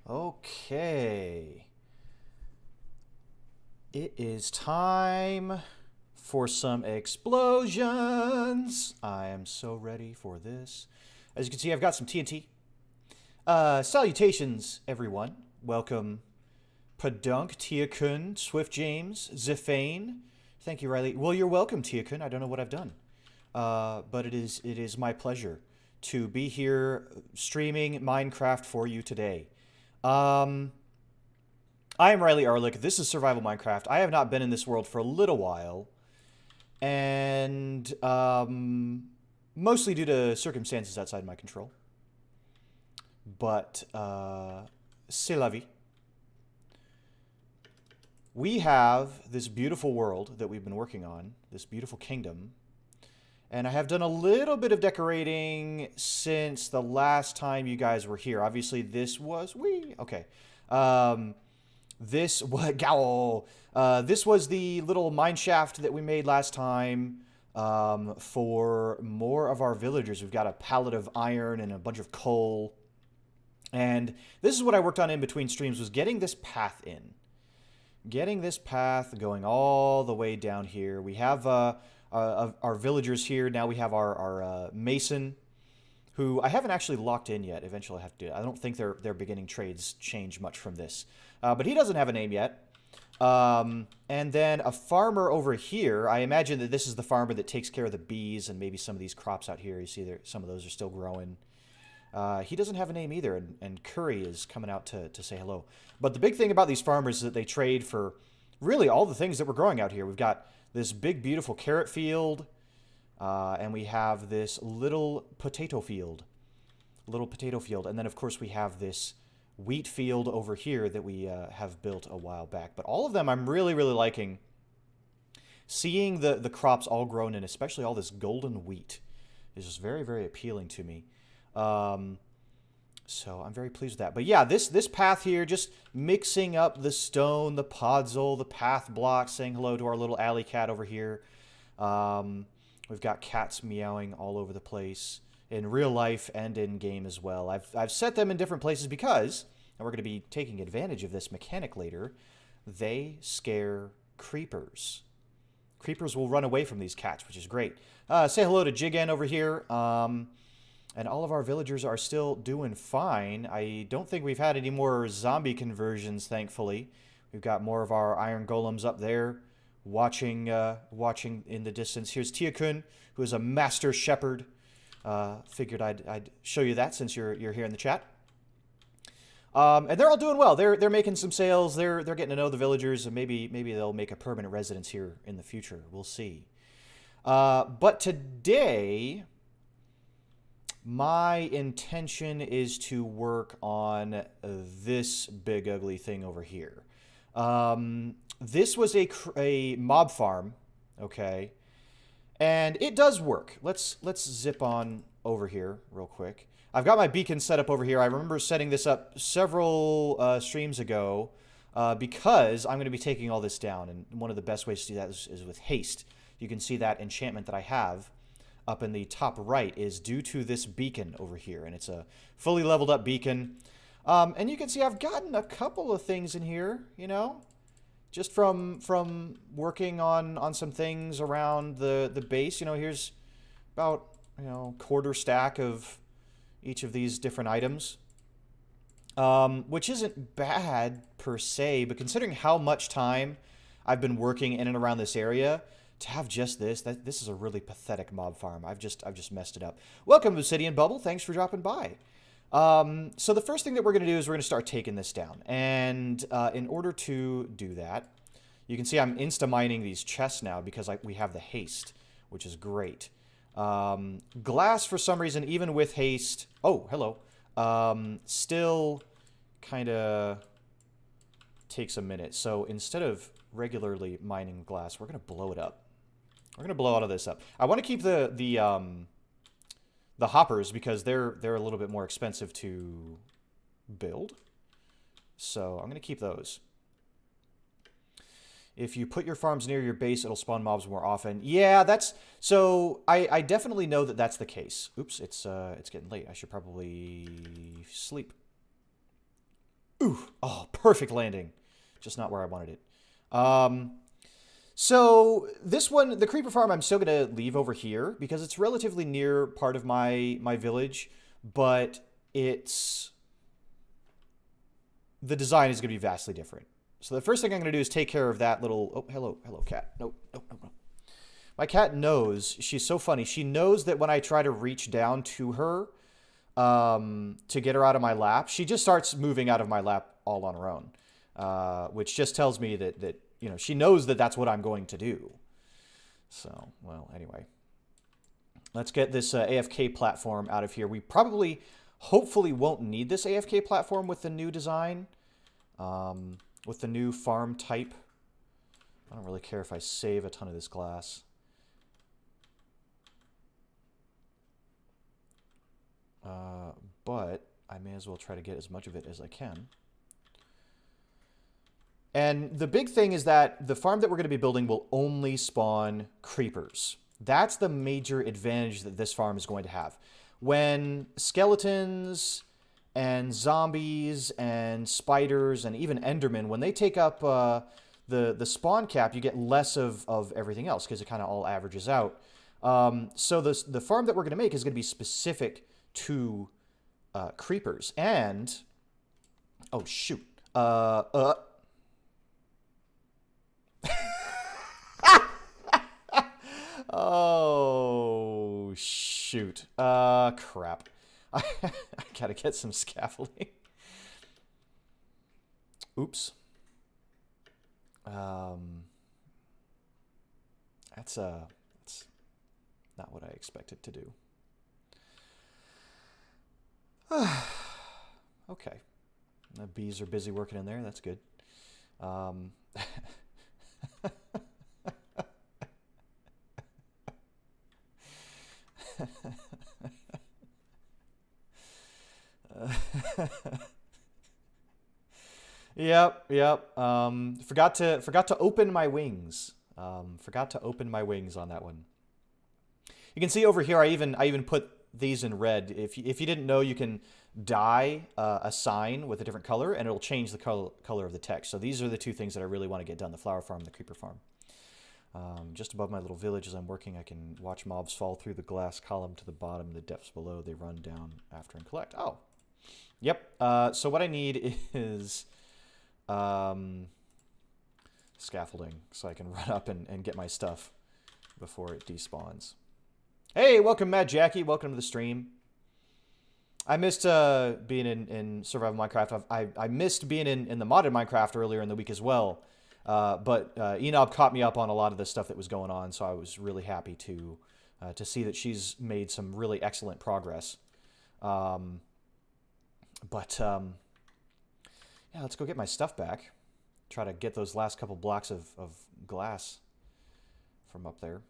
Okay. It is time for some explosions. I am so ready for this. As you can see, I've got some TNT. Salutations, everyone. Welcome, Padunk, Tiakun, Swift James, Zifane. Thank you, Riley. Well, you're welcome, Tiakun. I don't know what I've done. But it is my pleasure to be here streaming Minecraft for you today. I am Riley Arlick. This is Survival Minecraft. I have not been in this world for a little while, and mostly due to circumstances outside my control. But c'est la vie. We have this beautiful world that we've been working on, this beautiful kingdom, and I have done a little bit of decorating since the last time you guys were here. Obviously, this was okay. This was the little mine shaft that we made last time for more of our villagers. We've got a pallet of iron and a bunch of coal. And this is what I worked on in between streams, was getting this path in. Getting this path going all the way down here. We have our villagers here. Now we have our mason, who I haven't actually locked in yet. Eventually I have to do it. I don't think their beginning trades change much from this. But he doesn't have a name yet. And then a farmer over here. I imagine that this is the farmer that takes care of the bees and maybe some of these crops out here. You see there, some of those are still growing. He doesn't have a name either, and Curry is coming out to say hello. But the big thing about these farmers is that they trade for really all the things that we're growing out here. We've got this big, beautiful carrot field, and we have this little potato field. And then, of course, we have this wheat field over here that we have built a while back. But all of them I'm really, really liking. Seeing the crops all grown in, especially all this golden wheat, is just very, very appealing to me. So I'm very pleased with that. But yeah, this path here, just mixing up the stone, the podzol, the path blocks, saying hello to our little alley cat over here. We've got cats meowing all over the place in real life and in game as well. I've set them in different places because, and we're going to be taking advantage of this mechanic later, they scare creepers. Creepers will run away from these cats, which is great. Say hello to Jigan over here. And all of our villagers are still doing fine. I don't think we've had any more zombie conversions, thankfully. We've got more of our iron golems up there watching in the distance. Here's Tiakun, who is a master shepherd. Figured I'd show you that since you're here in the chat. And they're all doing well. They're making some sales. They're getting to know the villagers, and maybe they'll make a permanent residence here in the future. We'll see. But today, my intention is to work on this big ugly thing over here. This was a mob farm, okay, and it does work. Let's zip on over here real quick. I've got my beacon set up over here. I remember setting this up several streams ago because I'm going to be taking all this down, and one of the best ways to do that is with haste. You can see that enchantment that I have up in the top right is due to this beacon over here, and it's a fully leveled up beacon. And you can see I've gotten a couple of things in here, you know, just from working on some things around the base. You know, here's about, you know, quarter stack of each of these different items, which isn't bad per se, but considering how much time I've been working in and around this area, to have just this is a really pathetic mob farm. I've just messed it up. Welcome, Obsidian Bubble. Thanks for dropping by. So the first thing that we're going to do is we're going to start taking this down. And in order to do that, you can see I'm insta-mining these chests now because we have the haste, which is great. Glass, for some reason, even with haste... Oh, hello. Still kind of takes a minute. So instead of regularly mining glass, we're going to blow it up. We're going to blow all of this up. I want to keep the hoppers because they're a little bit more expensive to build. So I'm going to keep those. If you put your farms near your base, it'll spawn mobs more often. Yeah, that's... So I definitely know that that's the case. Oops, it's getting late. I should probably sleep. Ooh, oh, perfect landing. Just not where I wanted it. So this one, the creeper farm, I'm still going to leave over here because it's relatively near part of my village, but it's... the design is going to be vastly different. So the first thing I'm going to do is take care of that little... oh, hello, cat. Nope. My cat knows. She's so funny. She knows that when I try to reach down to her to get her out of my lap, she just starts moving out of my lap all on her own, which just tells me that you know, she knows that that's what I'm going to do. So, well, anyway. Let's get this AFK platform out of here. We probably, hopefully, won't need this AFK platform with the new design. With the new farm type. I don't really care if I save a ton of this glass. But I may as well try to get as much of it as I can. And the big thing is that the farm that we're going to be building will only spawn creepers. That's the major advantage that this farm is going to have. When skeletons and zombies and spiders and even endermen, when they take up the spawn cap, you get less of everything else because it kind of all averages out. So the farm that we're going to make is going to be specific to creepers. And... oh, shoot. Oh, shoot. Crap. I gotta get some scaffolding. Oops. That's not what I expected to do. Okay. The bees are busy working in there. That's good. Yep. Forgot to open my wings. Forgot to open my wings on that one. You can see over here, I even put these in red. If you didn't know, you can dye a sign with a different color, and it'll change the color of the text. So these are the two things that I really want to get done: the flower farm, and the creeper farm. Just above my little village as I'm working, I can watch mobs fall through the glass column to the bottom. The depths below, they run down after and collect. Oh, yep. So what I need is scaffolding so I can run up and get my stuff before it despawns. Hey, welcome, Mad Jackie. Welcome to the stream. I missed being in Survival Minecraft. I missed being in the modded Minecraft earlier in the week as well. But Enob caught me up on a lot of the stuff that was going on, so I was really happy to see that she's made some really excellent progress. Yeah, let's go get my stuff back. Try to get those last couple blocks of glass from up there.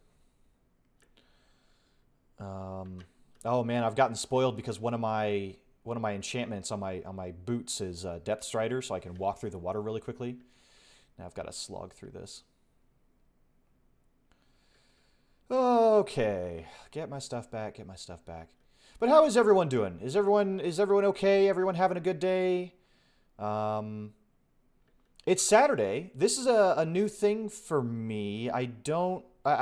Oh man, I've gotten spoiled because one of my enchantments on my boots is Depth Strider, so I can walk through the water really quickly. Now I've got to slog through this. Okay, get my stuff back. But how is everyone doing? Is everyone okay? Everyone having a good day? It's Saturday. This is a new thing for me. I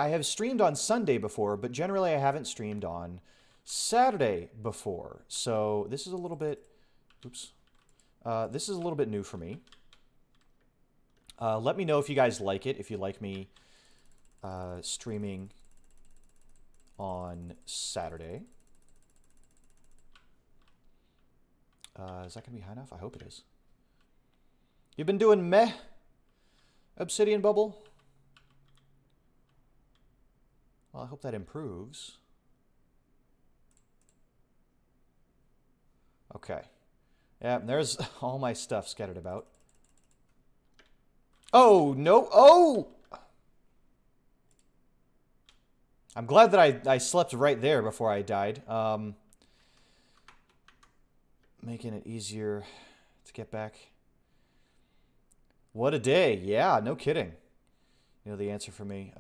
have streamed on Sunday before, but generally I haven't streamed on Saturday before. So this is a little bit, oops. This is a little bit new for me. Let me know if you guys like it, if you like me streaming on Saturday. Is that going to be high enough? I hope it is. You've been doing meh, Obsidian Bubble? Well, I hope that improves. Okay. Yeah, there's all my stuff scattered about. Oh, no. Oh! I'm glad that I slept right there before I died. Making it easier to get back. What a day. Yeah, no kidding. You know the answer for me.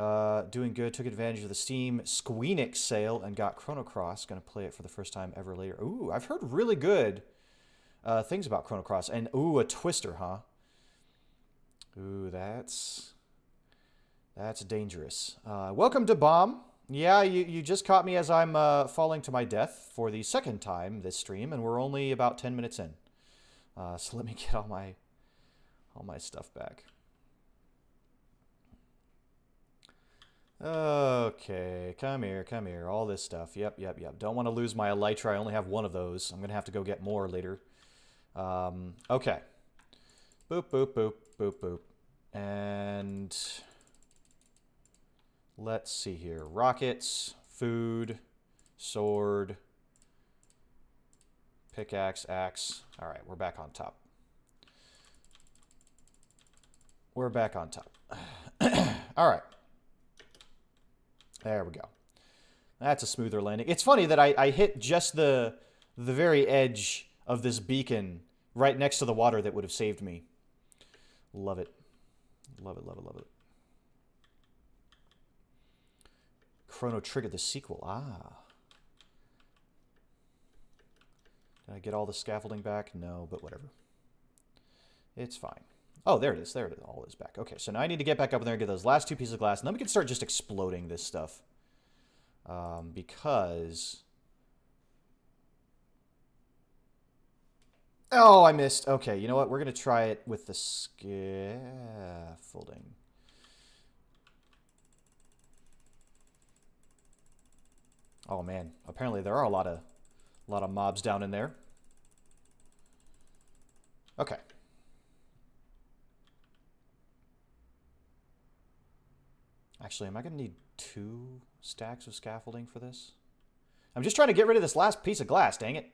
Doing good. Took advantage of the Steam Squeenix sale and got Chrono Cross. Going to play it for the first time ever later. Ooh, I've heard really good things about Chrono Cross. And, ooh, a twister, huh? Ooh, that's dangerous. Welcome to Bomb. Yeah, you just caught me as I'm falling to my death for the second time this stream, and we're only about 10 minutes in. So let me get all my stuff back. Okay, come here. All this stuff. Yep. Don't want to lose my elytra. I only have one of those. I'm going to have to go get more later. Okay. Boop, boop, boop, boop, boop. And let's see here. Rockets, food, sword, pickaxe, axe. All right, we're back on top. We're back on top. All right. There we go. That's a smoother landing. It's funny that I hit just the very edge of this beacon right next to the water that would have saved me. Love it. Love it, love it, love it. Chrono Trigger, the sequel. Ah. Did I get all the scaffolding back? No, but whatever. It's fine. Oh, there it is. There it is. All is back. Okay, so now I need to get back up in there and get those last two pieces of glass, and then we can start just exploding this stuff. Because... Oh, I missed. Okay, you know what? We're going to try it with the scaffolding. Oh, man. Apparently there are a lot of mobs down in there. Okay. Actually, am I going to need 2 stacks of scaffolding for this? I'm just trying to get rid of this last piece of glass, dang it.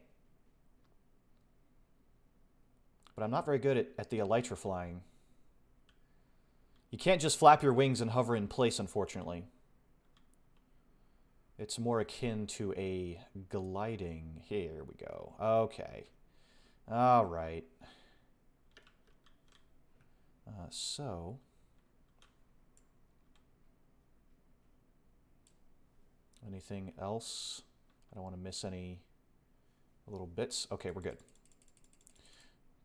But I'm not very good at the elytra flying. You can't just flap your wings and hover in place, unfortunately. It's more akin to a gliding. Here we go. Okay. All right. So... Anything else? I don't want to miss any little bits. Okay, we're good.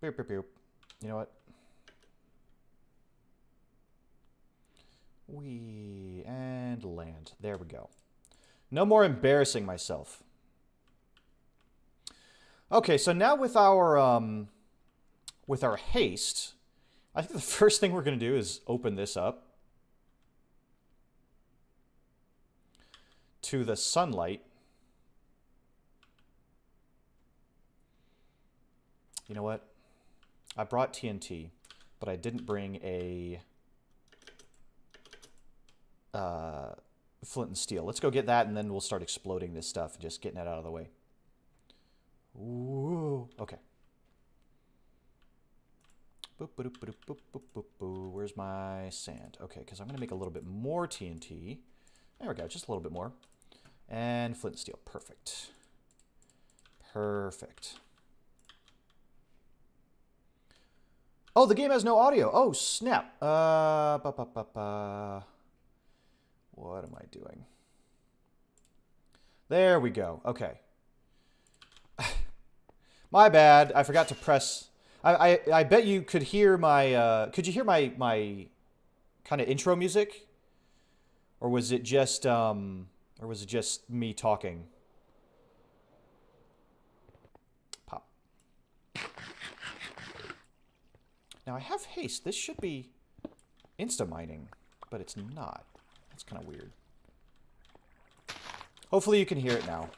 Boop, boop, boop. You know what? And land. There we go. No more embarrassing myself. Okay, so now with our haste, I think the first thing we're going to do is open this up to the sunlight. You know what? I brought TNT, but I didn't bring a flint and steel. Let's go get that, and then we'll start exploding this stuff, just getting it out of the way. Ooh, okay. Boop, boop, boop, boop, boop, boop, boop. Where's my sand? Okay, because I'm going to make a little bit more TNT. There we go, just a little bit more. And flint and steel. Perfect. Perfect. Oh, the game has no audio. Oh, snap. What am I doing? There we go. Okay. My bad. I forgot to press... I bet you could hear my... could you hear my kind of intro music? Or was it just... Or was it just me talking? Pop. Now I have haste. This should be insta-mining, but it's not. That's kind of weird. Hopefully you can hear it now.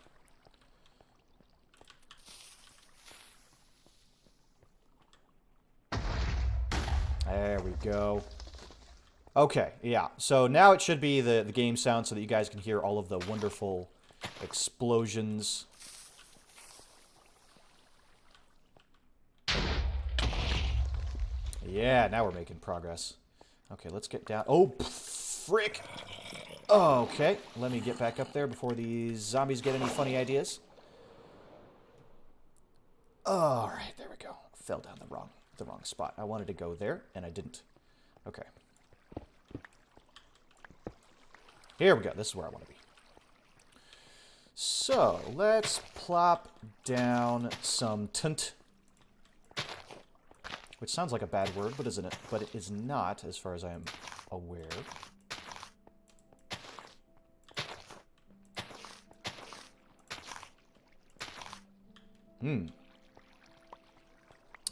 There we go. Okay, yeah. So now it should be the game sound so that you guys can hear all of the wonderful explosions. Yeah, now we're making progress. Okay, let's get down. Oh, frick! Okay, let me get back up there before these zombies get any funny ideas. All right, there we go. Fell down the wrong spot. I wanted to go there, and I didn't. Okay. Here we go. This is where I want to be. So, let's plop down some tunt. Which sounds like a bad word, but isn't it? But it is not, as far as I am aware.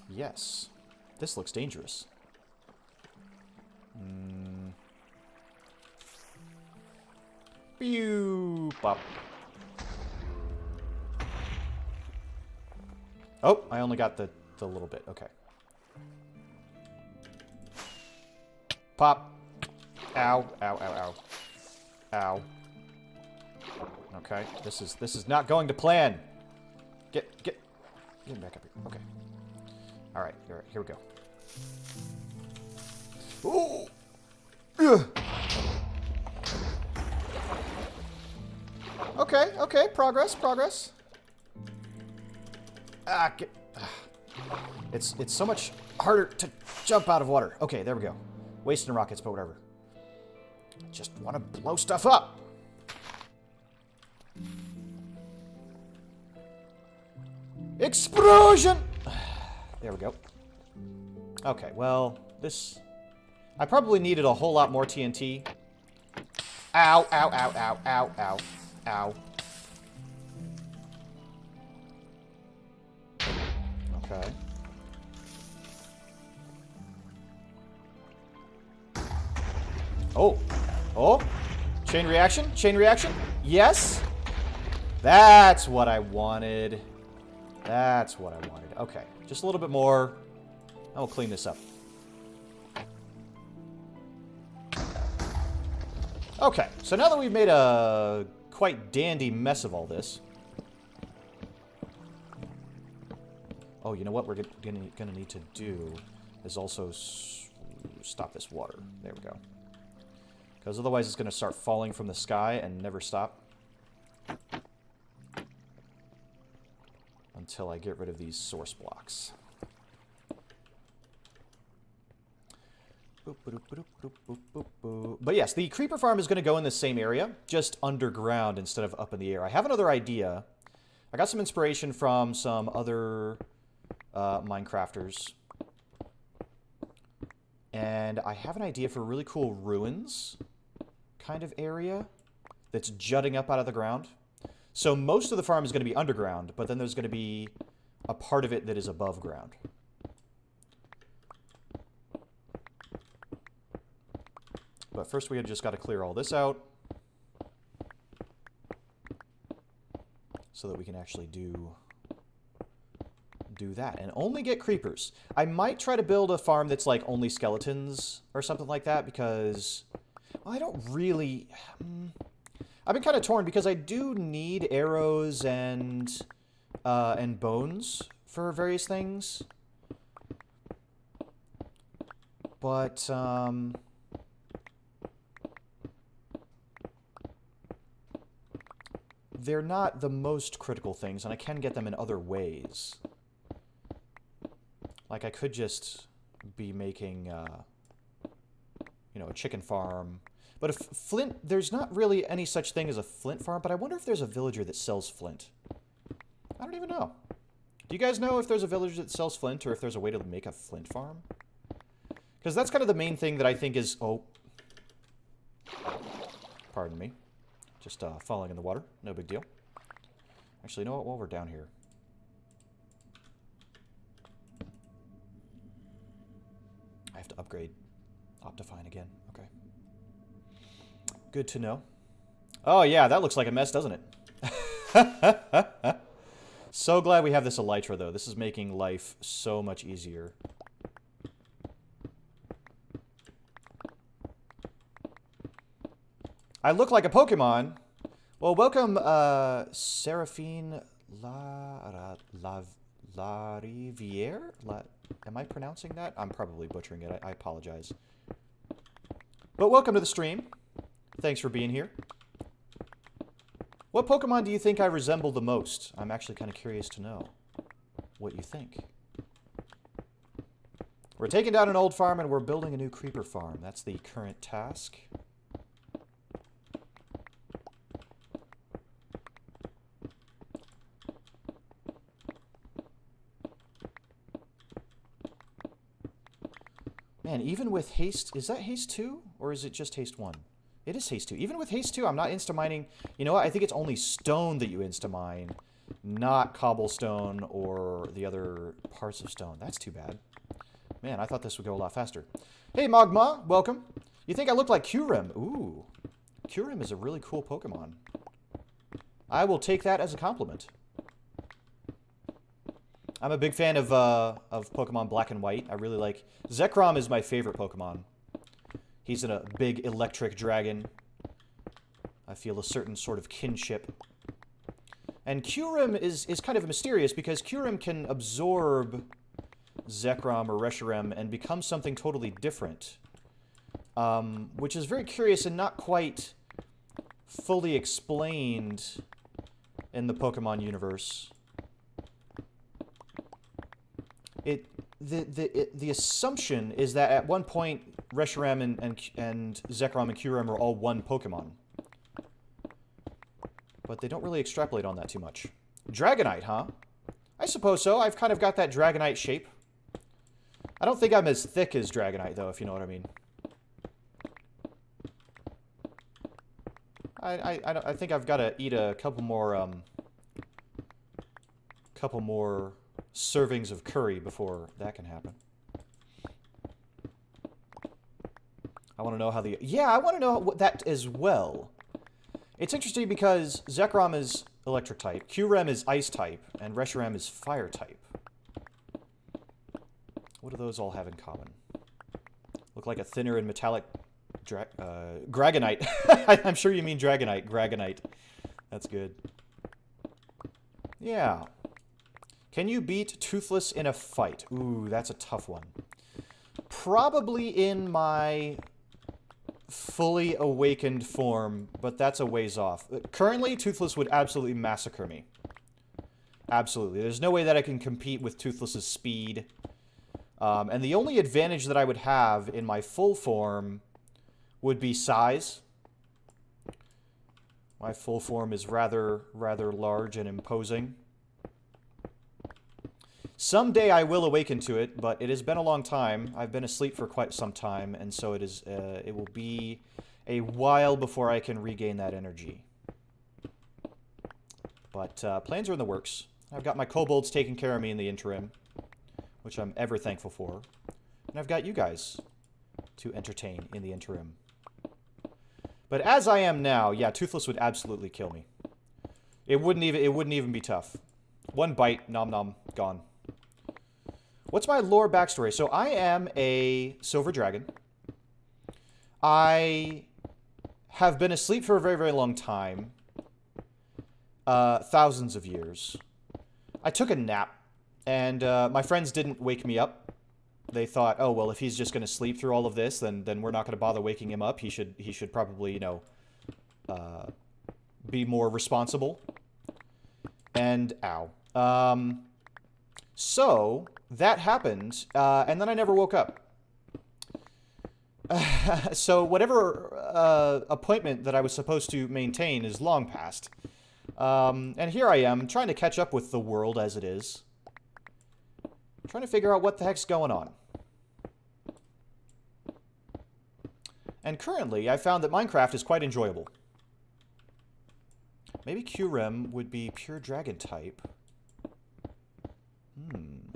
Yes. This looks dangerous. Pew! Bop. Oh, I only got the little bit. Okay. Pop. Ow, ow, ow, ow. Ow. Okay, this is not going to plan. Get back up here. Okay. All right, here we go. Ooh. Ugh. Okay, progress. It's so much harder to jump out of water. Okay, there we go. Wasting rockets, but whatever. I just want to blow stuff up. Explosion! There we go. Okay, well, this... I probably needed a whole lot more TNT. Ow, ow, ow, ow, ow, ow, ow. Okay. Oh. Oh. Chain reaction? Chain reaction? Yes. That's what I wanted. That's what I wanted. Okay. Just a little bit more. And we'll clean this up. Okay. So now that we've made a quite dandy mess of all this. Oh, you know what we're gonna need to do is also stop this water. There we go. Because otherwise it's going to start falling from the sky and never stop. Until I get rid of these source blocks. But yes, the creeper farm is going to go in the same area, just underground instead of up in the air. I have another idea. I got some inspiration from some other Minecrafters. And I have an idea for really cool ruins kind of area that's jutting up out of the ground. So most of the farm is going to be underground, but then there's going to be a part of it that is above ground. But first we just got to clear all this out so that we can actually do that and only get creepers. I might try to build a farm that's like only skeletons or something like that because well, I don't really... I've been kind of torn because I do need arrows and bones for various things. But, they're not the most critical things, and I can get them in other ways. Like, I could just be making, you know, a chicken farm. But if flint, there's not really any such thing as a flint farm, but I wonder if there's a villager that sells flint. I don't even know. Do you guys know if there's a villager that sells flint, or if there's a way to make a flint farm? Because that's kind of the main thing that I think is... Oh. Pardon me. Just falling in the water. No big deal. Actually, you know what? While we're down here... I have to upgrade Optifine again. Okay. Good to know. Oh, yeah, that looks like a mess, doesn't it? So glad we have this elytra, though. This is making life so much easier. I look like a Pokemon. Well, welcome, Seraphine Lariviere? Am I pronouncing that? I'm probably butchering it. I apologize. But welcome to the stream. Thanks for being here. What Pokemon do you think I resemble the most? I'm actually kind of curious to know what you think. We're taking down an old farm and we're building a new creeper farm. That's the current task. Man, even with haste... Is that haste 2? Or is it just haste 1? It is haste 2. Even with haste 2, I'm not insta-mining... You know what? I think it's only stone that you insta-mine, not cobblestone or the other parts of stone. That's too bad. Man, I thought this would go a lot faster. Hey, Magma. Welcome. You think I look like Kyurem? Ooh. Kyurem is a really cool Pokemon. I will take that as a compliment. I'm a big fan of Pokemon Black and White. I really like... Zekrom is my favorite Pokemon. He's a big electric dragon. I feel a certain sort of kinship. And Kyurem is kind of mysterious because Kyurem can absorb Zekrom or Reshiram and become something totally different. Which is very curious and not quite fully explained in the Pokemon universe. The assumption is that at one point Reshiram and Zekrom and Kyurem are all one Pokemon. But they don't really extrapolate on that too much. Dragonite, huh? I suppose so. I've kind of got that Dragonite shape. I don't think I'm as thick as Dragonite, though, if you know what I mean. I think I've got to eat a couple more servings of curry before that can happen. I want to know how the... Yeah, I want to know what that as well. It's interesting because Zekrom is electric type, Kyurem is ice type, and Reshiram is fire type. What do those all have in common? Look like a thinner and metallic... Gragonite. I'm sure you mean Dragonite. Gragonite. That's good. Yeah. Can you beat Toothless in a fight? Ooh, that's a tough one. Probably in my fully awakened form, but that's a ways off. Currently, Toothless would absolutely massacre me. Absolutely. There's no way that I can compete with Toothless's speed. And the only advantage that I would have in my full form would be size. My full form is rather large and imposing. Someday I will awaken to it, but it has been a long time. I've been asleep for quite some time, and so it will be a while before I can regain that energy. But plans are in the works. I've got my kobolds taking care of me in the interim, which I'm ever thankful for. And I've got you guys to entertain in the interim. But as I am now, yeah, Toothless would absolutely kill me. It wouldn't even be tough. One bite, nom nom, gone. What's my lore backstory? So I am a silver dragon. I have been asleep for a very long time. Thousands of years. I took a nap, and my friends didn't wake me up. They thought, oh, well, if he's just going to sleep through all of this, then we're not going to bother waking him up. He should probably, you know, be more responsible. And, ow. So, that happened, and then I never woke up. So, whatever appointment that I was supposed to maintain is long past. And here I am, trying to catch up with the world as it is. Trying to figure out what the heck's going on. And currently, I found that Minecraft is quite enjoyable. Maybe Kyurem would be pure dragon type.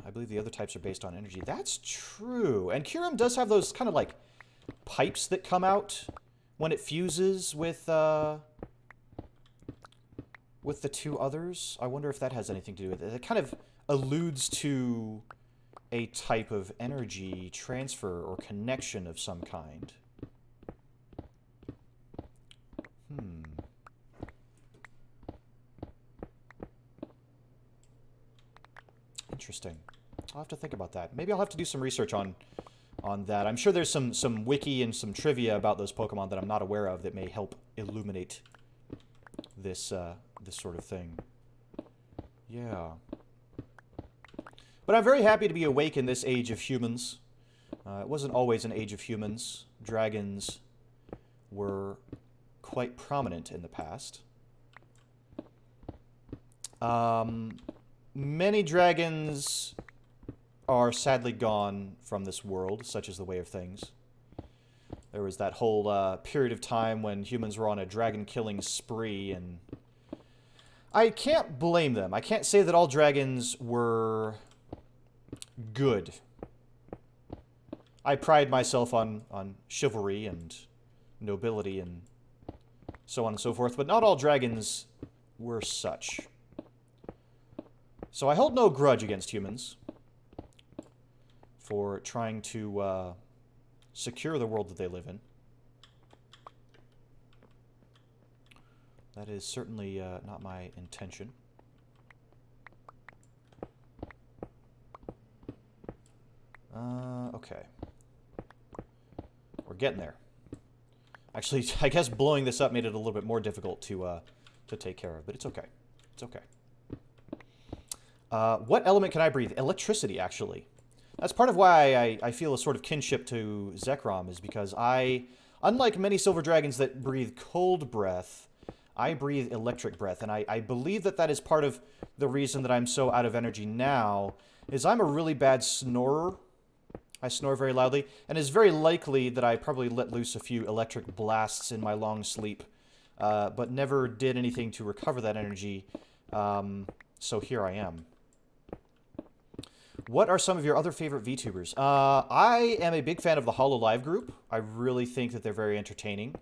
I believe the other types are based on energy. That's true. And Kyurem does have those kind of like pipes that come out when it fuses with the two others. I wonder if that has anything to do with it. It kind of alludes to a type of energy transfer or connection of some kind. Interesting. I'll have to think about that. Maybe I'll have to do some research on that. I'm sure there's some wiki and some trivia about those Pokemon that I'm not aware of that may help illuminate this this sort of thing. Yeah. But I'm very happy to be awake in this age of humans. It wasn't always an age of humans. Dragons were quite prominent in the past. Many dragons are sadly gone from this world, such is the way of things. There was that whole period of time when humans were on a dragon-killing spree, and I can't blame them. I can't say that all dragons were good. I pride myself on chivalry and nobility and so on and so forth, but not all dragons were such. So I hold no grudge against humans for trying to secure the world that they live in. That is certainly not my intention. Okay. We're getting there. Actually, I guess blowing this up made it a little bit more difficult to take care of, but it's okay. It's okay. What element can I breathe? Electricity, actually. That's part of why I feel a sort of kinship to Zekrom, is because unlike many silver dragons that breathe cold breath, I breathe electric breath, and I believe that that is part of the reason that I'm so out of energy now, is I'm a really bad snorer. I snore very loudly, and it's very likely that I probably let loose a few electric blasts in my long sleep, but never did anything to recover that energy, so here I am. What are some of your other favorite VTubers? I am a big fan of the HoloLive group. I really think that they're very entertaining.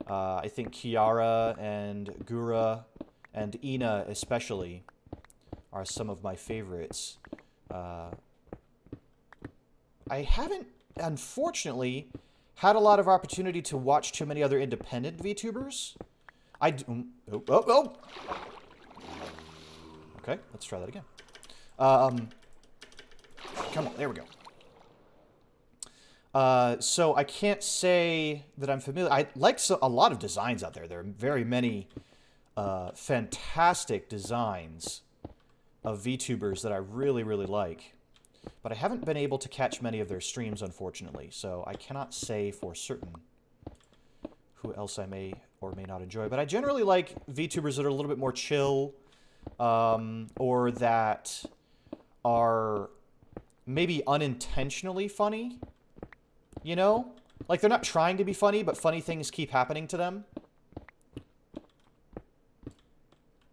I think Kiara and Gura and Ina especially are some of my favorites. I haven't, unfortunately, had a lot of opportunity to watch too many other independent VTubers. Oh. Okay, let's try that again. Come on, there we go. So I can't say that I'm familiar. I like a lot of designs out there. There are very many fantastic designs of VTubers that I really, really like. But I haven't been able to catch many of their streams, unfortunately. So I cannot say for certain who else I may or may not enjoy. But I generally like VTubers that are a little bit more chill, or that are maybe unintentionally funny, you know? Like, they're not trying to be funny, but funny things keep happening to them.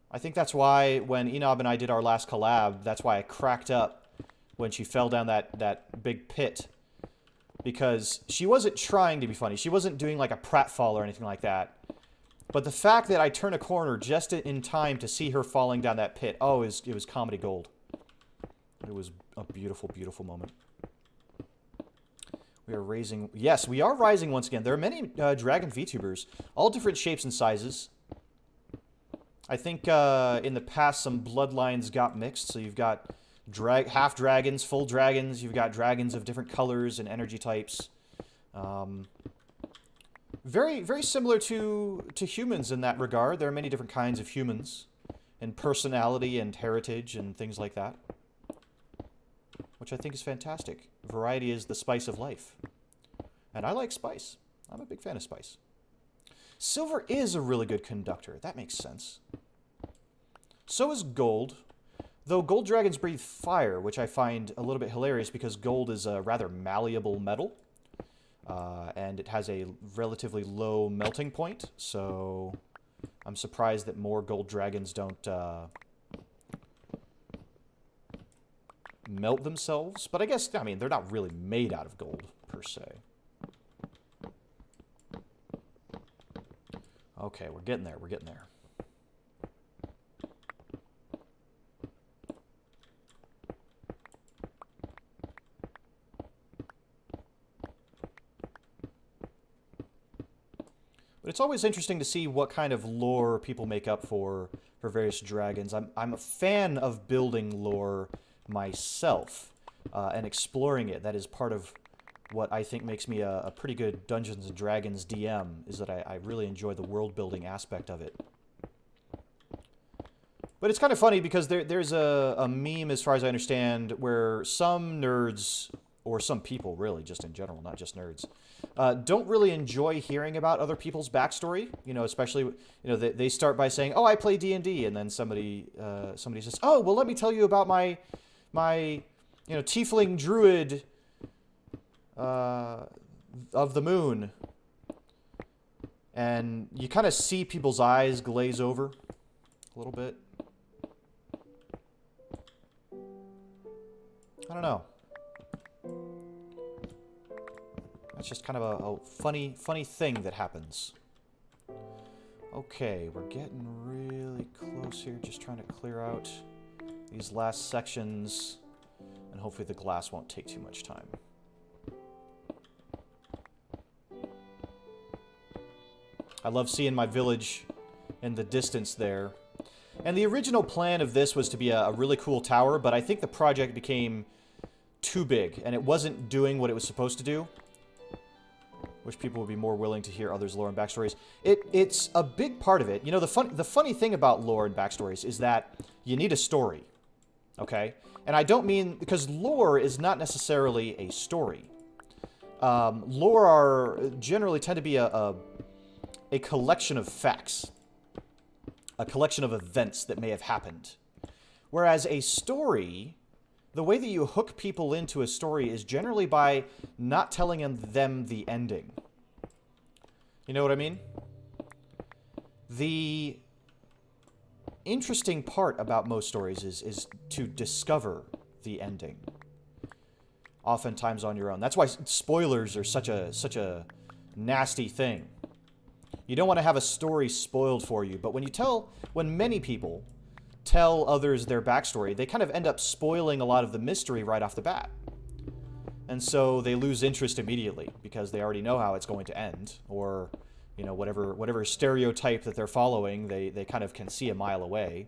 I think that's why when Enob and I did our last collab, that's why I cracked up when she fell down that big pit. Because she wasn't trying to be funny. She wasn't doing like a pratfall or anything like that. But the fact that I turned a corner just in time to see her falling down that pit, oh, it was comedy gold. It was a beautiful, beautiful moment. We are raising... Yes, we are rising once again. There are many dragon VTubers, all different shapes and sizes. I think in the past some bloodlines got mixed, so you've got half dragons, full dragons, you've got dragons of different colors and energy types. Very, very similar to humans in that regard. There are many different kinds of humans, and personality and heritage and things like that, which I think is fantastic. Variety is the spice of life. And I like spice. I'm a big fan of spice. Silver is a really good conductor. That makes sense. So is gold. Though gold dragons breathe fire, which I find a little bit hilarious because gold is a rather malleable metal. And it has a relatively low melting point. So I'm surprised that more gold dragons don't... melt themselves, but I guess, I mean, they're not really made out of gold, per se. Okay, we're getting there, we're getting there. But it's always interesting to see what kind of lore people make up for various dragons. I'm a fan of building lore myself and exploring it. That is part of what I think makes me a pretty good Dungeons & Dragons DM, is that I really enjoy the world-building aspect of it. But it's kind of funny because there's a meme, as far as I understand, where some nerds, or some people really, just in general, not just nerds, don't really enjoy hearing about other people's backstory. You know, especially, you know, they start by saying, "Oh, I play D&D," and then somebody says, "Oh, well, let me tell you about my you know, tiefling druid of the moon. And you kind of see people's eyes glaze over a little bit. I don't know. That's just kind of a funny thing that happens. Okay, we're getting really close here. Just trying to clear out these last sections. And hopefully the glass won't take too much time. I love seeing my village in the distance there. And the original plan of this was to be a really cool tower, but I think the project became too big, and it wasn't doing what it was supposed to do. Wish people would be more willing to hear others' lore and backstories. It's a big part of it. You know, the funny thing about lore and backstories is that you need a story, okay? And I don't mean... because lore is not necessarily a story. Lore generally tend to be a collection of facts. A collection of events that may have happened. Whereas a story, the way that you hook people into a story is generally by not telling them the ending. You know what I mean? The interesting part about most stories is to discover the ending. Oftentimes on your own. That's why spoilers are such a nasty thing. You don't want to have a story spoiled for you, but when many people tell others their backstory, they kind of end up spoiling a lot of the mystery right off the bat. And so they lose interest immediately because they already know how it's going to end, or, you know, whatever stereotype that they're following, they kind of can see a mile away.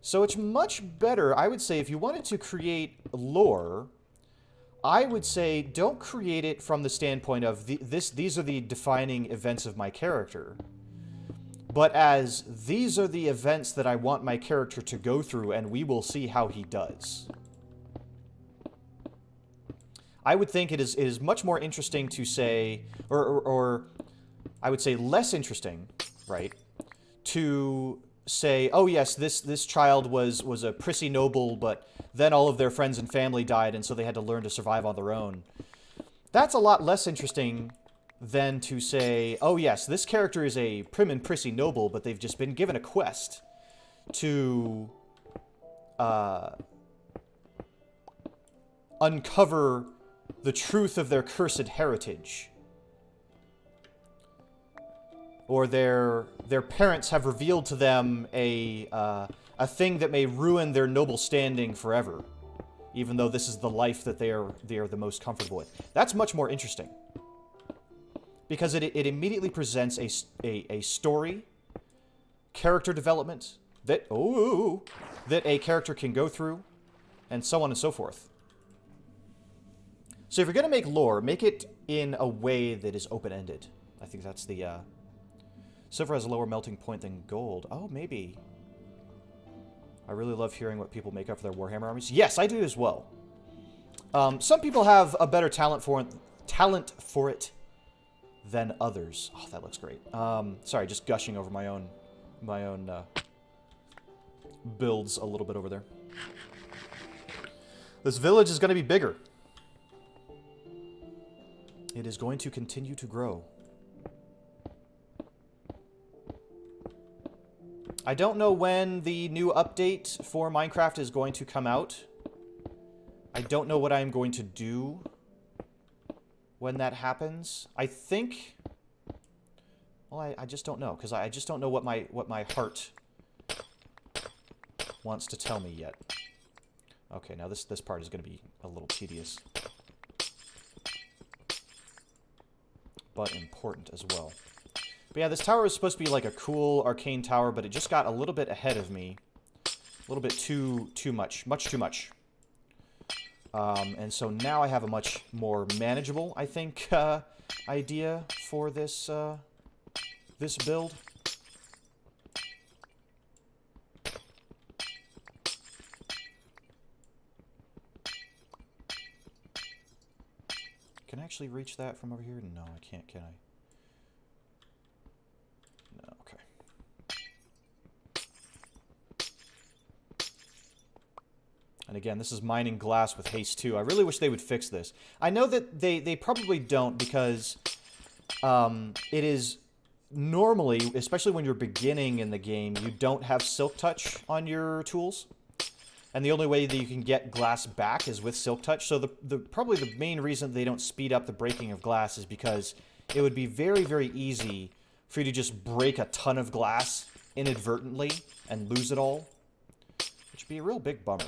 So it's much better, I would say, if you wanted to create lore, I would say don't create it from the standpoint of these are the defining events of my character, but as these are the events that I want my character to go through, and we will see how he does. I would think it is much more interesting to say, or I would say less interesting, right, to say, oh yes, this child was a prissy noble, but then all of their friends and family died, and so they had to learn to survive on their own. That's a lot less interesting than to say, oh yes, this character is a prim and prissy noble, but they've just been given a quest to uncover the truth of their cursed heritage. Or their parents have revealed to them a thing that may ruin their noble standing forever, even though this is the life that they are the most comfortable with. That's much more interesting, because it immediately presents a story, character development that a character can go through, and so on and so forth. So if you're going to make lore, make it in a way that is open-ended. I think that's the... Silver has a lower melting point than gold. Oh, maybe. I really love hearing what people make up for their Warhammer armies. Yes, I do as well. Some people have a better talent for it than others. Oh, that looks great. Sorry, just gushing over my own builds a little bit over there. This village is going to be bigger. It is going to continue to grow. I don't know when the new update for Minecraft is going to come out. I don't know what I'm going to do when that happens. I think... well, I just don't know, because I just don't know what my heart wants to tell me yet. Okay, now this part is going to be a little tedious. But important as well. But yeah, this tower is supposed to be like a cool arcane tower, but it just got a little bit ahead of me. A little bit too much. Much too much. And so now I have a much more manageable, I think, idea for this, this build. Can I actually reach that from over here? No, I can't, can I? No, okay. And again, this is mining glass with haste too. I really wish they would fix this. I know that they probably don't because it is normally, especially when you're beginning in the game, you don't have Silk Touch on your tools. And the only way that you can get glass back is with Silk Touch. So probably the main reason they don't speed up the breaking of glass is because it would be very, very easy for you to just break a ton of glass inadvertently and lose it all. Which would be a real big bummer.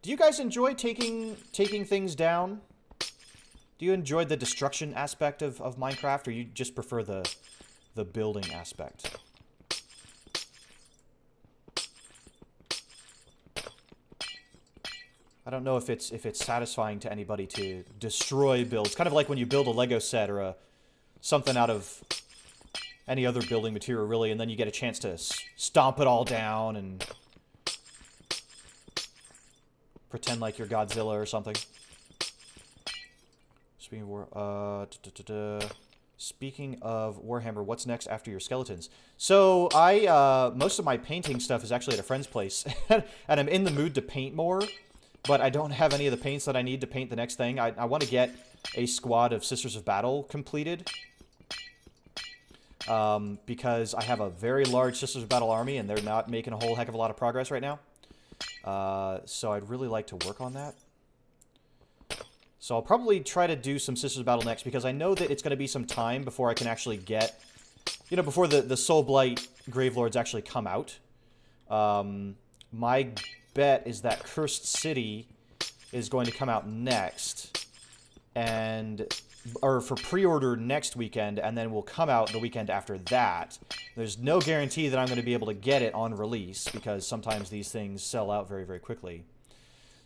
Do you guys enjoy taking things down? Do you enjoy the destruction aspect of Minecraft, or you just prefer the building aspect? I don't know if it's satisfying to anybody to destroy builds. Kind of like when you build a Lego set or something out of any other building material, really, and then you get a chance to stomp it all down and pretend like you're Godzilla or something. Speaking of Warhammer, what's next after your skeletons? So most of my painting stuff is actually at a friend's place, and I'm in the mood to paint more, but I don't have any of the paints that I need to paint the next thing. I want to get a squad of Sisters of Battle completed, because I have a very large Sisters of Battle army, and they're not making a whole heck of a lot of progress right now. So I'd really like to work on that. So I'll probably try to do some Sisters of Battle next, because I know that it's going to be some time before I can actually get, you know, before the Soul Blight Gravelords actually come out. My bet is that Cursed City is going to come out next, or for pre-order next weekend, and then will come out the weekend after that. There's no guarantee that I'm going to be able to get it on release, because sometimes these things sell out very, very quickly.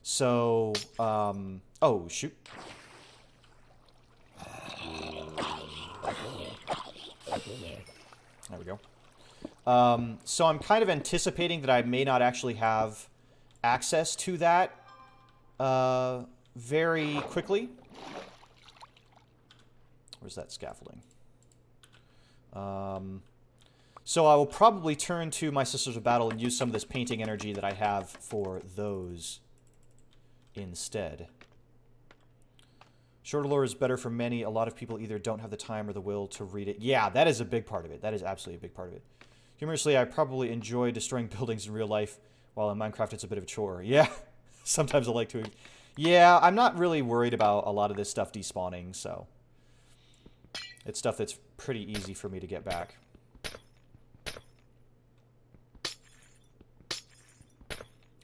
So, oh, shoot. There we go. So I'm kind of anticipating that I may not actually have access to that very quickly. Where's that scaffolding? So I will probably turn to my Sisters of Battle and use some of this painting energy that I have for those instead. Shorter lore is better for many. A lot of people either don't have the time or the will to read it. Yeah, that is a big part of it. That is absolutely a big part of it. Humorously, I probably enjoy destroying buildings in real life, while in Minecraft it's a bit of a chore. Yeah, sometimes I like to. Yeah, I'm not really worried about a lot of this stuff despawning, so it's stuff that's pretty easy for me to get back.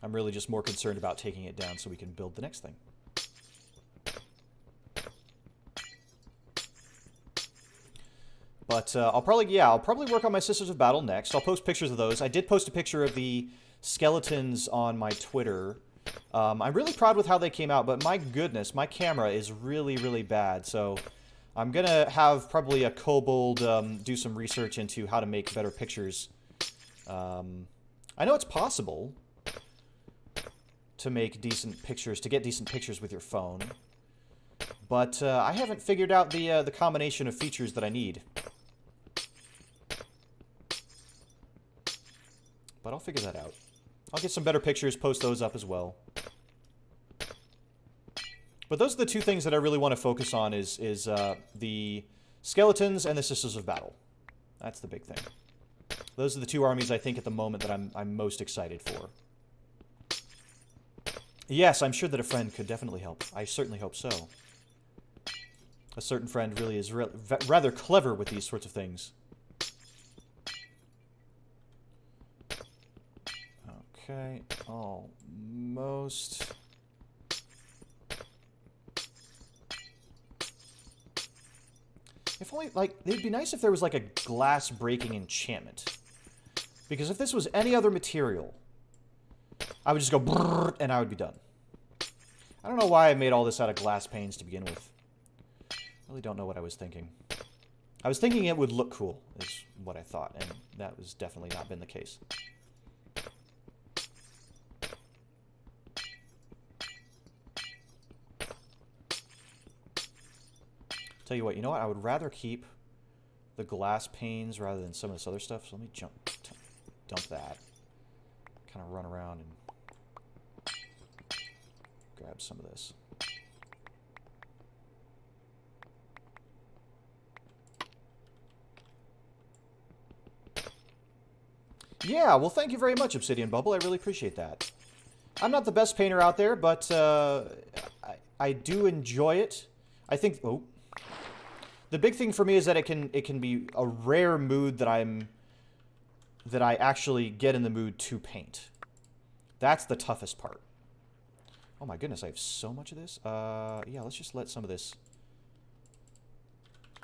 I'm really just more concerned about taking it down so we can build the next thing. But I'll probably work on my Sisters of Battle next. I'll post pictures of those. I did post a picture of the skeletons on my Twitter. I'm really proud with how they came out, but my goodness, my camera is really, really bad. So I'm going to have probably a kobold do some research into how to make better pictures. I know it's possible to make decent pictures, to get decent pictures with your phone. But I haven't figured out the combination of features that I need. But I'll figure that out. I'll get some better pictures, post those up as well. But those are the two things that I really want to focus on is the skeletons and the Sisters of Battle. That's the big thing. Those are the two armies I think at the moment that I'm most excited for. Yes, I'm sure that a friend could definitely help. I certainly hope so. A certain friend really is rather clever with these sorts of things. Okay, almost. If only, like, it'd be nice if there was, like, a glass-breaking enchantment. Because if this was any other material, I would just go brrrr, and I would be done. I don't know why I made all this out of glass panes to begin with. I really don't know what I was thinking. I was thinking it would look cool, is what I thought, and that was definitely not been the case. Tell you what, you know what? I would rather keep the glass panes rather than some of this other stuff, so let me dump that. kind of run around and grab some of this. Yeah, well, thank you very much, Obsidian Bubble. I really appreciate that. I'm not the best painter out there, but I do enjoy it. I think... Oh. The big thing for me is that it can be a rare mood that I actually get in the mood to paint. That's the toughest part. Oh my goodness, I have so much of this. Yeah, let's just let some of this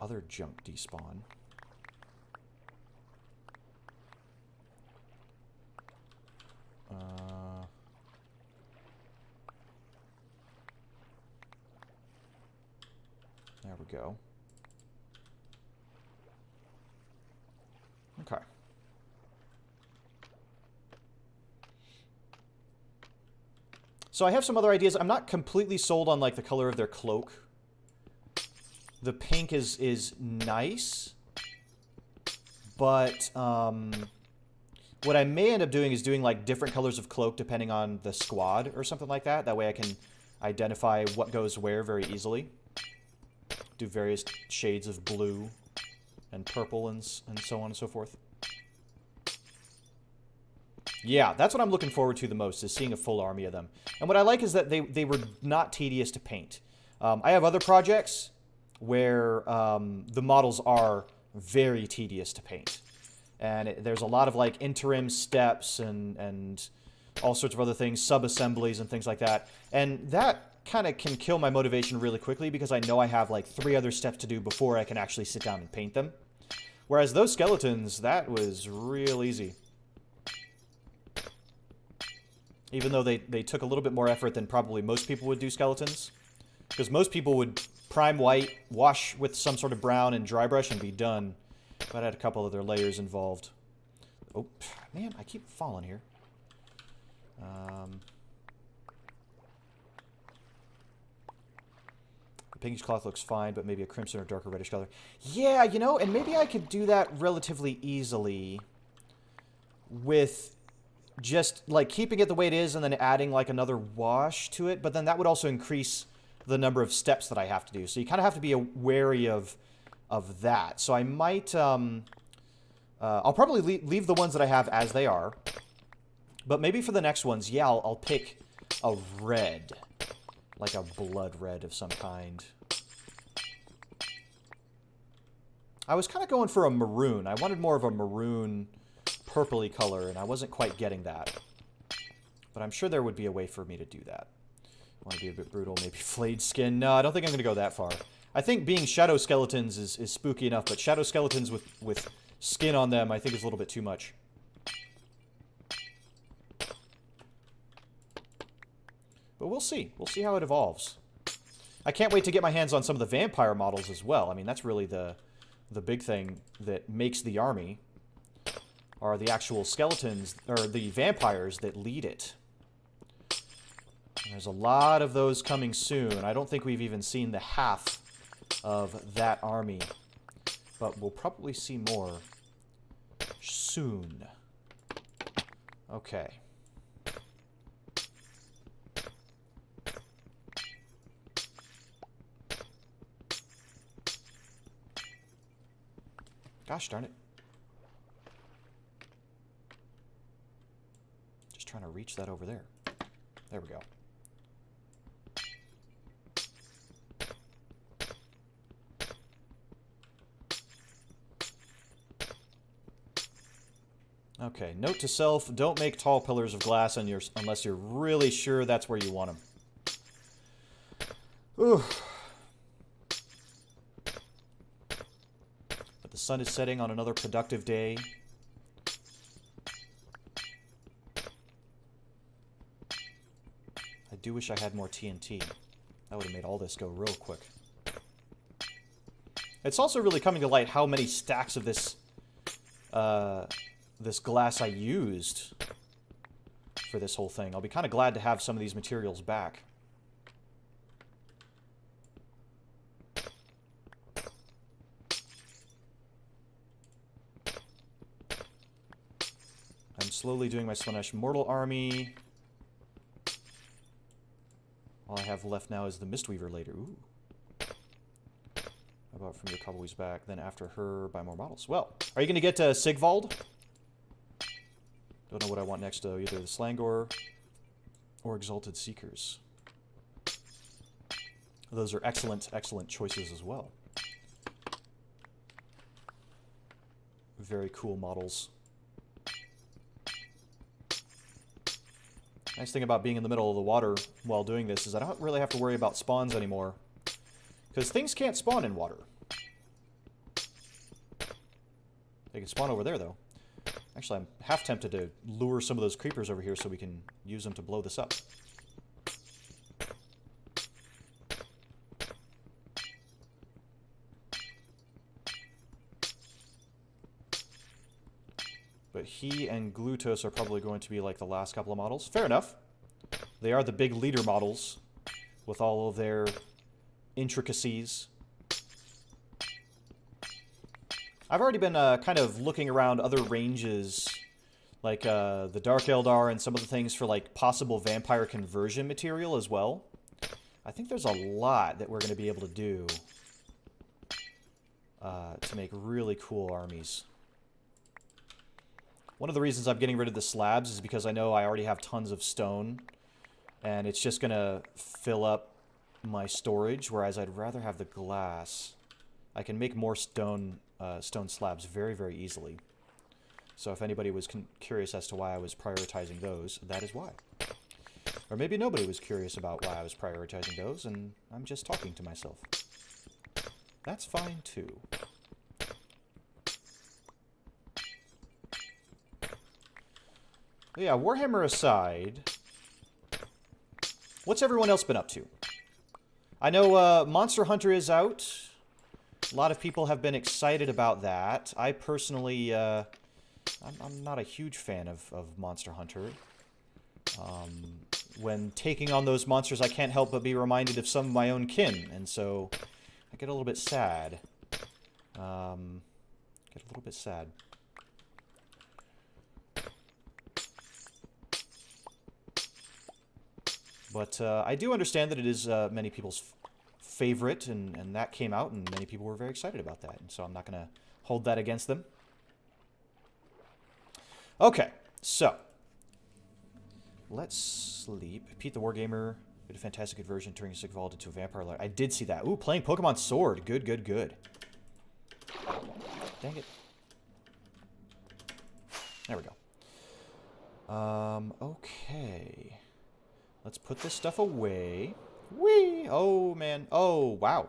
other junk despawn. There we go. Okay. So I have some other ideas. I'm not completely sold on like the color of their cloak. The pink is nice, but what I may end up doing is doing like different colors of cloak depending on the squad or something like that. That way I can identify what goes where very easily. Do various shades of blue and purple and so on and so forth. Yeah, that's what I'm looking forward to the most, is seeing a full army of them. And what I like is that they were not tedious to paint. I have other projects where the models are very tedious to paint. And there's a lot of like interim steps and all sorts of other things, sub-assemblies and things like that. And that kind of can kill my motivation really quickly because I know I have like 3 other steps to do before I can actually sit down and paint them. Whereas those skeletons, that was real easy. Even though they took a little bit more effort than probably most people would do skeletons. Because most people would prime white, wash with some sort of brown and dry brush and be done. But I had a couple other layers involved. Oh, man, I keep falling here. The pinkish cloth looks fine, but maybe a crimson or darker reddish color. Yeah, you know, and maybe I could do that relatively easily with just, like, keeping it the way it is and then adding, like, another wash to it. But then that would also increase the number of steps that I have to do. So you kind of have to be wary of that. So I might... I'll probably leave the ones that I have as they are. But maybe for the next ones, yeah, I'll pick a red. Like a blood red of some kind. I was kind of going for a maroon. I wanted more of a maroon, purpley color, and I wasn't quite getting that. But I'm sure there would be a way for me to do that. Want to be a bit brutal, maybe flayed skin. No, I don't think I'm going to go that far. I think being shadow skeletons is spooky enough, but shadow skeletons with skin on them I think is a little bit too much. But we'll see. We'll see how it evolves. I can't wait to get my hands on some of the vampire models as well. I mean, that's really the big thing that makes the army, are the actual skeletons, or the vampires that lead it. And there's a lot of those coming soon. I don't think we've even seen the half of that army. But we'll probably see more soon. Okay. Gosh darn it. Just trying to reach that over there. There we go. Okay, note to self, don't make tall pillars of glass unless you're really sure that's where you want them. Ooh. But the sun is setting on another productive day. I do wish I had more TNT. That would have made all this go real quick. It's also really coming to light how many stacks of this this glass I used for this whole thing. I'll be kind of glad to have some of these materials back. I'm slowly doing my Slaanesh Mortal army. All I have left now is the Mistweaver later. Ooh. How about from your couple weeks back? Then after her, buy more models. Well, are you going to get Sigvald? Don't know what I want next, though. Either the Slangor or Exalted Seekers. Those are excellent, excellent choices as well. Very cool models. Nice thing about being in the middle of the water while doing this is I don't really have to worry about spawns anymore. Because things can't spawn in water. They can spawn over there, though. Actually, I'm half tempted to lure some of those creepers over here so we can use them to blow this up. But he and Glutos are probably going to be like the last couple of models. Fair enough. They are the big leader models with all of their intricacies. I've already been kind of looking around other ranges, like the Dark Eldar and some of the things for like possible vampire conversion material as well. I think there's a lot that we're going to be able to do to make really cool armies. One of the reasons I'm getting rid of the slabs is because I know I already have tons of stone, and it's just going to fill up my storage, whereas I'd rather have the glass. I can make more stone slabs very, very easily. So if anybody was curious as to why I was prioritizing those, that is why. Or maybe nobody was curious about why I was prioritizing those, and I'm just talking to myself. That's fine, too. Yeah, Warhammer aside, what's everyone else been up to? I know Monster Hunter is out. A lot of people have been excited about that. I personally, I'm not a huge fan of Monster Hunter. When taking on those monsters, I can't help but be reminded of some of my own kin, and so I get a little bit sad. But I do understand that it is many people's favorite, and that came out, and many people were very excited about that. And so I'm not going to hold that against them. Okay, so let's sleep. Pete the Wargamer did a fantastic conversion, turning Sigvald into a vampire lord. I did see that. Ooh, playing Pokemon Sword. Good, good, good. Dang it. There we go. Okay. Let's put this stuff away. Whee! Oh, man. Oh, wow.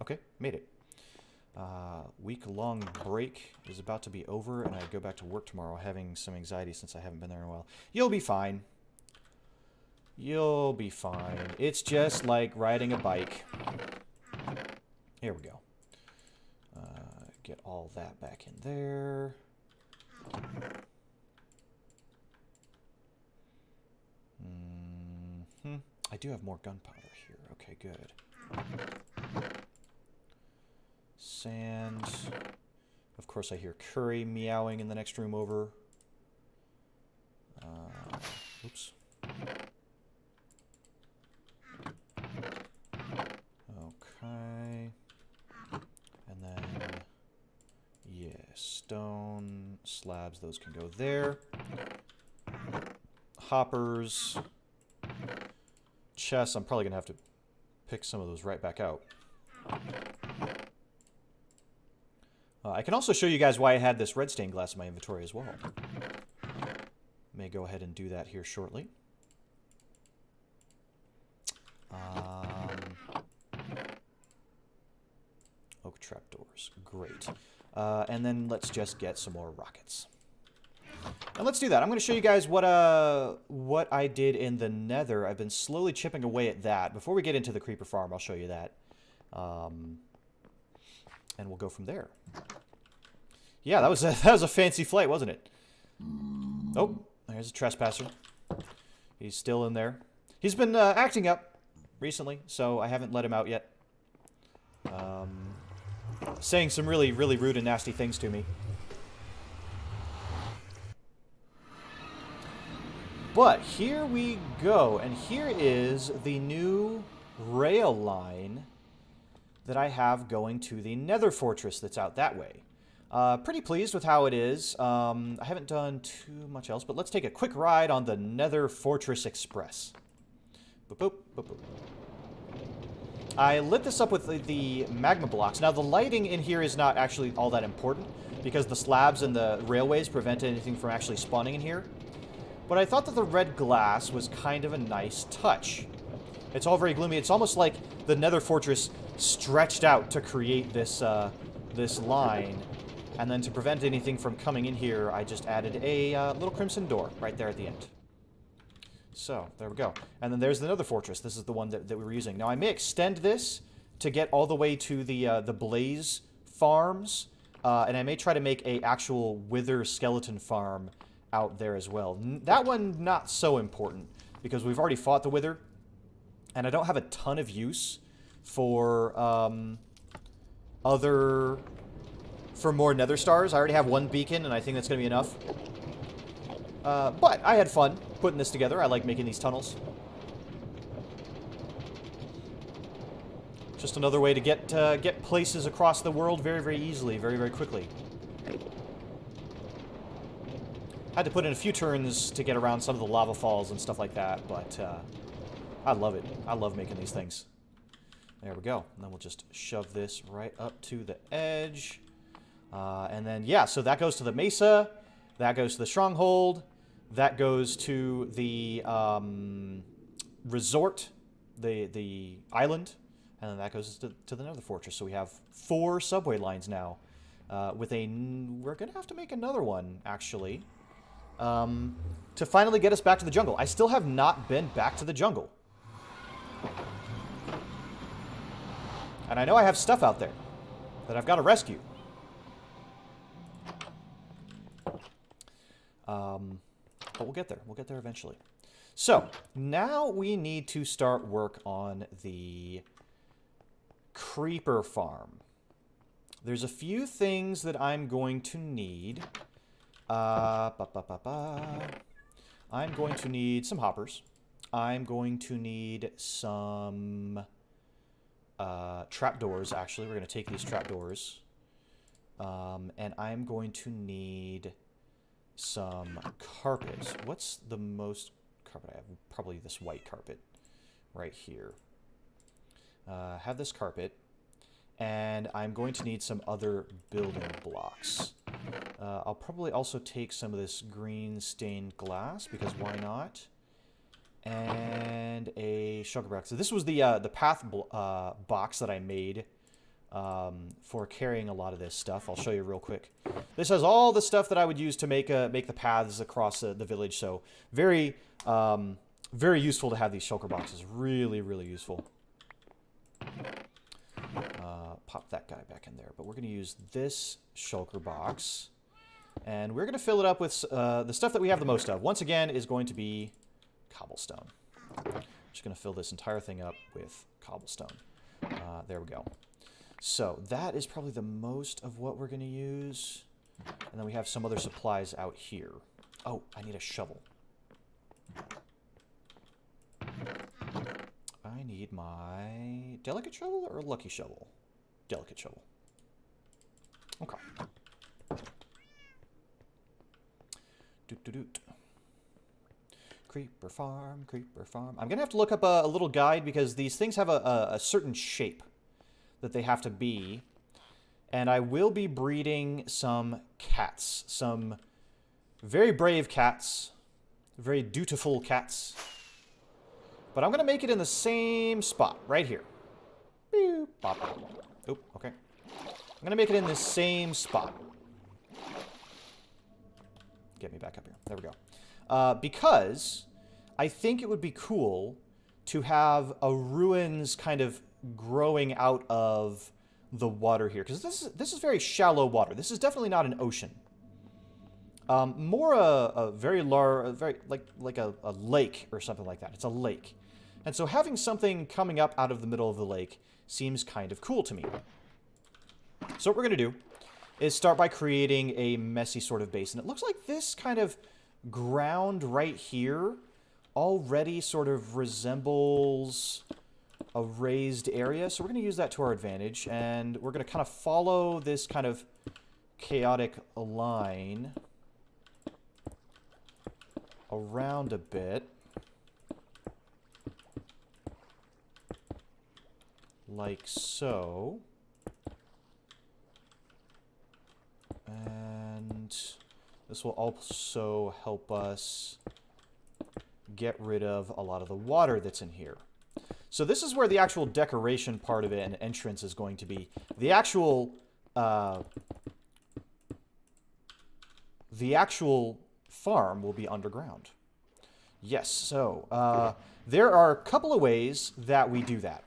Okay, made it. Week-long break is about to be over, and I go back to work tomorrow, having some anxiety since I haven't been there in a while. You'll be fine. You'll be fine. It's just like riding a bike. Here we go. Get all that back in there. I do have more gunpowder here. Okay, good. Sand. Of course, I hear Curry meowing in the next room over. Oops. Okay. And then, yeah, stone slabs, those can go there. Hoppers. Chests, I'm probably going to have to pick some of those right back out. I can also show you guys why I had this red stained glass in my inventory as well. May go ahead and do that here shortly. Oak trapdoors. Great. And then let's just get some more rockets. And let's do that. I'm going to show you guys what I did in the Nether. I've been slowly chipping away at that. Before we get into the creeper farm, I'll show you that. And we'll go from there. Yeah, that was a fancy flight, wasn't it? Oh, there's a trespasser. He's still in there. He's been acting up recently, so I haven't let him out yet. Saying some really, really rude and nasty things to me. But here we go, and here is the new rail line that I have going to the Nether Fortress that's out that way. Pretty pleased with how it is. I haven't done too much else, but let's take a quick ride on the Nether Fortress Express. Boop, boop, boop, boop. I lit this up with the magma blocks. Now, the lighting in here is not actually all that important because the slabs and the railways prevent anything from actually spawning in here. But I thought that the red glass was kind of a nice touch. It's all very gloomy. It's almost like the Nether Fortress stretched out to create this, this line. And then to prevent anything from coming in here, I just added a little crimson door right there at the end. So, there we go. And then there's the Nether Fortress. This is the one that we were using. Now, I may extend this to get all the way to the Blaze farms. And I may try to make a actual Wither skeleton farm out there as well. That one, not so important, because we've already fought the Wither. And I don't have a ton of use for for more Nether stars. I already have one beacon, and I think that's going to be enough. But I had fun putting this together. I like making these tunnels. Just another way to get places across the world very, very easily, very, very quickly. Had to put in a few turns to get around some of the lava falls and stuff like that, but I love it. I love making these things. There we go. And then we'll just shove this right up to the edge. And then, yeah, so that goes to the mesa. That goes to the stronghold. That goes to the resort, the island. And then that goes to the Nether Fortress. So we have 4 subway lines now. We're going to have to make another one, actually. To finally get us back to the jungle. I still have not been back to the jungle. And I know I have stuff out there that I've got to rescue. But we'll get there. We'll get there eventually. So, now we need to start work on the creeper farm. There's a few things that I'm going to need. I'm going to need some hoppers. I'm going to need some trapdoors, actually. We're going to take these trapdoors. And I'm going to need some carpet. What's the most carpet I have? Probably this white carpet right here. Have this carpet. And I'm going to need some other building blocks. I'll probably also take some of this green stained glass, because why not? And a sugar box. So this was the path box that I made for carrying a lot of this stuff. I'll show you real quick. This has all the stuff that I would use to make the paths across the village. So very useful to have these shulker boxes. Really, really useful. Pop that guy back in there. But we're going to use this shulker box. And we're going to fill it up with the stuff that we have the most of. Once again, is going to be cobblestone. Just going to fill this entire thing up with cobblestone. There we go. So that is probably the most of what we're going to use. And then we have some other supplies out here. Oh, I need a shovel. I need my delicate shovel or lucky shovel? Delicate shovel. Okay. Doot. Creeper farm, creeper farm. I'm going to have to look up a little guide because these things have a certain shape that they have to be. And I will be breeding some cats. Some very brave cats. Very dutiful cats. But I'm going to make it in the same spot, right here. Boop, bop. Oop, okay. I'm going to make it in the same spot. Get me back up here. There we go. Because I think it would be cool to have a ruins kind of growing out of the water here. Because this is very shallow water. This is definitely not an ocean. More a very large, like a lake or something like that. It's a lake. And so having something coming up out of the middle of the lake seems kind of cool to me. So what we're going to do is start by creating a messy sort of basin. It looks like this kind of ground right here already sort of resembles a raised area, so we're going to use that to our advantage, and we're going to kind of follow this kind of chaotic line around a bit. Like so. And this will also help us get rid of a lot of the water that's in here. So this is where the actual decoration part of it and entrance is going to be. The actual farm will be underground. Yes, so there are a couple of ways that we do that.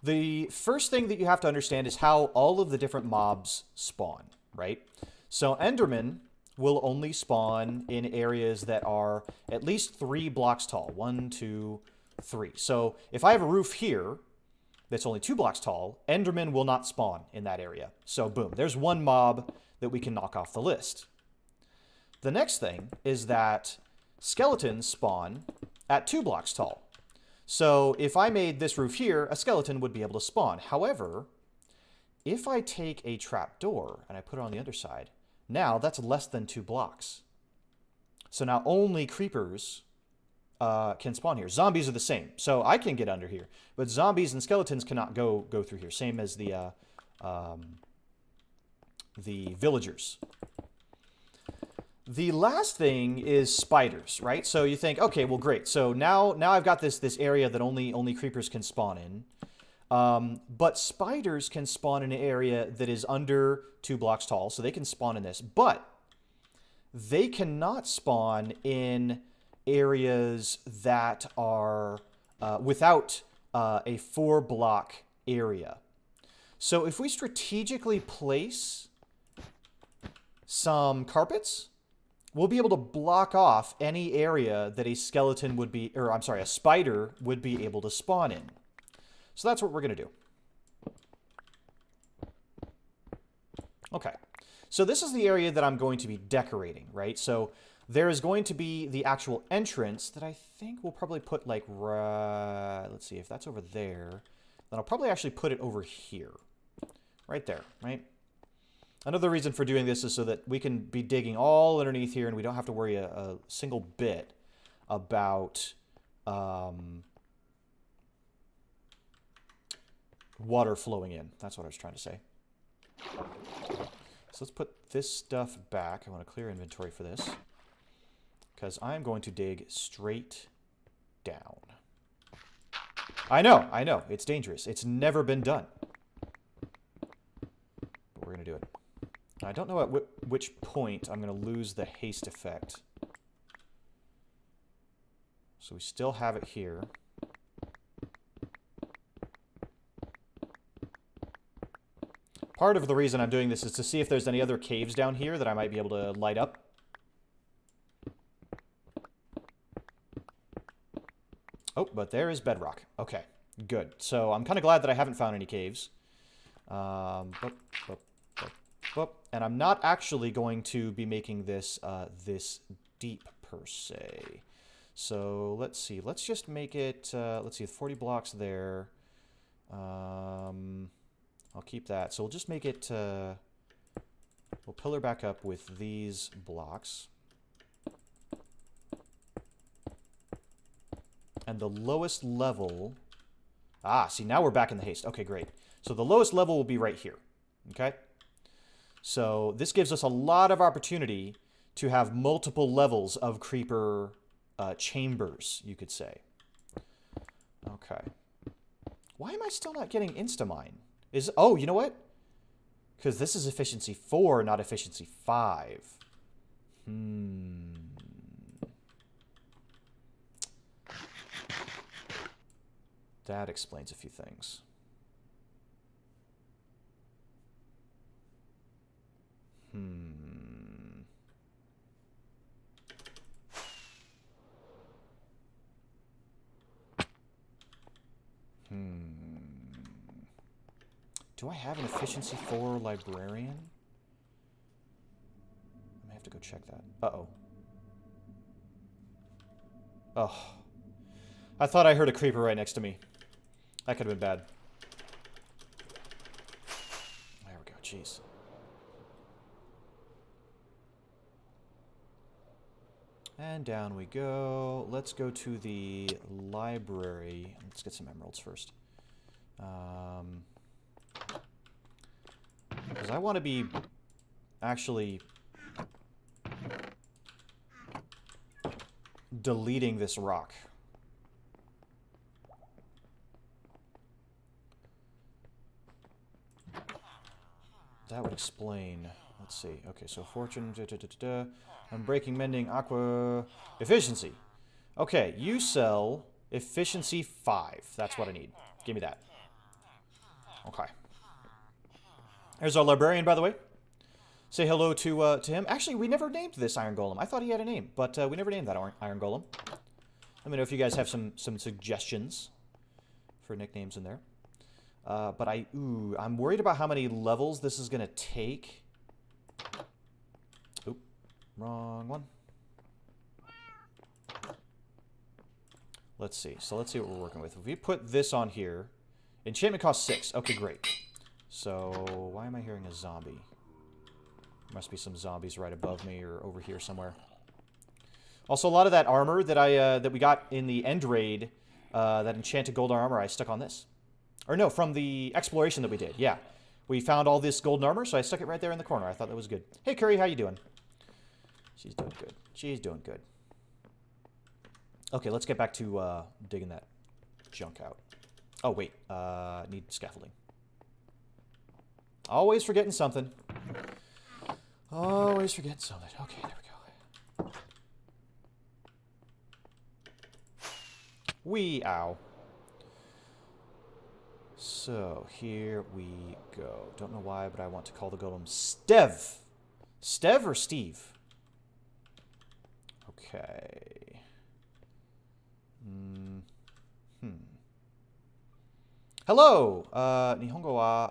The first thing that you have to understand is how all of the different mobs spawn, right? So Endermen will only spawn in areas that are at least 3 blocks tall. 1, 2, 3. So if I have a roof here that's only 2 blocks tall, Endermen will not spawn in that area. So boom, there's one mob that we can knock off the list. The next thing is that skeletons spawn at 2 blocks tall. So if I made this roof here, a skeleton would be able to spawn. However, if I take a trapdoor and I put it on the underside, now that's less than 2 blocks. So now only creepers can spawn here. Zombies are the same. So I can get under here. But zombies and skeletons cannot go through here. Same as the villagers. The last thing is spiders, right? So you think, okay, well, great. So now I've got this area that only creepers can spawn in. But spiders can spawn in an area that is under 2 blocks tall, so they can spawn in this. But they cannot spawn in areas that are without a 4-block area. So if we strategically place some carpets, we'll be able to block off any area that a skeleton would be, or I'm sorry, a spider would be able to spawn in. So that's what we're going to do. Okay. So this is the area that I'm going to be decorating, right? So there is going to be the actual entrance that I think we'll probably put like, let's see, if that's over there, then I'll probably actually put it over here. Right there, right? Another reason for doing this is so that we can be digging all underneath here and we don't have to worry a single bit about water flowing in. That's what I was trying to say. So let's put this stuff back. I want to clear inventory for this because I'm going to dig straight down. I know. It's dangerous. It's never been done. But we're going to do it. I don't know at which point I'm going to lose the haste effect. So we still have it here. Part of the reason I'm doing this is to see if there's any other caves down here that I might be able to light up. Oh, but there is bedrock. Okay, good. So I'm kind of glad that I haven't found any caves. And I'm not actually going to be making this this deep per se. So let's see. Let's just make it. Let's see, 40 blocks there. I'll keep that. So we'll just make it. We'll pillar back up with these blocks. And the lowest level. See, now we're back in the haste. Okay, great. So the lowest level will be right here. Okay. So this gives us a lot of opportunity to have multiple levels of creeper chambers, you could say. Okay. Why am I still not getting Instamine? Oh, you know what? Because this is efficiency 4, not efficiency 5. That explains a few things. Do I have an efficiency 4 librarian? I may have to go check that. Uh-oh. Oh. I thought I heard a creeper right next to me. That could have been bad. There we go. Jeez. And down we go. Let's go to the library. Let's get some emeralds first. Because I want to be actually deleting this rock. That would explain. Let's see. Okay, so fortune. Unbreaking, mending, aqua, efficiency. Okay, you sell efficiency 5. That's what I need. Give me that. Okay. There's our librarian, by the way. Say hello to him. Actually, we never named this Iron Golem. I thought he had a name, but we never named that Iron Golem. Let me know if you guys have some suggestions for nicknames in there. But I'm worried about how many levels this is going to take. Oop, wrong one. Let's see. So let's see what we're working with. If we put this on here, enchantment costs 6. Okay, great. So why am I hearing a zombie? Must be some zombies right above me or over here somewhere. Also, a lot of that armor that that we got in the end raid, that enchanted golden armor, I stuck on this. Or no, from the exploration that we did. Yeah, we found all this golden armor, so I stuck it right there in the corner. I thought that was good. Hey, Curry, how you doing? She's doing good. She's doing good. Okay, let's get back to digging that junk out. Oh wait, need scaffolding. Always forgetting something. Always forgetting something. Okay, there we go. Wee, ow. So, here we go. Don't know why, but I want to call the golem Stev. Stev or Steve? Okay. Hello! Nihongo wa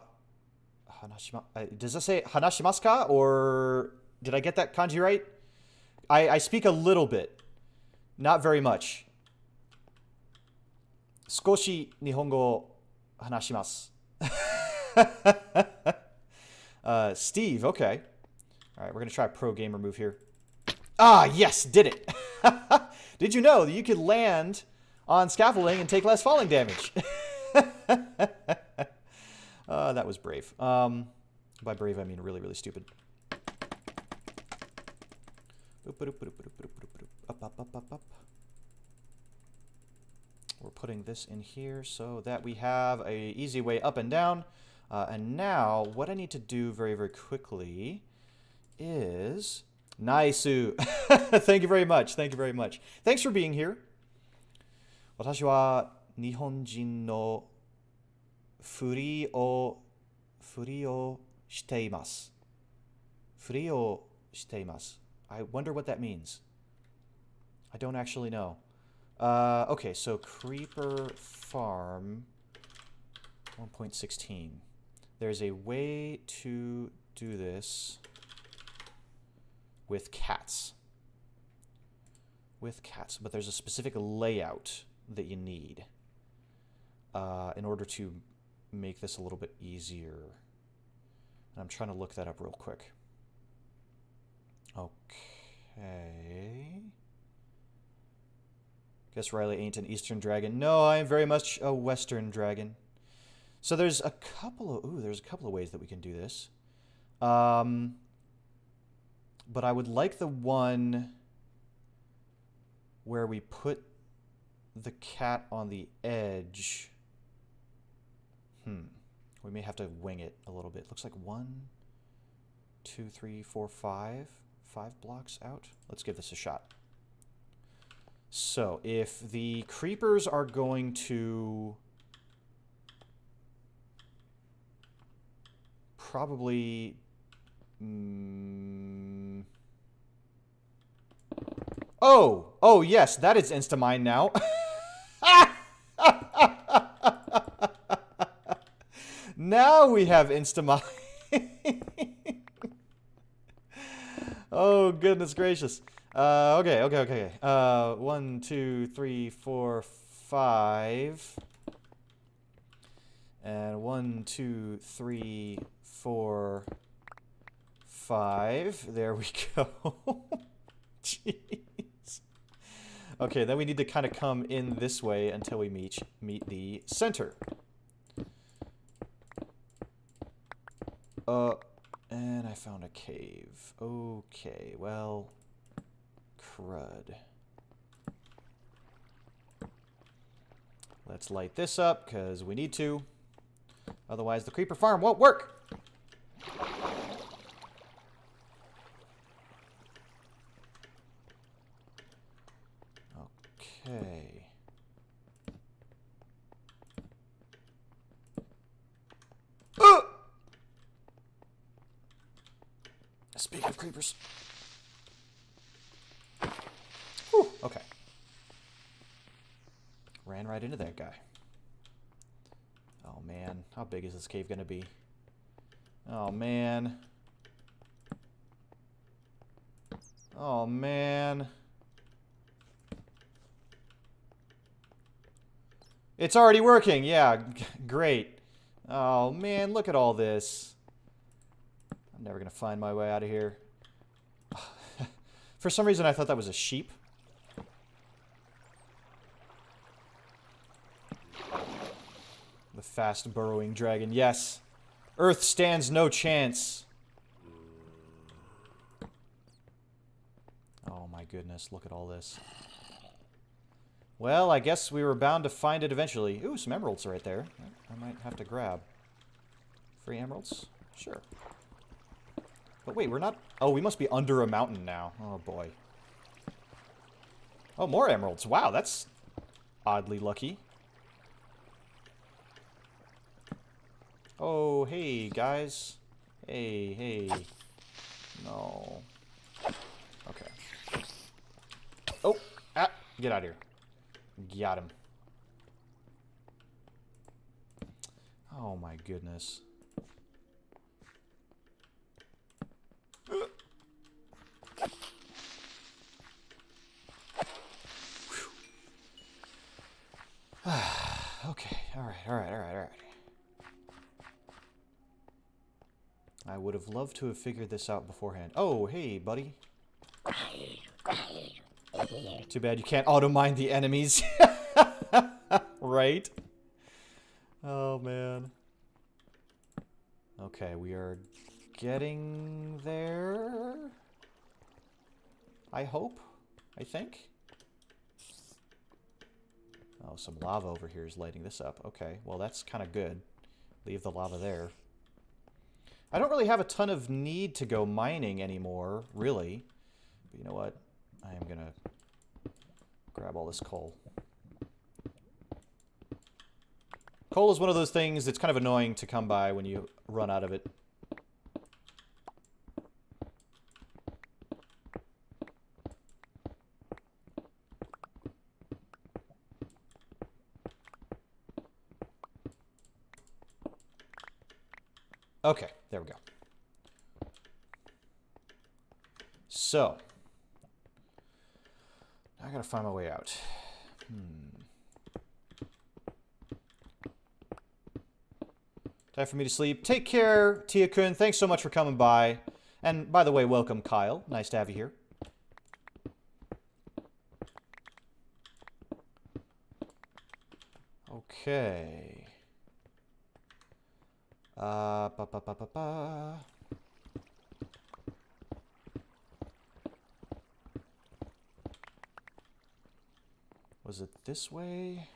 hanashima... does that say hanashimasu ka? Or did I get that kanji right? I speak a little bit. Not very much. Skoshi Nihongo hanashimasu. Steve, okay. Alright, we're going to try a pro gamer move here. Ah, yes, did it. Did you know that you could land on scaffolding and take less falling damage? That was brave. By brave, I mean really, really stupid. Up, up, up, up, up. We're putting this in here so that we have a easy way up and down. And now, what I need to do very, very quickly is... Naisu. Thank you very much. Thank you very much. Thanks for being here. 私は日本人のふりをしています。ふりをしています。I wonder what that means. I don't actually know. Okay, so Creeper Farm 1.16. There's a way to do this with cats. With cats, but there's a specific layout that you need in order to make this a little bit easier. And I'm trying to look that up real quick. Okay. Guess Riley ain't an Eastern dragon. No, I am very much a Western dragon. So there's a couple of ways that we can do this. But I would like the one where we put the cat on the edge. We may have to wing it a little bit. Looks like 1, 2, 3, 4, 5. 5 blocks out. Let's give this a shot. So, if the creepers are going to probably... Oh, yes, that is Instamine now. Now we have Instamine. Oh, goodness gracious. Okay. 1, 2, 3, 4, 5. And 1, 2, 3, 4, 5. There we go. Jeez. Okay, then we need to kind of come in this way until we meet the center. And I found a cave. Okay, well, crud. Let's light this up, because we need to. Otherwise, the creeper farm won't work. Okay. Speaking of creepers. Whew, okay. Ran right into that guy. Oh man, how big is this cave gonna be? Oh man. Oh man. It's already working, yeah, great. Oh man, look at all this. I'm never gonna find my way out of here. For some reason I thought that was a sheep. The fast burrowing dragon, yes. Earth stands no chance. Oh my goodness, look at all this. Well, I guess we were bound to find it eventually. Ooh, some emeralds right there. I might have to grab. Free emeralds? Sure. But wait, we're not... Oh, we must be under a mountain now. Oh, boy. Oh, more emeralds. Wow, that's oddly lucky. Oh, hey, guys. Hey. No. Okay. Oh, get out of here. Got him. Oh my goodness. Okay, alright. I would have loved to have figured this out beforehand. Oh, hey, buddy. Too bad you can't auto-mine the enemies. Right? Oh, man. Okay, we are getting there. I hope. I think. Oh, some lava over here is lighting this up. Okay, well, that's kind of good. Leave the lava there. I don't really have a ton of need to go mining anymore, really. But you know what? I am going to grab all this coal. Coal is one of those things that's kind of annoying to come by when you run out of it. Okay, there we go. So, now I gotta find my way out. Time for me to sleep. Take care, Tia-kun. Thanks so much for coming by. And by the way, welcome, Kyle. Nice to have you here. Okay. Was it this way?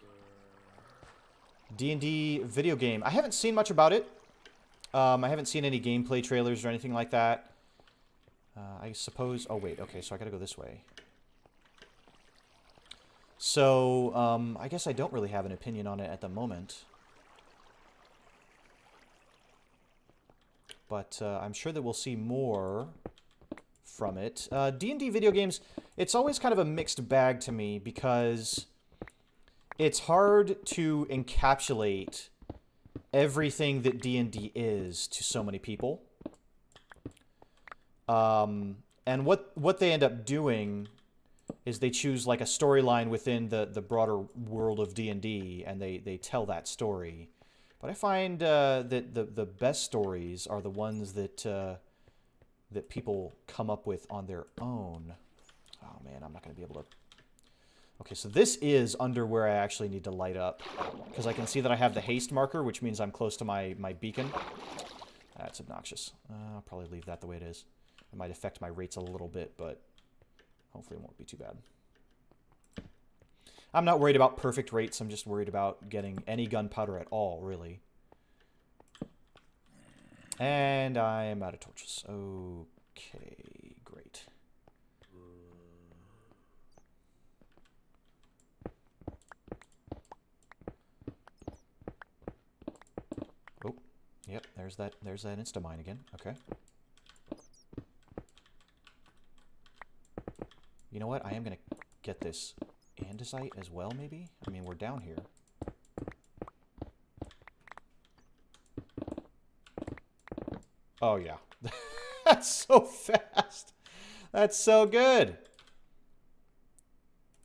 D&D video game. I haven't seen much about it. I haven't seen any gameplay trailers or anything like that. I suppose... Oh, wait. Okay, so I gotta go this way. So, I guess I don't really have an opinion on it at the moment. But I'm sure that we'll see more from it. D&D video games, it's always kind of a mixed bag to me because it's hard to encapsulate everything that D&D is to so many people. And what they end up doing is they choose like a storyline within the broader world of D&D, and they tell that story. But I find that the best stories are the ones that that people come up with on their own. Oh man, I'm not going to be able to... Okay, so this is under where I actually need to light up, because I can see that I have the haste marker, which means I'm close to my beacon. That's obnoxious. I'll probably leave that the way it is. It might affect my rates a little bit, but hopefully it won't be too bad. I'm not worried about perfect rates. I'm just worried about getting any gunpowder at all, really. And I am out of torches. Okay, great. Oh, yep, there's that insta-mine again. Okay. You know what? I am going to get this andesite as well, maybe? I mean, we're down here. Oh, yeah. That's so fast. That's so good.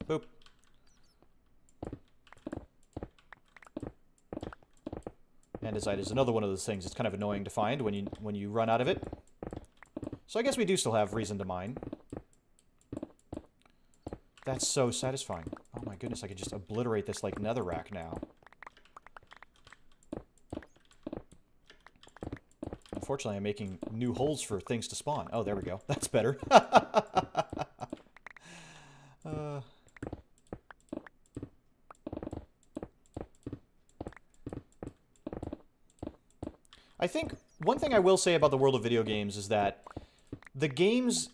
Boop. Andesite is another one of those things. It's kind of annoying to find when you run out of it. So I guess we do still have reason to mine. That's so satisfying. Oh my goodness, I could just obliterate this like netherrack now. Unfortunately, I'm making new holes for things to spawn. Oh, there we go. That's better. I think one thing I will say about the world of video games is that the games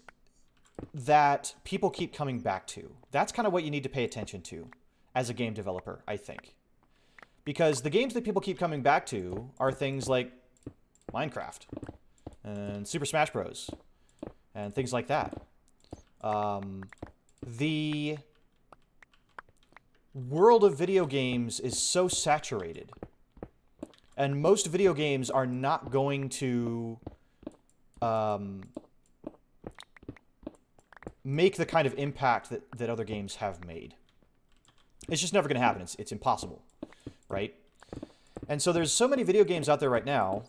that people keep coming back to, that's kind of what you need to pay attention to as a game developer, I think. Because the games that people keep coming back to are things like Minecraft and Super Smash Bros. And things like that. The world of video games is so saturated. And most video games are not going to make the kind of impact that other games have made. It's just never going to happen. It's impossible, right? And so there's so many video games out there right now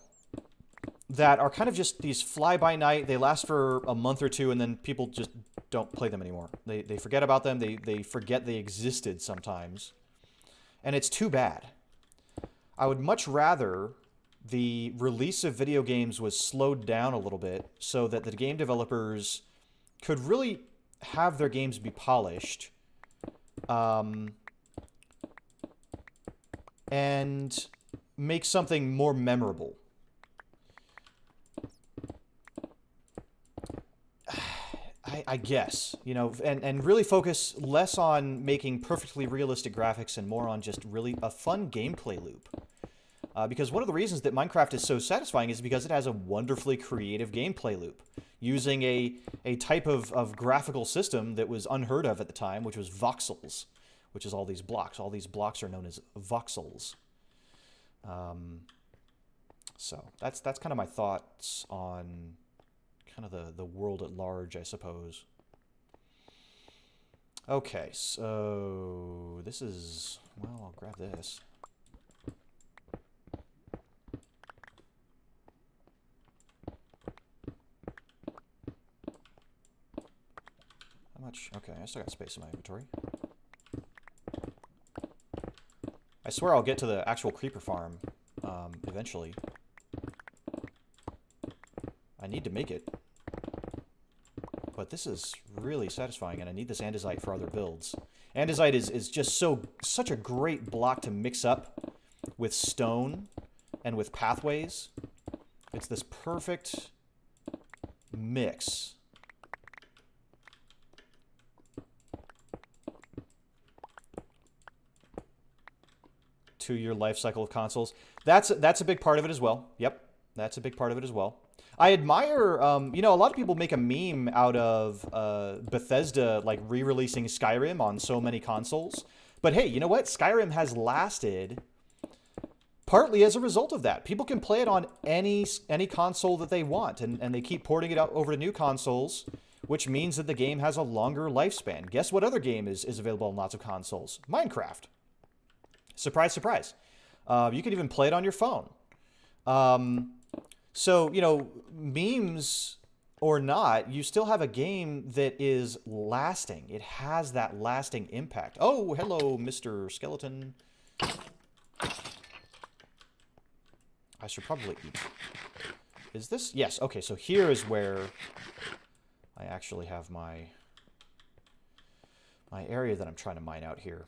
that are kind of just these fly-by-night. They last for a month or two, and then people just don't play them anymore. They forget about them. They forget they existed sometimes. And it's too bad. I would much rather the release of video games was slowed down a little bit so that the game developers could really have their games be polished and make something more memorable. I guess, you know, and really focus less on making perfectly realistic graphics and more on just really a fun gameplay loop. Because one of the reasons that Minecraft is so satisfying is because it has a wonderfully creative gameplay loop, using a type of graphical system that was unheard of at the time, which was voxels, which is all these blocks. All these blocks are known as voxels. So that's kind of my thoughts on kind of the world at large, I suppose. Okay, so this is... Well, I'll grab this. How much? Okay, I still got space in my inventory. I swear I'll get to the actual creeper farm eventually. I need to make it. But this is really satisfying, and I need this andesite for other builds. Andesite is just such a great block to mix up with stone and with pathways. It's this perfect mix. To your life cycle of consoles. That's a big part of it as well. Yep, that's a big part of it as well. I admire, you know, a lot of people make a meme out of Bethesda, like, re-releasing Skyrim on so many consoles. But hey, you know what? Skyrim has lasted partly as a result of that. People can play it on any console that they want, and they keep porting it out over to new consoles which means that the game has a longer lifespan. Guess what other game is available on lots of consoles? Minecraft. Surprise, surprise. You can even play it on your phone. So, you know, memes or not, you still have a game that is lasting. It has that lasting impact. Oh, hello, Mr. Skeleton. I should probably eat. Is this? Yes, okay, so here is where I actually have my area that I'm trying to mine out here.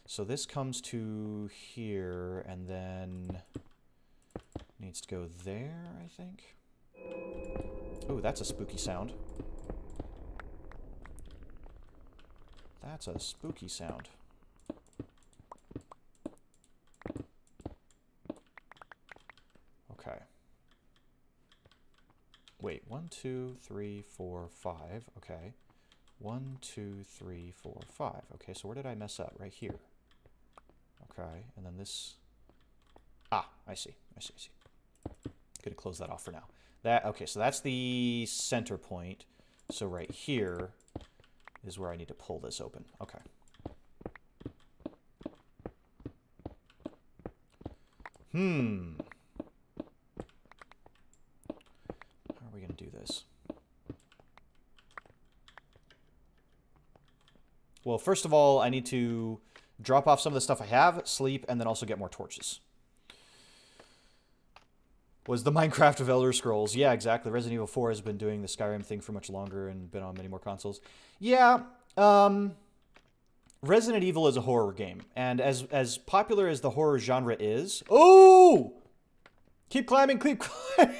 So this comes to here, and then needs to go there, I think. Oh, that's a spooky sound. That's a spooky sound. Okay. Wait, 1, 2, 3, 4, 5. Okay. 1, 2, 3, 4, 5. Okay, so where did I mess up? Right here. Okay, and then this... Ah, I see. Gonna close that off for now. Okay, so that's the center point. So right here is where I need to pull this open. Okay. How are we gonna do this? Well, first of all, I need to drop off some of the stuff I have, sleep, and then also get more torches. Was the Minecraft of Elder Scrolls. Yeah, exactly. Resident Evil 4 has been doing the Skyrim thing for much longer and been on many more consoles. Yeah, Resident Evil is a horror game. And as popular as the horror genre is... Oh! Keep climbing, keep climbing!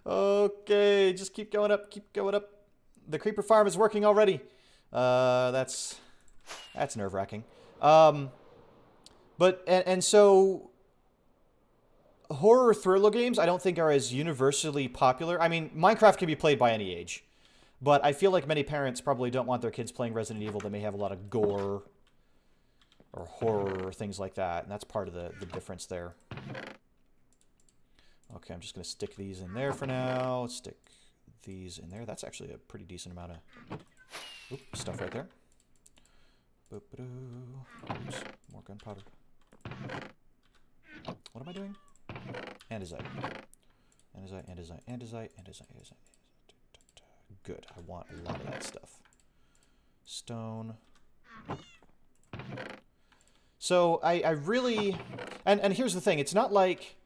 Okay, just keep going up, keep going up. The creeper farm is working already. That's nerve-wracking. And so... Horror thriller games, I don't think are as universally popular. I mean, Minecraft can be played by any age. But I feel like many parents probably don't want their kids playing Resident Evil that may have a lot of gore or horror or things like that. And that's part of the difference there. Okay, I'm just going to stick these in there for now. Stick these in there. That's actually a pretty decent amount of stuff right there. Oops, more gunpowder. What am I doing? Andesite. Andesite. Good. I want a lot of that stuff. Stone. So I really... And here's the thing. It's not like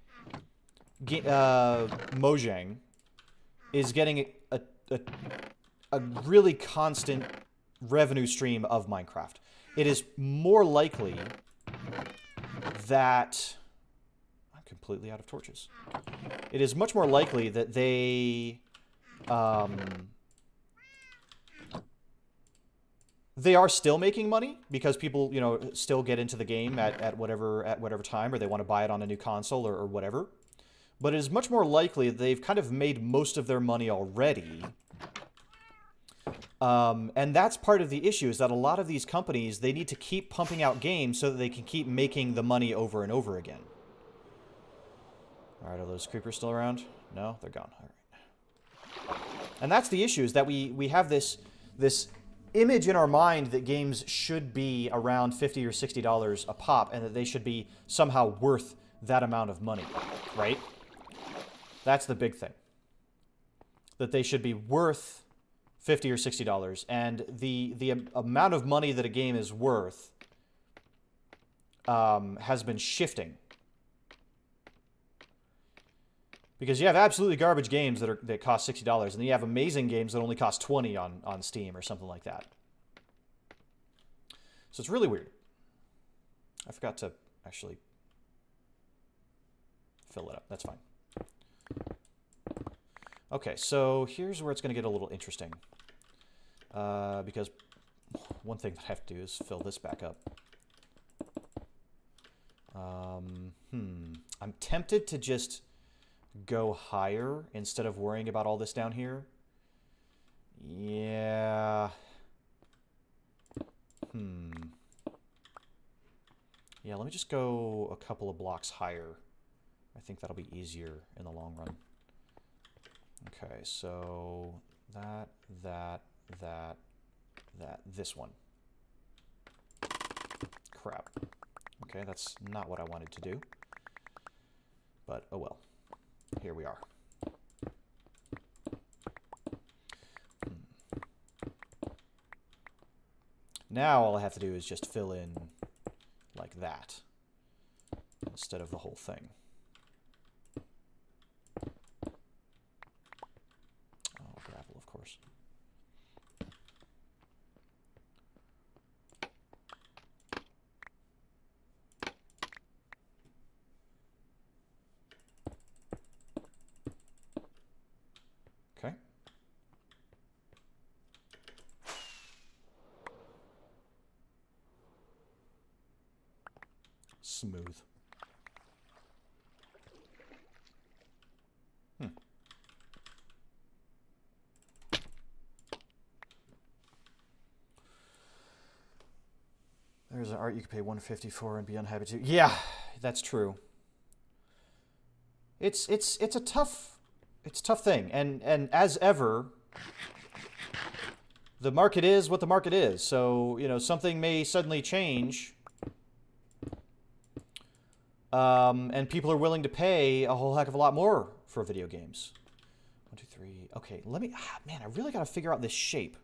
Mojang is getting a really constant revenue stream of Minecraft. It is more likely that... completely out of torches. It is much more likely that they are still making money because people, you know, still get into the game at whatever time, or they want to buy it on a new console or whatever. But it is much more likely that they've kind of made most of their money already. And that's part of the issue, is that a lot of these companies, they need to keep pumping out games so that they can keep making the money over and over again. All right, are those creepers still around? No, they're gone. All right. And that's the issue, is that we have this image in our mind that games should be around $50 or $60 a pop, and that they should be somehow worth that amount of money, right? That's the big thing. That they should be worth $50 or $60, and the amount of money that a game is worth has been shifting. Because you have absolutely garbage games that cost $60, and then you have amazing games that only cost $20 on Steam or something like that. So it's really weird. I forgot to actually fill it up. That's fine. Okay, so here's where it's going to get a little interesting. Because one thing that I have to do is fill this back up. I'm tempted to just go higher instead of worrying about all this down here. Yeah. Yeah, let me just go a couple of blocks higher. I think that'll be easier in the long run. Okay, so that, this one. Crap. Okay, that's not what I wanted to do. But, oh well. Here we are. Now all I have to do is just fill in like that instead of the whole thing. Oh, gravel, of course. Okay. Smooth. There's an art you could pay $150 for and be unhappy to. Yeah, that's true. It's a tough thing, and as ever, the market is what the market is. So something may suddenly change, and people are willing to pay a whole heck of a lot more for video games. 1, 2, 3. Okay, let me. Man, I really got to figure out this shape.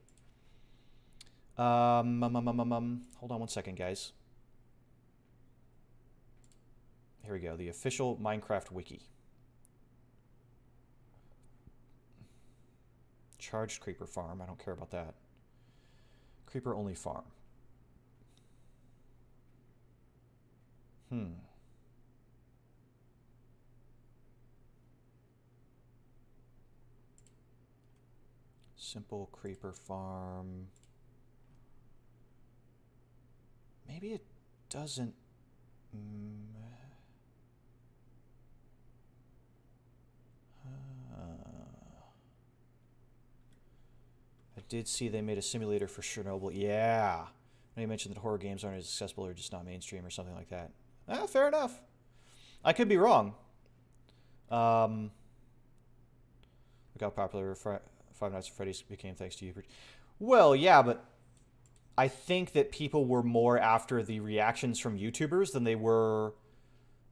Hold on one second, guys. Here we go. The official Minecraft wiki. Charged creeper farm. I don't care about that. Creeper only farm. Simple creeper farm. Maybe it doesn't... I did see they made a simulator for Chernobyl. Yeah. You mentioned that horror games aren't as accessible or just not mainstream or something like that. Fair enough. I could be wrong. Look how popular Five Nights at Freddy's became thanks to you. Well, yeah, but I think that people were more after the reactions from YouTubers than they were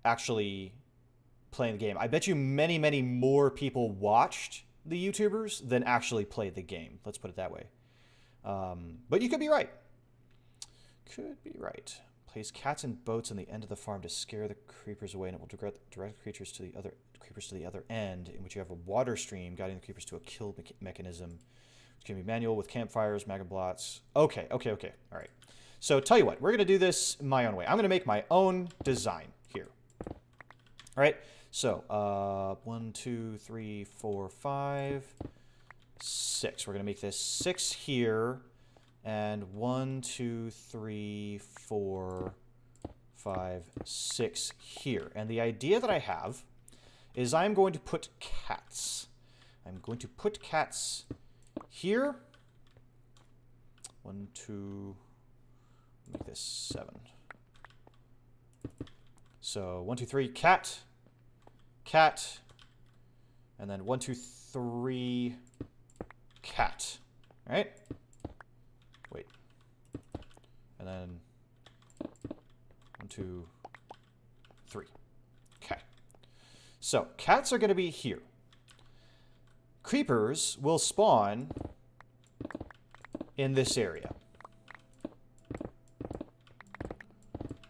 actually playing the game. I bet you many, many more people watched the YouTubers than actually played the game. Let's put it that way. But you could be right. Could be right. Place cats and boats on the end of the farm to scare the creepers away, and it will direct creatures to the other end, in which you have a water stream guiding the creepers to a kill mechanism. Which can be manual with campfires, magma blots. Okay. All right. So tell you what, we're going to do this my own way. I'm going to make my own design here. All right. So 1, 2, 3, 4, 5, 6. We're going to make this 6 here, and 1, 2, 3, 4, 5, 6 here. And the idea that I have is I'm going to put cats. I'm going to put cats here. 1, 2, make this 7. So 1, 2, 3, cat, and then 1, 2, 3, cat. All right. Wait. And then 1, 2, 3. Okay. So cats are going to be here. Creepers will spawn in this area.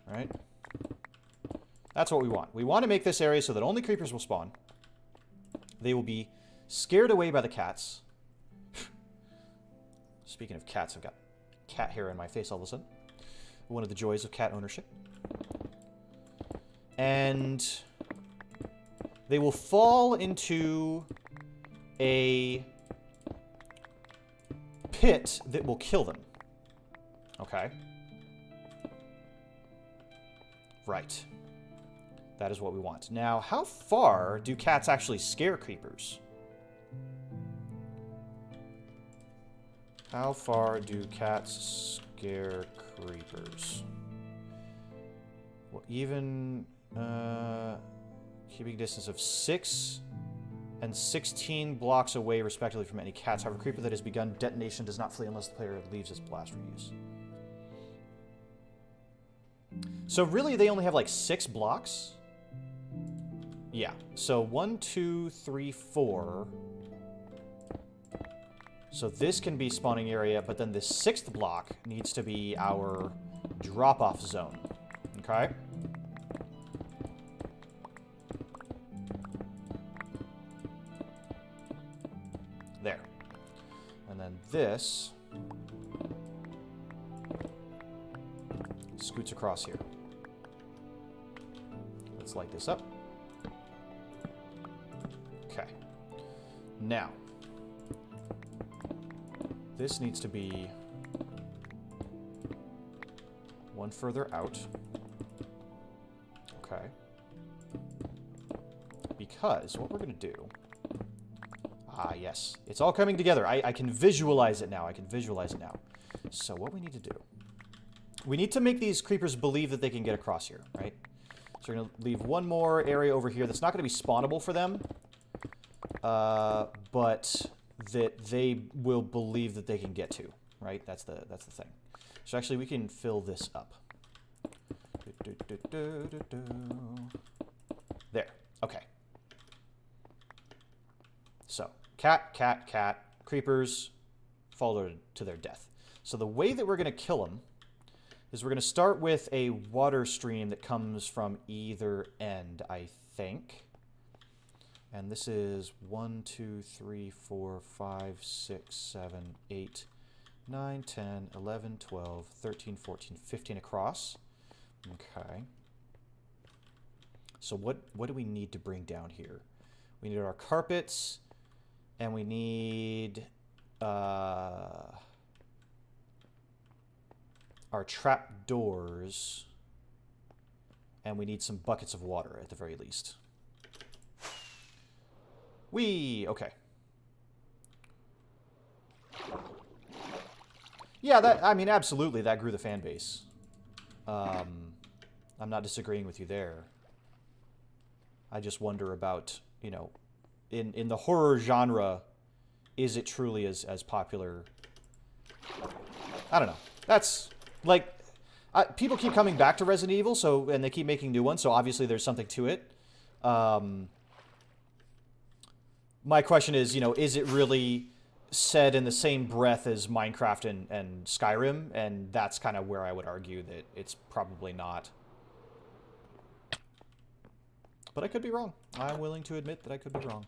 All right? That's what we want. We want to make this area so that only creepers will spawn. They will be scared away by the cats. Speaking of cats, I've got cat hair in my face all of a sudden. One of the joys of cat ownership. And they will fall into a pit that will kill them. Okay. Right. That is what we want. Now, how far do cats actually scare creepers? How far do cats scare creepers? Well, even keeping a distance of 6 and 16 blocks away, respectively, from any cats. However, a creeper that has begun detonation does not flee unless the player leaves its blast radius. So really, they only have like 6 blocks? Yeah. So 1, 2, 3, 4. So this can be spawning area, but then the 6th block needs to be our drop-off zone. Okay? There. And then this scoots across here. Let's light this up. Okay. Now, this needs to be one further out. Okay. Because what we're going to do... Ah, yes. It's all coming together. I can visualize it now. I can visualize it now. So what we need to do... We need to make these creepers believe that they can get across here, right? So we're going to leave one more area over here that's not going to be spawnable for them. But that they will believe that they can get to, right? That's the thing. So actually we can fill this up. There. Okay. So, cat, cat, cat, creepers fall to their death. So the way that we're going to kill them is we're going to start with a water stream that comes from either end, I think. And this is 1, 2, 3, 4, 5, 6, 7, 8, 9, 10, 11, 12, 13, 14, 15 across. Okay. So what do we need to bring down here? We need our carpets, and we need our trap doors, and we need some buckets of water at the very least. Okay. Yeah, I mean, absolutely, that grew the fan base. I'm not disagreeing with you there. I just wonder about, you know, in the horror genre, is it truly as popular? I don't know. That's, like, people keep coming back to Resident Evil, and they keep making new ones, so obviously there's something to it. My question is, you know, is it really said in the same breath as Minecraft and Skyrim? And that's kind of where I would argue that it's probably not. But I could be wrong. I'm willing to admit that I could be wrong.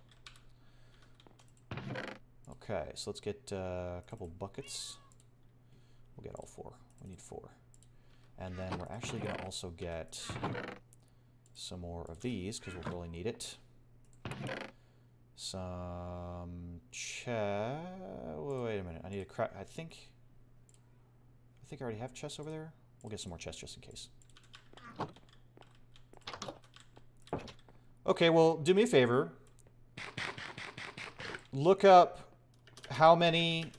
Okay, so let's get a couple buckets. We'll get all 4. We need 4. And then we're actually going to also get some more of these, because we'll really need it. Some chest. Wait a minute. I need a crap. I think I already have chests over there. We'll get some more chests just in case. Okay, well, do me a favor. Look up how many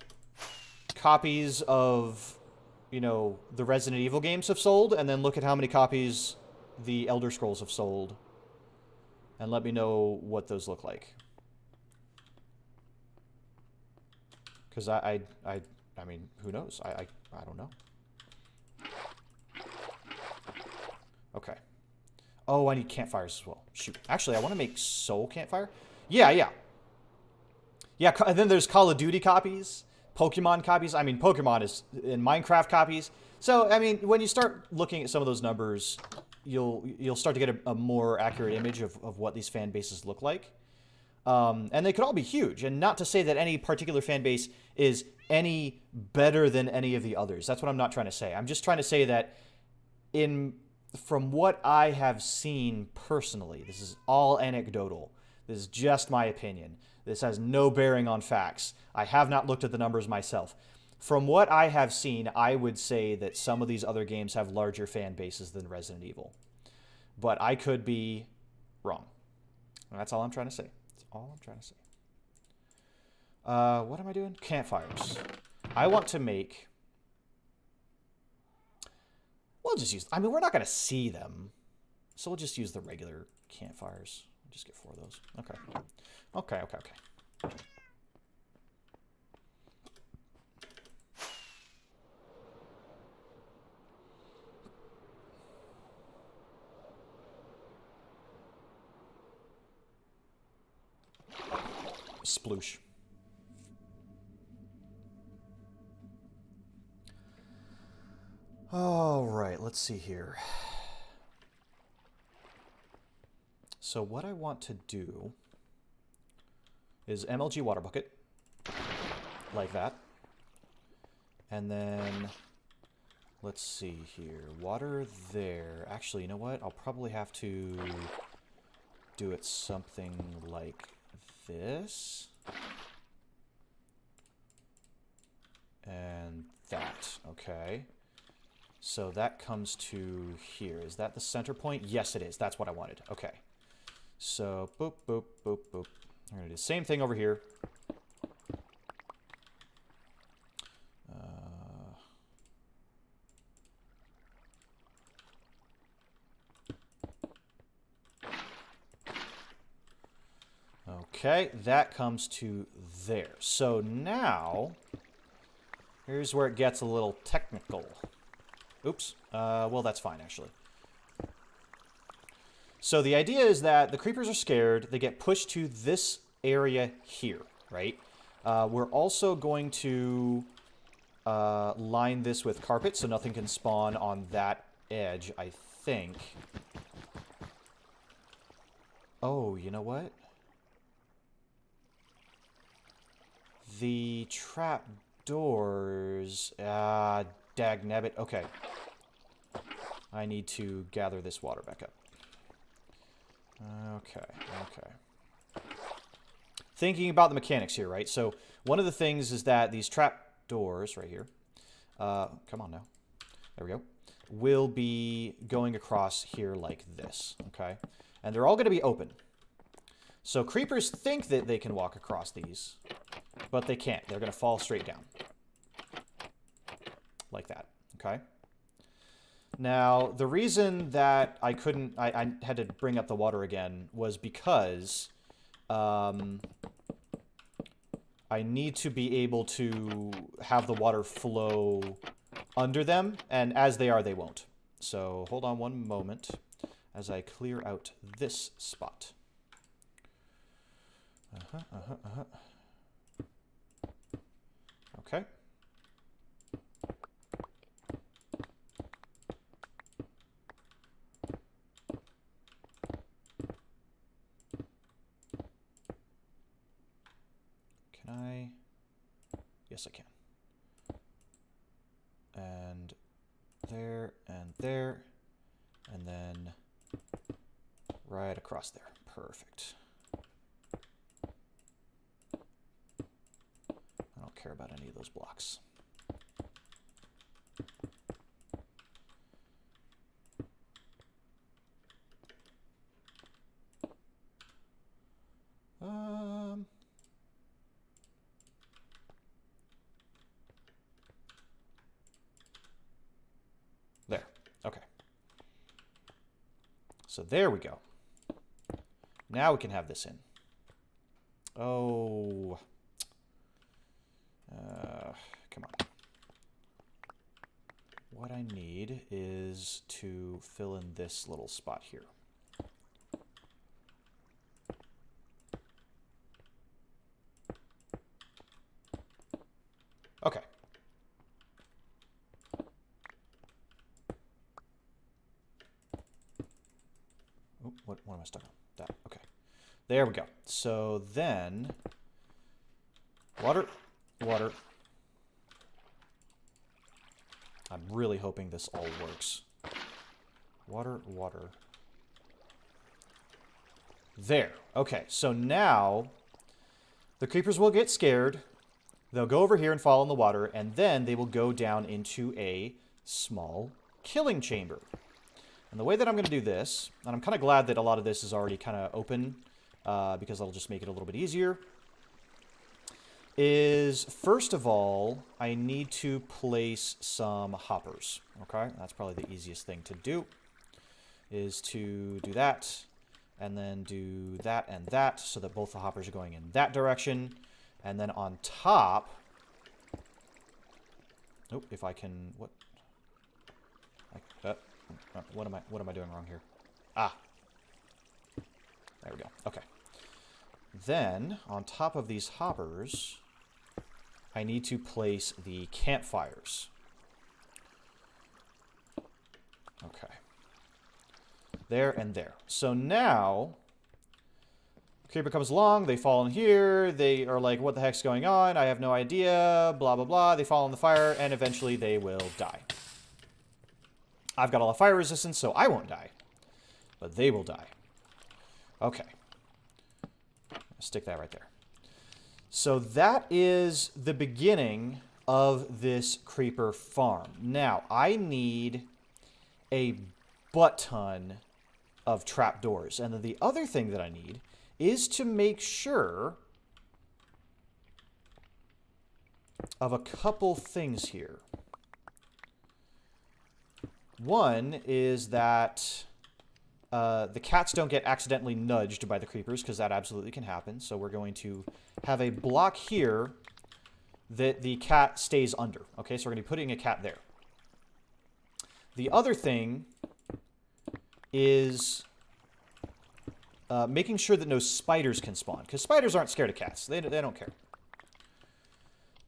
copies of, you know, the Resident Evil games have sold, and then look at how many copies the Elder Scrolls have sold, and let me know what those look like. Because I mean, who knows? I don't know. Okay. Oh, I need campfires as well. Shoot. Actually, I want to make soul campfire. Yeah. Yeah, and then there's Call of Duty copies, Pokemon copies. I mean, Pokemon is in Minecraft copies. So, I mean, when you start looking at some of those numbers, you'll start to get a more accurate image of what these fan bases look like. And they could all be huge, and not to say that any particular fan base is any better than any of the others. That's what I'm not trying to say. I'm just trying to say that from what I have seen personally, this is all anecdotal. This is just my opinion. This has no bearing on facts. I have not looked at the numbers myself. From what I have seen, I would say that some of these other games have larger fan bases than Resident Evil. But I could be wrong. And that's all I'm trying to say. All I'm trying to say. What am I doing? Campfires. I want to make... We'll just use... I mean, we're not going to see them. So we'll just use the regular campfires. Just get 4 of those. Okay. Okay, okay, okay. Sploosh. All right, let's see here. So what I want to do is MLG water bucket, like that. And then, let's see here, water there. Actually, you know what? I'll probably have to do it something like this. And that, okay. So that comes to here. Is that the center point? Yes, it is. That's what I wanted. Okay. So, boop, boop, boop, boop. We're going to do the same thing over here. Okay, that comes to there. So now, here's where it gets a little technical. Oops. Well, that's fine, actually. So the idea is that the creepers are scared. They get pushed to this area here, right? We're also going to line this with carpet so nothing can spawn on that edge, I think. Oh, you know what? The trap doors... dagnabbit. Okay. I need to gather this water back up. Okay, okay. Thinking about the mechanics here, right? So, one of the things is that these trap doors right here, come on now, there we go, will be going across here like this, okay? And they're all going to be open. So, creepers think that they can walk across these, but they can't. They're going to fall straight down. Like that, okay? Now, the reason that I couldn't... I had to bring up the water again was because I need to be able to have the water flow under them, and as they are, they won't. So, hold on one moment as I clear out this spot. Okay. Can I? Yes, I can. And there, and then right across there. Perfect. I don't care about any of those blocks. There. Okay. So there we go. Now we can have this in. Oh. Come on. What I need is to fill in this little spot here. Okay. Oh, what am I stuck on? That. Okay. There we go. So then, water, water. I'm really hoping this all works. Water, water. There. Okay, so now the creepers will get scared. They'll go over here and fall in the water, and then they will go down into a small killing chamber. And the way that I'm going to do this, and I'm kind of glad that a lot of this is already kind of open, because that'll just make it a little bit easier, is, first of all, I need to place some hoppers, okay? That's probably the easiest thing to do, is to do that. And then do that and that so that both the hoppers are going in that direction. And then on top... Nope, if I can... What? What am I doing wrong here? Ah. There we go. Okay. Then, on top of these hoppers, I need to place the campfires. Okay. There and there. So now, creeper comes along, they fall in here, they are like, what the heck's going on? I have no idea, blah, blah, blah. They fall in the fire, and eventually they will die. I've got a lot of fire resistance, so I won't die. But they will die. Okay. Stick that right there. So that is the beginning of this creeper farm. Now, I need a butt-ton of trapdoors. And then the other thing that I need is to make sure of a couple things here. One is that the cats don't get accidentally nudged by the creepers, because that absolutely can happen. So we're going to have a block here that the cat stays under. Okay, so we're going to be putting a cat there. The other thing is making sure that no spiders can spawn, because spiders aren't scared of cats. They don't care.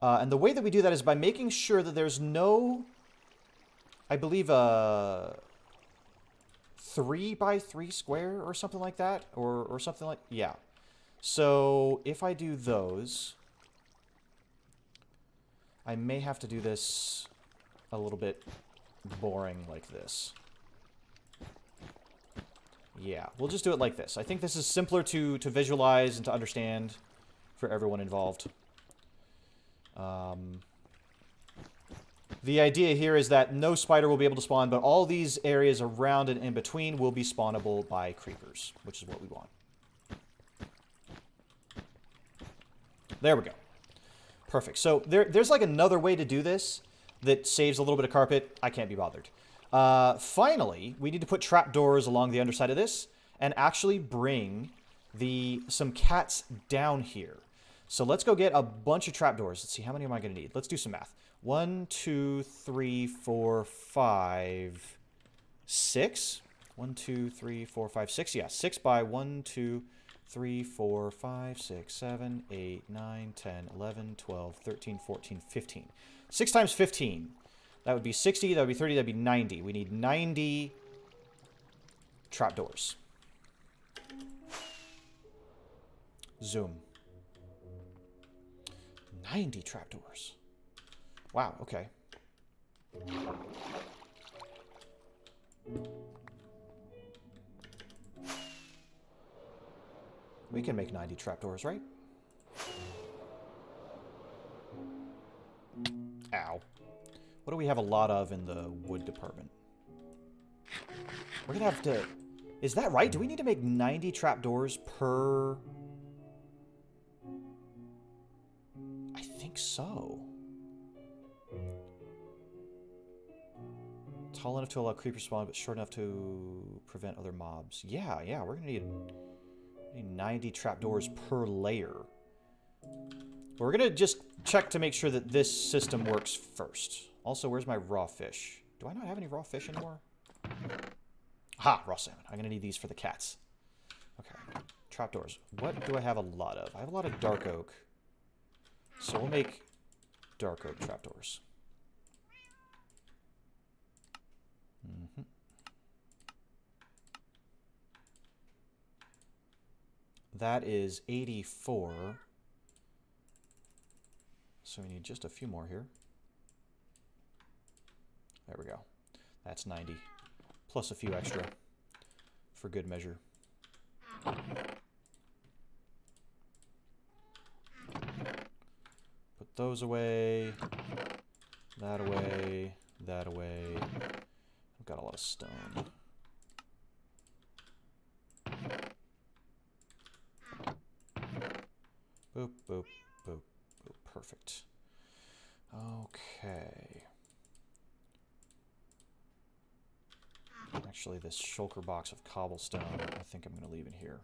And the way that we do that is by making sure that there's no, I believe, 3x3 square or something like that, or something like, yeah. So if I do those, I may have to do this a little bit boring like this. Yeah, we'll just do it like this. I think this is simpler to visualize and to understand for everyone involved. The idea here is that no spider will be able to spawn, but all these areas around and in between will be spawnable by creepers, which is what we want. There we go. Perfect. So there's like another way to do this that saves a little bit of carpet. I can't be bothered. Finally, we need to put trapdoors along the underside of this and actually bring some cats down here. So let's go get a bunch of trapdoors. Let's see, how many am I going to need? Let's do some math. 1, 2, 3, 4, 5, 6. 1, 2, 3, 4, 5, 6. Yeah, 6 by 1, 2, 3, 4, 5, 6, 7, 8, 9, 10, 11, 12, 13, 14, 15. 6 times 15. That would be 60, that would be 30, that would be 90. We need 90 trapdoors. Zoom. 90 trapdoors. Wow, okay. We can make 90 trapdoors, right? Ow. What do we have a lot of in the wood department? We're gonna have to... Is that right? Do we need to make 90 trapdoors per... I think so. Tall enough to allow creepers spawn, but short enough to prevent other mobs. Yeah, we're gonna need 90 trapdoors per layer. But we're gonna just check to make sure that this system works first. Also, where's my raw fish? Do I not have any raw fish anymore? Ha! Raw salmon. I'm gonna need these for the cats. Okay. Trapdoors. What do I have a lot of? I have a lot of dark oak. So we'll make dark oak trapdoors. That is 84. So we need just a few more here. There we go. That's 90. Plus a few extra for good measure. Put those away. That away. That away. I've got a lot of stone. Boop, boop, boop, boop. Perfect. Okay. Actually, this shulker box of cobblestone, I think I'm going to leave in here.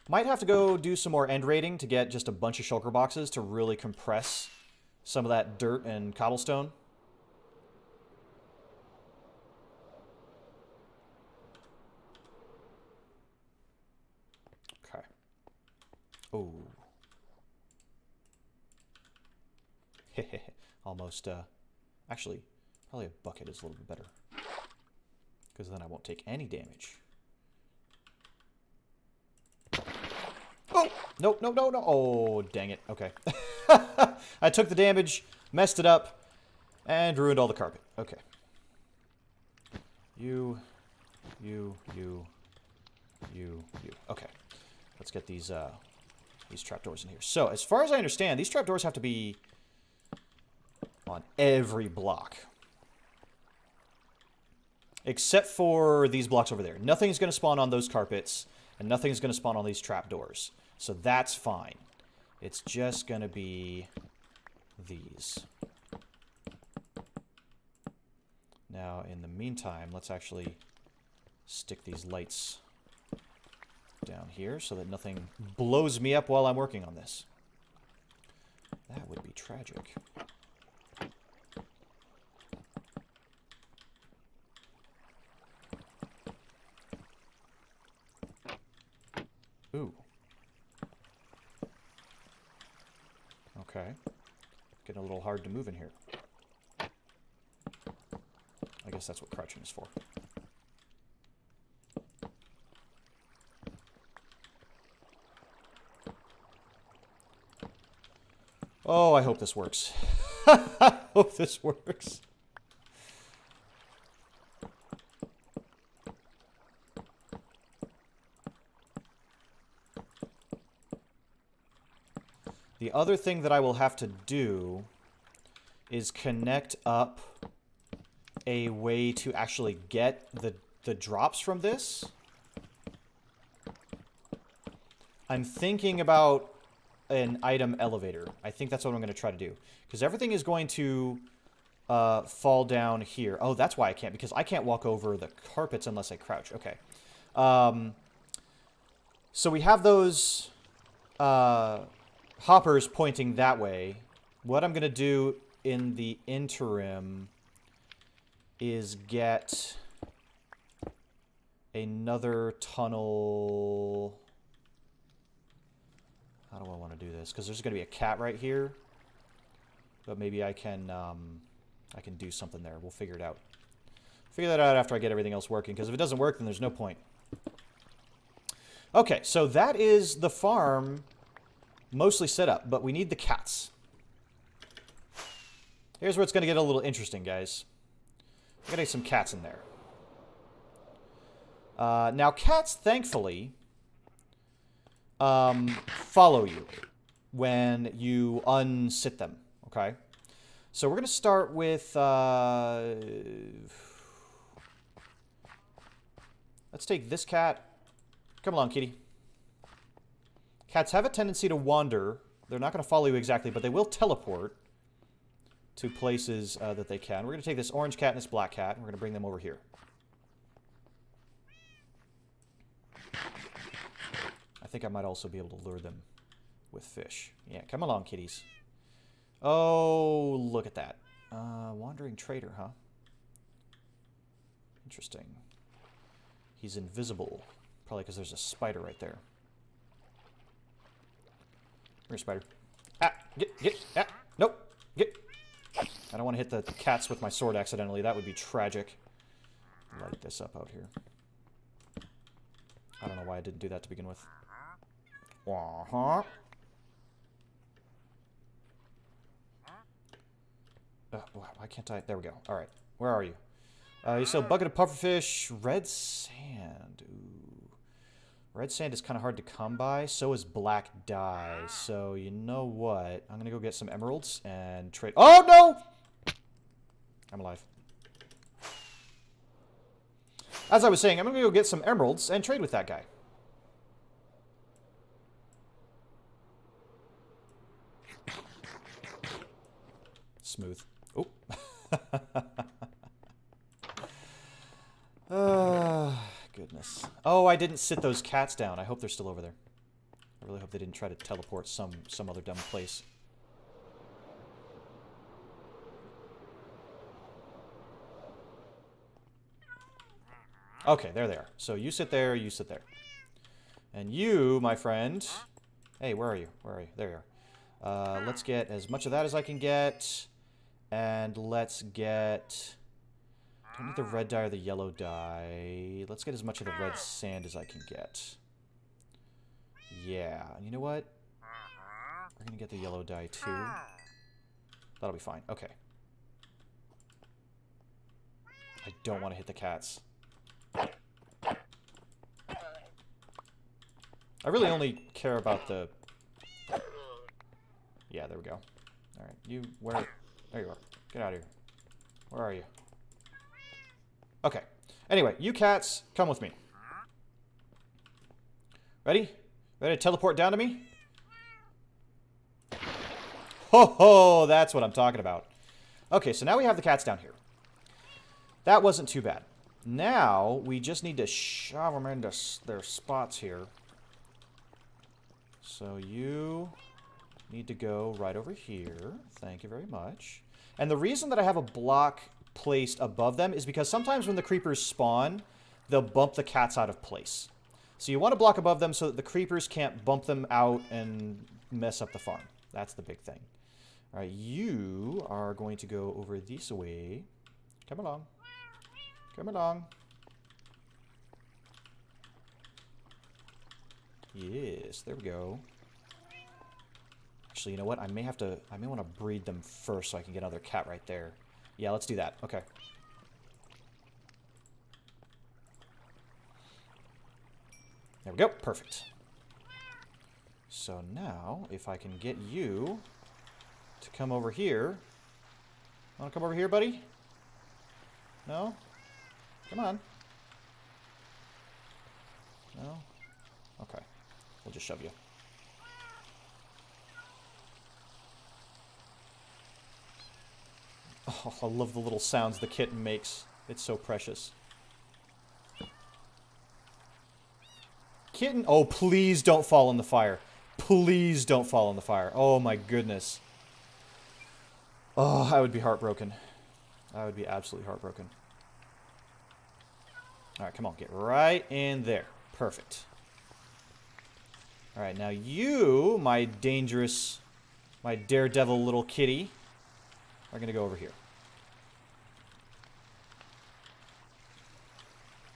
Might have to go do some more end raiding to get just a bunch of shulker boxes to really compress some of that dirt and cobblestone. Okay. Oh. Almost, actually, probably a bucket is a little bit better. Because then I won't take any damage. Oh! No, no, no, no. Oh, dang it. Okay. I took the damage, messed it up, and ruined all the carpet. Okay. You. Okay. Let's get these trapdoors in here. So, as far as I understand, these trapdoors have to be on every block. Except for these blocks over there. Nothing's going to spawn on those carpets, and nothing's going to spawn on these trapdoors. So that's fine. It's just going to be these. Now, in the meantime, let's actually stick these lights down here so that nothing blows me up while I'm working on this. That would be tragic. Ooh. Okay. Getting a little hard to move in here. I guess that's what crouching is for. Oh, I hope this works. I hope this works. The other thing that I will have to do is connect up a way to actually get the drops from this. I'm thinking about an item elevator. I think that's what I'm going to try to do. Because everything is going to fall down here. Oh, that's why I can't. Because I can't walk over the carpets unless I crouch. Okay. So we have those hoppers pointing that way. What I'm going to do in the interim is get another tunnel. How do I want to do this? Because there's going to be a cat right here. But maybe I can do something there. We'll figure it out. Figure that out after I get everything else working. Because if it doesn't work, then there's no point. Okay, so that is the farm mostly set up. But we need the cats. Here's where it's going to get a little interesting, guys. I'm going to get some cats in there. Now, cats, thankfully, follow you when you unsit them, okay? So we're going to start with, let's take this cat. Come along, kitty. Cats have a tendency to wander. They're not going to follow you exactly, but they will teleport to places that they can. We're going to take this orange cat and this black cat, and we're going to bring them over here. I think I might also be able to lure them with fish. Yeah, come along, kitties. Oh, look at that. Wandering trader, huh? Interesting. He's invisible. Probably because there's a spider right there. Where's spider? Ah! Get! Ah! Nope! Get! I don't want to hit the cats with my sword accidentally. That would be tragic. Light this up out here. I don't know why I didn't do that to begin with. Why can't I? There we go. Alright. Where are you? You sell a bucket of pufferfish. Red sand. Ooh. Red sand is kind of hard to come by. So is black dye. So, you know what? I'm going to go get some emeralds and trade. Oh, no! I'm alive. As I was saying, I'm going to go get some emeralds and trade with that guy. Smooth. Oh. Oh, I didn't sit those cats down. I hope they're still over there. I really hope they didn't try to teleport some other dumb place. Okay, there they are. So you sit there, you sit there. And you, my friend... Hey, where are you? Where are you? There you are. Let's get as much of that as I can get. And let's get... Don't need the red dye or the yellow dye. Let's get as much of the red sand as I can get. Yeah. And you know what? We're going to get the yellow dye too. That'll be fine. Okay. I don't want to hit the cats. I really only care about the... Yeah, there we go. Alright, you... Where... There you are. Get out of here. Where are you? Okay. Anyway, you cats, come with me. Ready? Ready to teleport down to me? Ho ho! That's what I'm talking about. Okay, so now we have the cats down here. That wasn't too bad. Now, we just need to shove them into their spots here. So you need to go right over here. Thank you very much. And the reason that I have a block placed above them is because sometimes when the creepers spawn, they'll bump the cats out of place. So you want to block above them so that the creepers can't bump them out and mess up the farm. That's the big thing. All right, you are going to go over this way. Come along. Come along. Yes, there we go. Actually, you know what? I may want to breed them first so I can get another cat right there. Yeah, let's do that. Okay. There we go. Perfect. So now, if I can get you to come over here. Want to come over here, buddy? No? Come on. No? Okay. We'll just shove you. Oh, I love the little sounds the kitten makes. It's so precious. Kitten... Oh, please don't fall in the fire. Please don't fall in the fire. Oh, my goodness. Oh, I would be heartbroken. I would be absolutely heartbroken. Alright, come on. Get right in there. Perfect. Alright, now you, my dangerous, my daredevil little kitty, are going to go over here.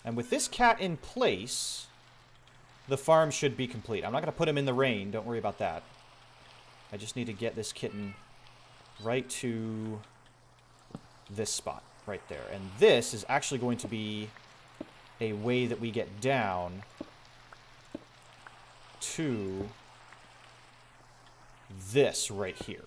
And with this cat in place, the farm should be complete. I'm not going to put him in the rain. Don't worry about that. I just need to get this kitten right to this spot right there. And this is actually going to be a way that we get down to this right here.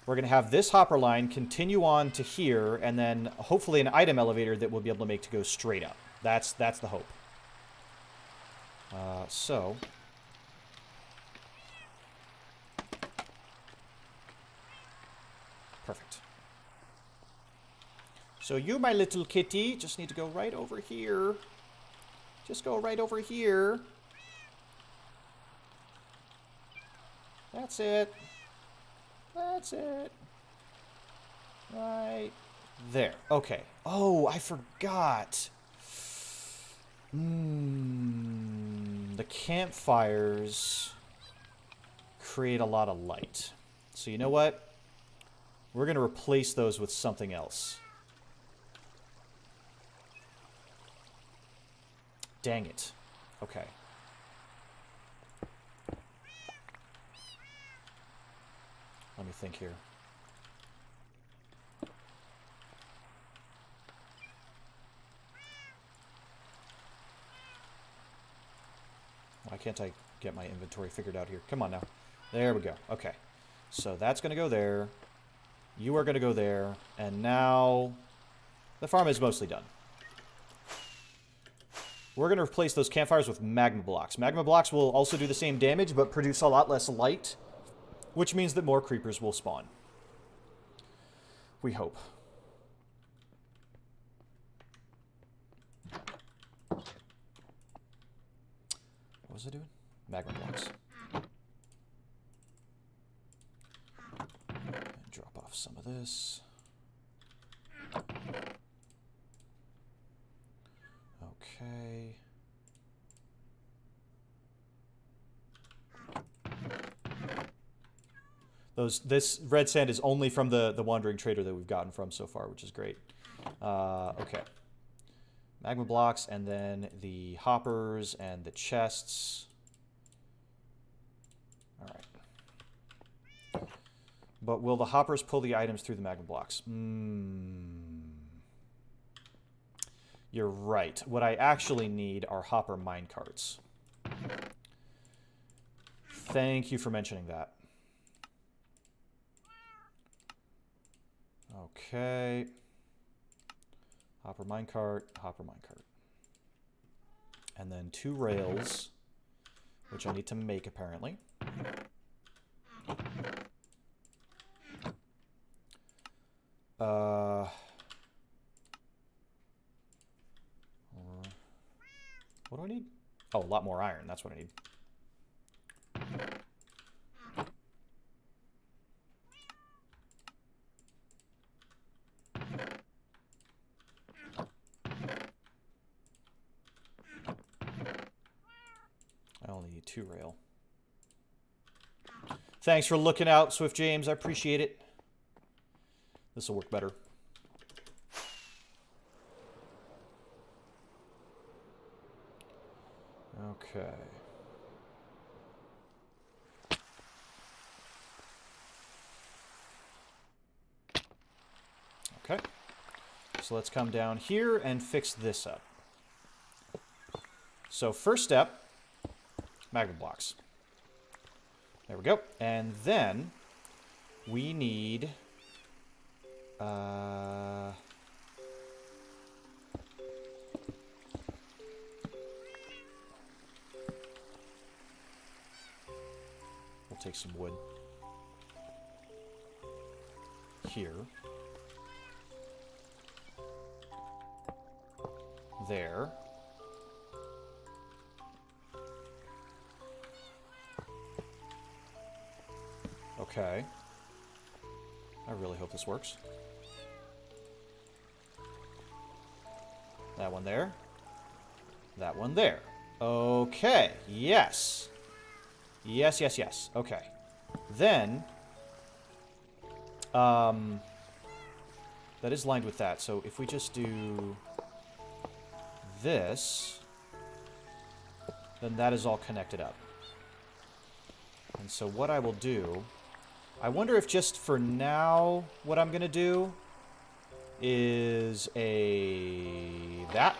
We're going to have this hopper line continue on to here, and then hopefully an item elevator that we'll be able to make to go straight up. That's the hope. So... Perfect. So you, my little kitty, just need to go right over here. Just go right over here. That's it. That's it. Right there. Okay. Oh, I forgot. The campfires create a lot of light. So you know what? We're going to replace those with something else. Dang it. Okay. Let me think here. Why can't I get my inventory figured out here? Come on now. There we go. Okay. So that's going to go there. You are going to go there. And now the farm is mostly done. We're going to replace those campfires with magma blocks. Magma blocks will also do the same damage, but produce a lot less light, which means that more creepers will spawn. We hope. was I doing? Magma blocks. And drop off some of this. Okay. This red sand is only from the wandering trader that we've gotten from so far, which is great. Okay. Magma blocks, and then the hoppers and the chests. All right. But will the hoppers pull the items through the magma blocks? You're right. What I actually need are hopper minecarts. Thank you for mentioning that. Okay. Hopper minecart, hopper minecart. And then 2 rails, which I need to make apparently. What do I need? Oh, a lot more iron. That's what I need. I only need 2 rail. Thanks for looking out, Swift James. I appreciate it. This will work better. Okay. Okay. So let's come down here and fix this up. So first step, magma blocks. There we go. And then we need we'll take some wood here. There. Okay. I really hope this works. That one there. That one there. Okay. Yes. Yes, yes, yes. Okay. Then, that is lined with that. So if we just do this, then that is all connected up. And so what I will do, I wonder if just for now, what I'm going to do is that,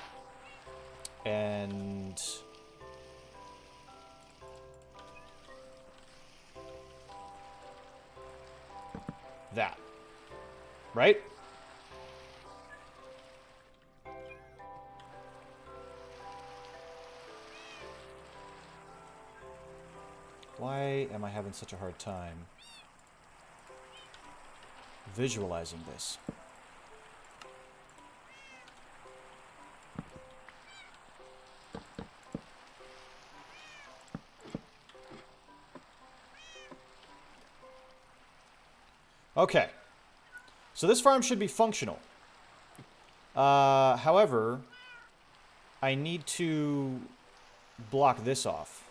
and that, right? Why am I having such a hard time visualizing this? Okay, so this farm should be functional. However, I need to block this off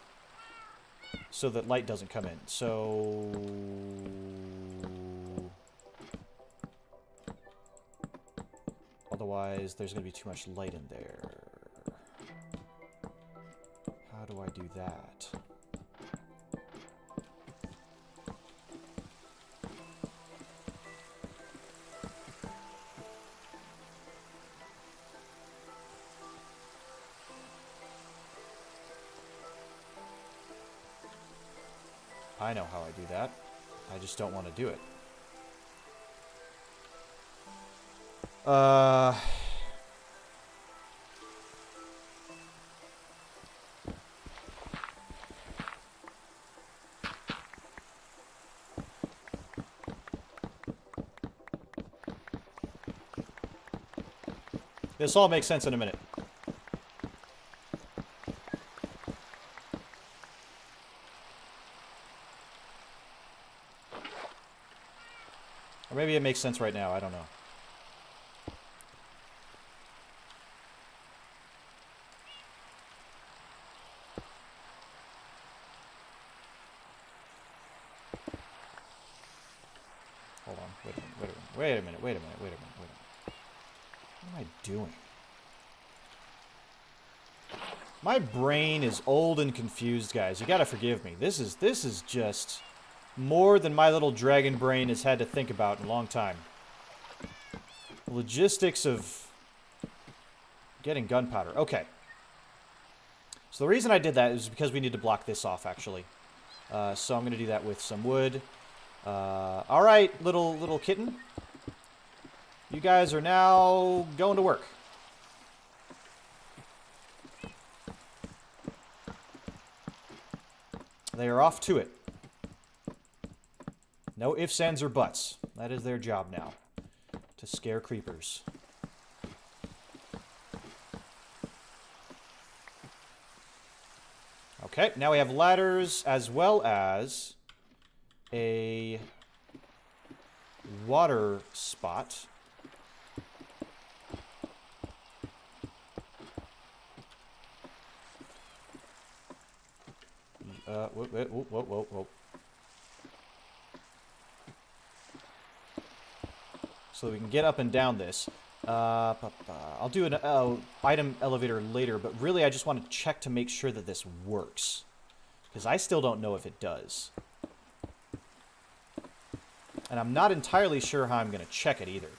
so that light doesn't come in. So otherwise, there's going to be too much light in there. How do I do that? I know how I do that. I just don't want to do it. This all makes sense in a minute. Or maybe it makes sense right now. I don't know. Hold on. Wait a minute. What am I doing? My brain is old and confused, guys. You gotta forgive me. This is just more than my little dragon brain has had to think about in a long time. Logistics of getting gunpowder. Okay. So the reason I did that is because we need to block this off, actually. So I'm gonna do that with some wood. Alright, little kitten. You guys are now going to work. They are off to it. No ifs, ands, or buts. That is their job now. To scare creepers. Okay, now we have ladders as well as a water spot. Whoa. So we can get up and down this. I'll do an item elevator later, but really I just want to check to make sure that this works. Because I still don't know if it does. And I'm not entirely sure how I'm going to check it either.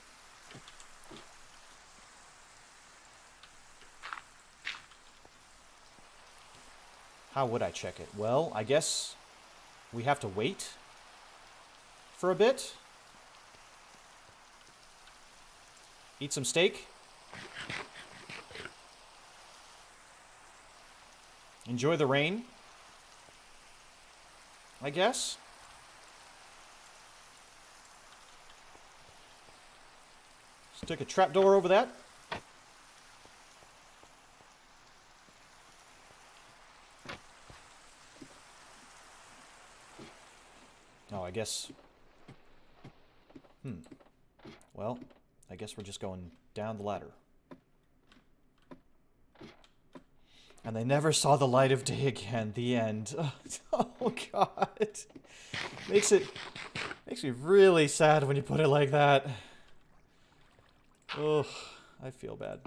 How would I check it? Well, I guess we have to wait for a bit. Eat some steak. Enjoy the rain, I guess. Stick a trapdoor over that. Oh, I guess... Well, I guess we're just going down the ladder. And they never saw the light of day again. The end. Oh, God. Makes me really sad when you put it like that. Ugh, I feel bad.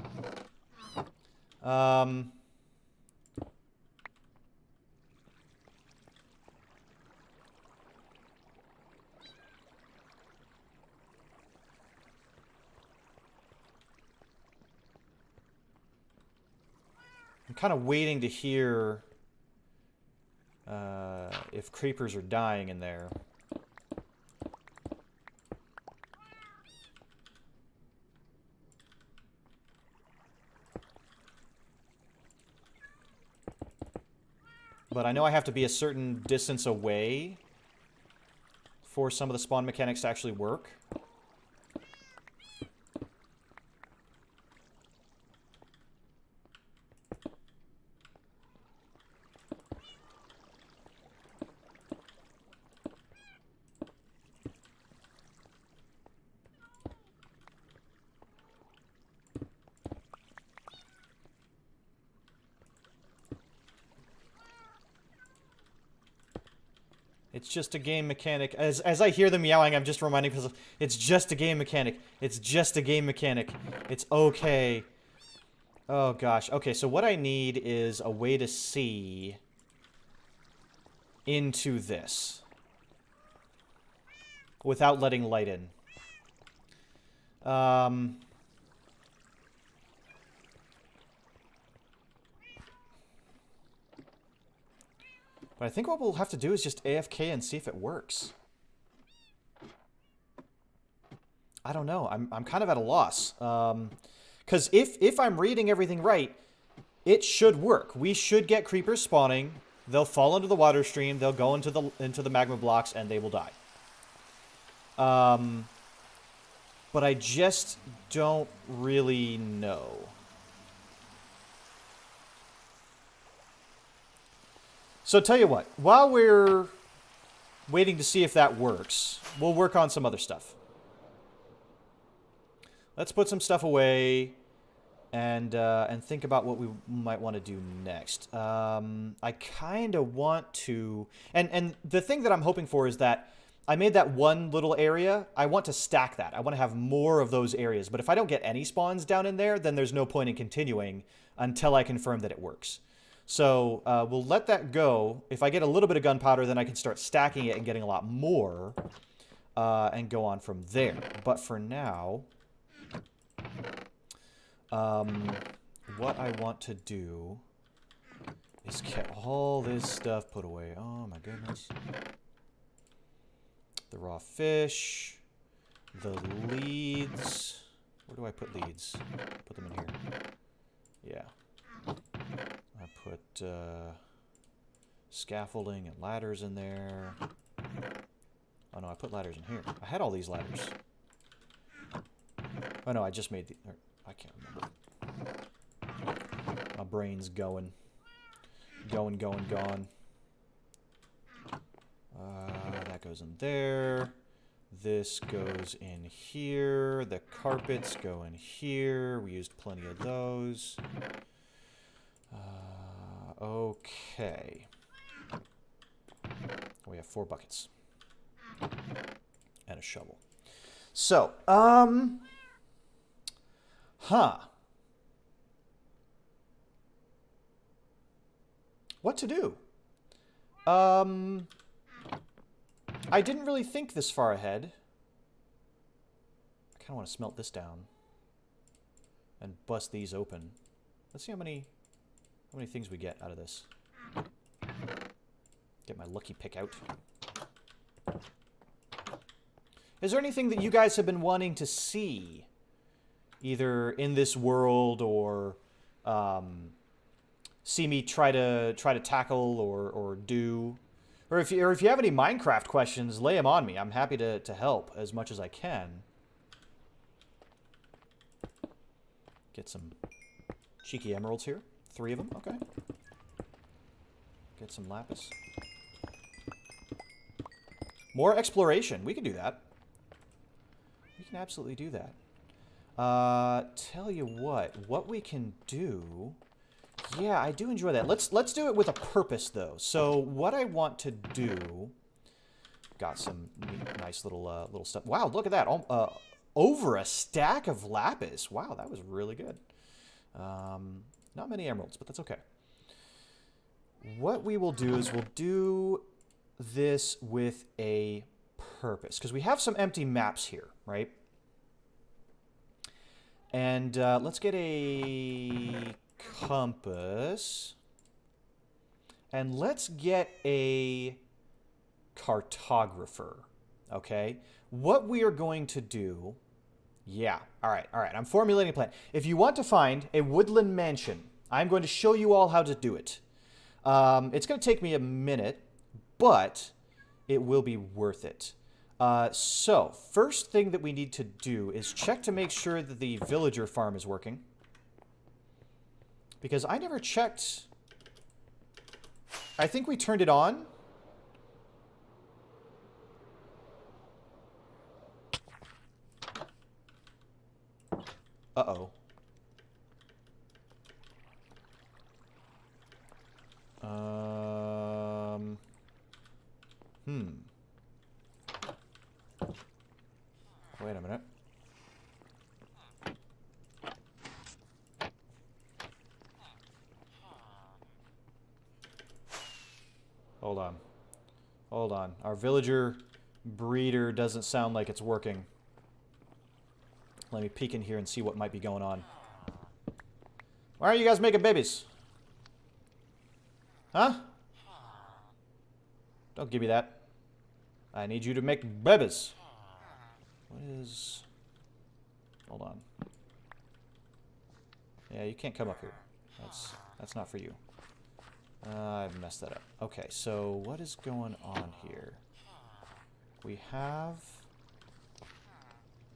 I'm kind of waiting to hear if creepers are dying in there. But I know I have to be a certain distance away for some of the spawn mechanics to actually work. It's just a game mechanic. As I hear them yelling, I'm just reminding myself, it's just a game mechanic. It's just a game mechanic. It's okay. Oh, gosh. Okay, so what I need is a way to see into this without letting light in. But I think what we'll have to do is just AFK and see if it works. I don't know. I'm kind of at a loss. Because if I'm reading everything right, it should work. We should get creepers spawning. They'll fall into the water stream. They'll go into the magma blocks, and they will die. But I just don't really know. So tell you what, while we're waiting to see if that works, we'll work on some other stuff. let's put some stuff away and think about what we might want to do next. I kind of want to... And the thing that I'm hoping for is that I made that one little area. I want to stack that. I want to have more of those areas. But if I don't get any spawns down in there, then there's no point in continuing until I confirm that it works. So we'll let that go. If I get a little bit of gunpowder, then I can start stacking it and getting a lot more and go on from there. But for now, what I want to do is get all this stuff put away. Oh my goodness. The raw fish, the leads. Where do I put leads? Put them in here. Yeah. I put scaffolding and ladders in there. Oh no, I put ladders in here. I had all these ladders. Oh no, I just made the... I can't remember. My brain's going. Gone. That goes in there. This goes in here. The carpets go in here. We used plenty of those. Okay. We have 4 buckets. And a shovel. So, what to do? I didn't really think this far ahead. I kind of want to smelt this down. And bust these open. Let's see how many things we get out of this. Get my lucky pick out. Is there anything that you guys have been wanting to see? Either in this world or see me try to tackle or do. Or if you have any Minecraft questions, lay them on me. I'm happy to help as much as I can. Get some cheeky emeralds here. 3 of them, okay. Get some lapis. More exploration. We can do that. We can absolutely do that. Tell you what we can do... Yeah, I do enjoy that. Let's do it with a purpose, though. So what I want to do... Got some nice little stuff. Wow, look at that. Over a stack of lapis. Wow, that was really good. Not many emeralds, but that's okay. What we will do is we'll do this with a purpose. Because we have some empty maps here, right? And let's get a compass. And let's get a cartographer. Okay? What we are going to do... Yeah. All right. I'm formulating a plan. If you want to find a woodland mansion, I'm going to show you all how to do it. It's going to take me a minute, but it will be worth it. So, first thing that we need to do is check to make sure that the villager farm is working. Because I never checked... I think we turned it on. Uh-oh. Wait a minute. Hold on. Hold on. Our villager breeder doesn't sound like it's working. Let me peek in here and see what might be going on. Why are you guys making babies? Huh? Don't give me that. I need you to make babies. What is... Hold on. Yeah, you can't come up here. That's not for you. I've messed that up. Okay, so what is going on here? We have...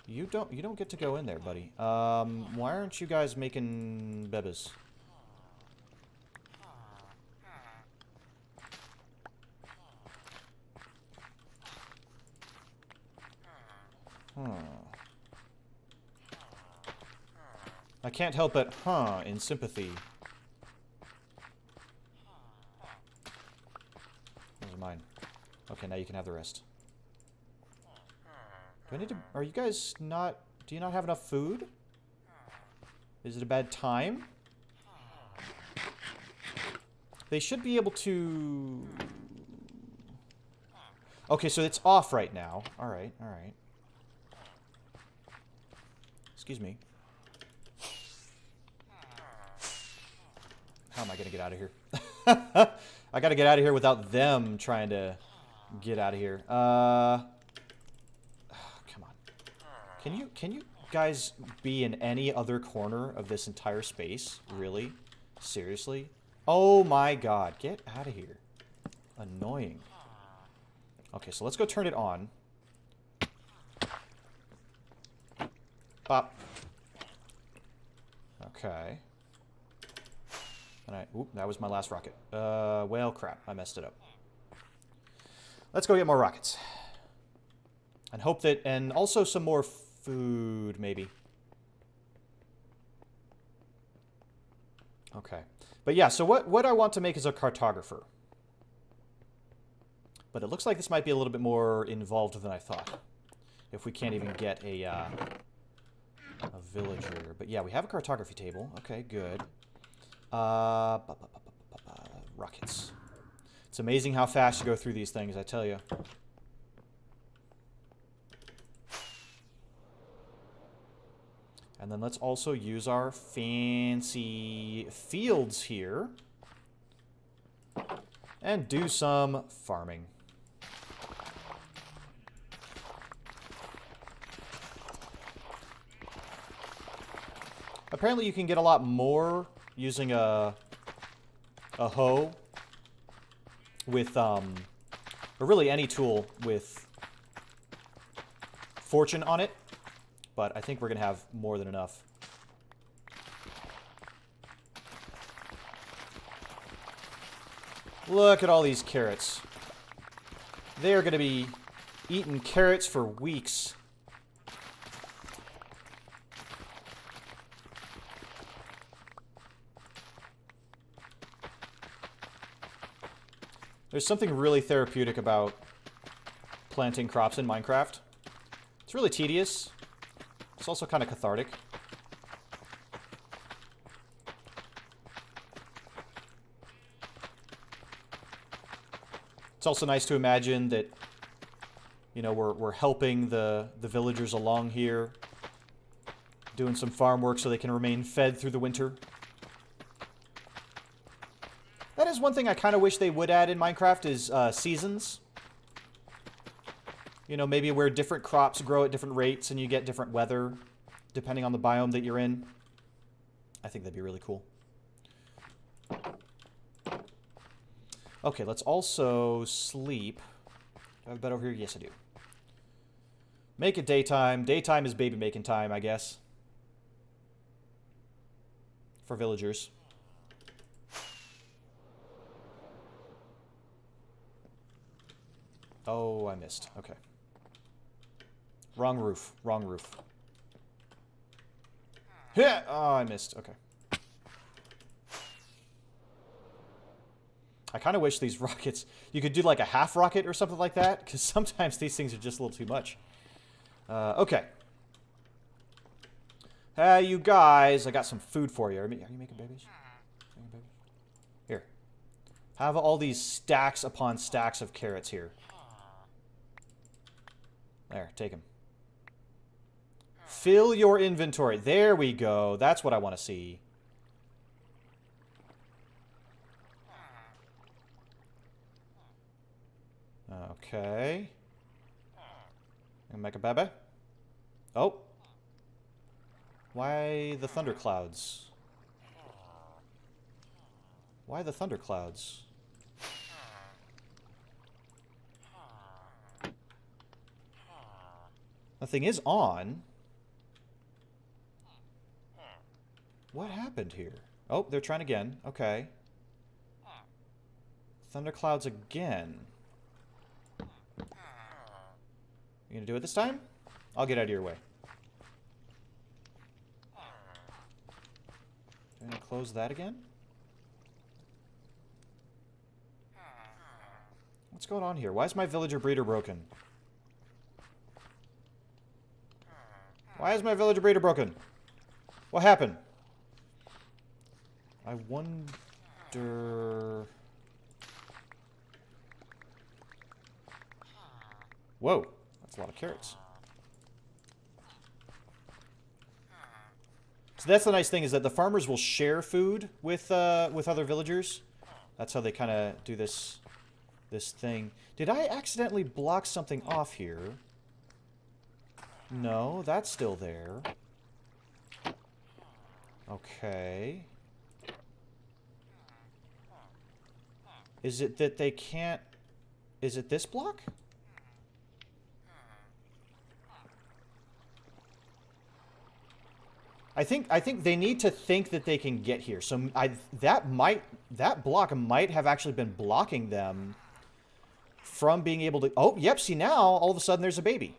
You don't get to go in there, buddy. Why aren't you guys making bebes? I can't help but, in sympathy. Those are mine. Okay, now you can have the rest. Do I need to... Are you guys not... Do you not have enough food? Is it a bad time? They should be able to... Okay, so it's off right now. Alright, alright. Excuse me. How am I gonna get out of here? I gotta get out of here without them trying to get out of here. Come on. Can you guys be in any other corner of this entire space? Really? Seriously? Oh my god, get out of here. Annoying. Okay, so let's go turn it on. Pop. Okay. And oop, that was my last rocket. Well, crap. I messed it up. Let's go get more rockets. And hope that... And also some more food, maybe. Okay. But yeah, so what I want to make is a cartographer. But it looks like this might be a little bit more involved than I thought. If we can't even get a villager. But yeah, we have a cartography table. Okay, good. Rockets. It's amazing how fast you go through these things, I tell you. And then let's also use our fancy fields here. And do some farming. Apparently you can get a lot more using a hoe with, or really any tool with fortune on it, but I think we're going to have more than enough. Look at all these carrots. They are going to be eating carrots for weeks. There's something really therapeutic about planting crops in Minecraft. It's really tedious. It's also kind of cathartic. It's also nice to imagine that, you know, we're helping the villagers along here, doing some farm work so they can remain fed through the winter. That is one thing I kind of wish they would add in Minecraft is seasons. You know, maybe where different crops grow at different rates and you get different weather depending on the biome that you're in. I think that'd be really cool. Okay, let's also sleep. Do I have a bed over here? Yes, I do. Make it daytime. Daytime is baby making time, I guess. For villagers. Oh, I missed. Okay. Wrong roof. Wrong roof. Yeah! Oh, I missed. Okay. I kind of wish these rockets... You could do like a half rocket or something like that, because sometimes these things are just a little too much. Okay. Hey, you guys. I got some food for you. Are you making babies? Here. Have all these stacks upon stacks of carrots here. There, take them. Fill your inventory. There we go. That's what I want to see. Okay. Gonna make a baby. Oh. Why the thunderclouds? Why the thunderclouds? The thing is on. What happened here? Oh, they're trying again. Okay. Thunderclouds again. You gonna do it this time? I'll get out of your way. Gonna close that again. What's going on here? Why is my villager breeder broken? Why is my villager breeder broken? What happened? I wonder... Whoa, that's a lot of carrots. So that's the nice thing, is that the farmers will share food with other villagers. That's how they kind of do this thing. Did I accidentally block something off here? No, that's still there. Okay. Is it that they can't... Is it this block? I think they need to think that they can get here. So that block might have actually been blocking them from being able to... Oh, yep, see now, all of a sudden there's a baby.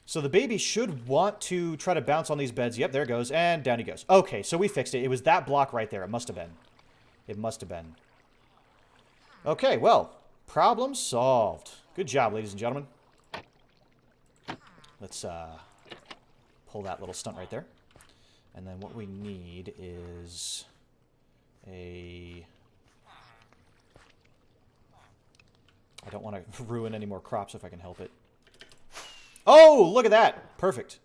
So the baby should want to try to bounce on these beds. Yep, there it goes, and down he goes. Okay, so we fixed it. It was that block right there. It must have been. It must have been. Okay, well, problem solved. Good job, ladies and gentlemen. Let's pull that little stunt right there. And then what we need is a... I don't want to ruin any more crops if I can help it. Oh, look at that. Perfect.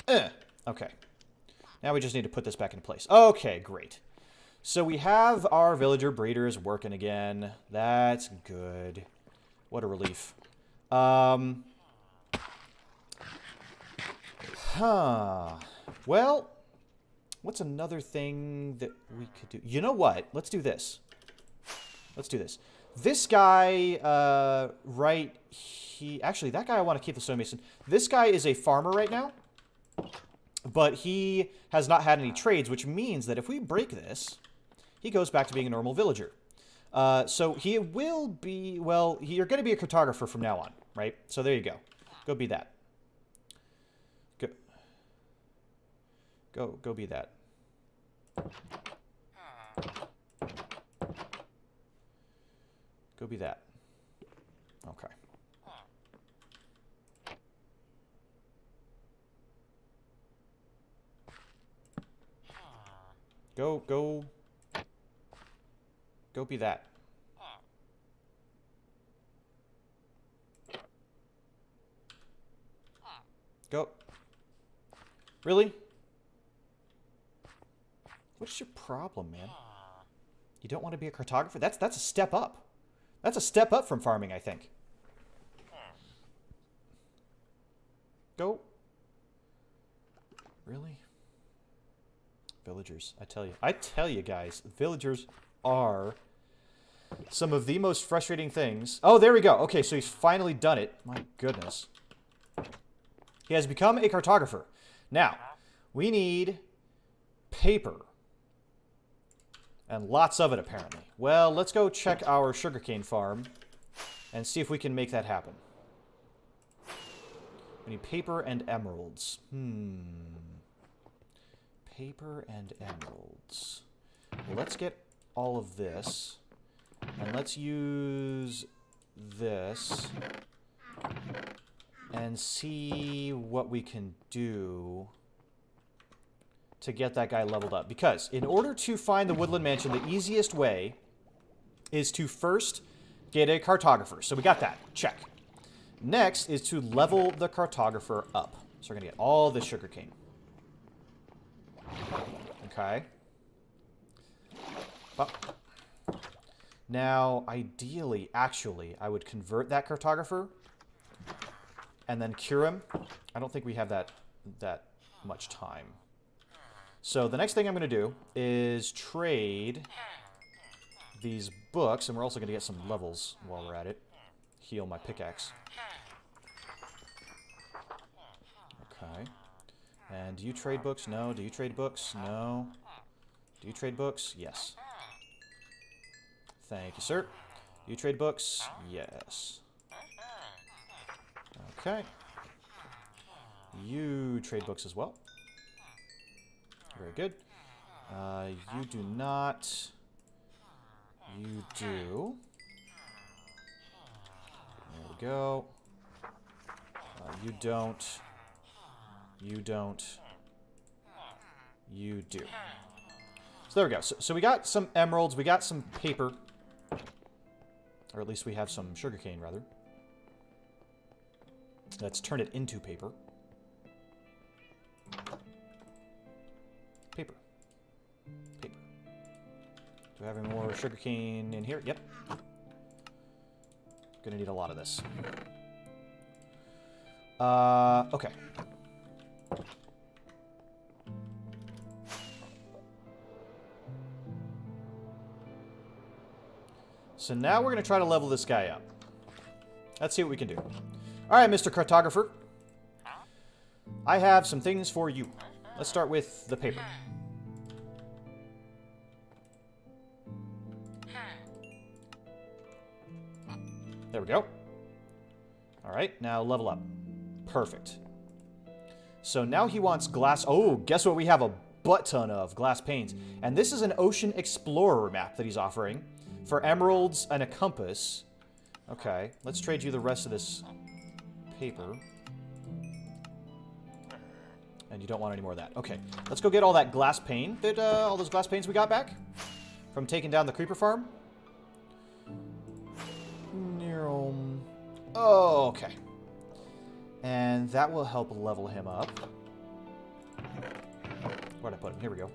Okay. Now we just need to put this back into place. Okay, great. So we have our villager breeders working again. That's good. What a relief. Well, what's another thing that we could do? You know what? Let's do this. Let's do this. This guy, actually, that guy I want to keep the stonemason. This guy is a farmer right now, but he has not had any trades, which means that if we break this, he goes back to being a normal villager. So he will be, well, you're going to be a cartographer from now on, right? So there you go. Go be that. Go be that. Go be that. Okay. Go be that. Go. Really? What's your problem, man? You don't want to be a cartographer? That's a step up. That's a step up from farming, I think. Go. Really? Villagers, I tell you guys, villagers are some of the most frustrating things. Oh, there we go. Okay, so he's finally done it. My goodness. He has become a cartographer. Now, we need paper. And lots of it, apparently. Well, let's go check our sugarcane farm and see if we can make that happen. We need paper and emeralds. Paper and emeralds. Well, let's get all of this. And let's use this and see what we can do to get that guy leveled up. Because in order to find the Woodland Mansion, the easiest way is to first get a cartographer. So we got that. Check. Next is to level the cartographer up. So we're going to get all this sugarcane. Okay. Now, ideally, actually, I would convert that cartographer and then cure him. I don't think we have that much time. So the next thing I'm going to do is trade these books, and we're also going to get some levels while we're at it. Heal my pickaxe. Okay. And do you trade books? No. Do you trade books? No. Do you trade books? Yes. Thank you, sir. Do you trade books? Yes. Okay. You trade books as well. Very good. You do not. You do. There we go. You don't. You don't. You do. So there we go. So we got some emeralds. We got some paper. Or at least we have some sugarcane, rather. Let's turn it into paper. Paper. Paper. Do I have any more sugarcane in here? Yep. Gonna need a lot of this. Okay. So now we're going to try to level this guy up. Let's see what we can do. All right, Mr. Cartographer. I have some things for you. Let's start with the paper. There we go. All right, now level up. Perfect. So now he wants glass... Oh, guess what we have a butt ton of? Glass panes. And this is an Ocean Explorer map that he's offering. For emeralds and a compass. Okay, let's trade you the rest of this paper. And you don't want any more of that. Okay, let's go get all that glass pane. All those glass panes we got back from taking down the creeper farm. Oh, okay. And that will help level him up. Where'd I put him? Here we go.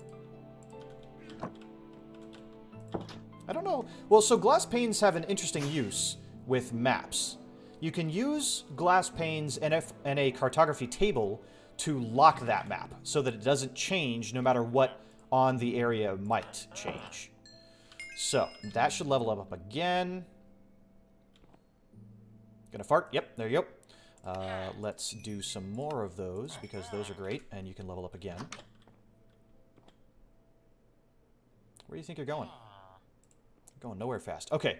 I don't know. Well, so glass panes have an interesting use with maps. You can use glass panes and a cartography table to lock that map so that it doesn't change no matter what on the area might change. So, that should level up again. Gonna fart? Yep, there you go. Let's do some more of those because those are great and you can level up again. Where do you think you're going? Going nowhere fast. Okay.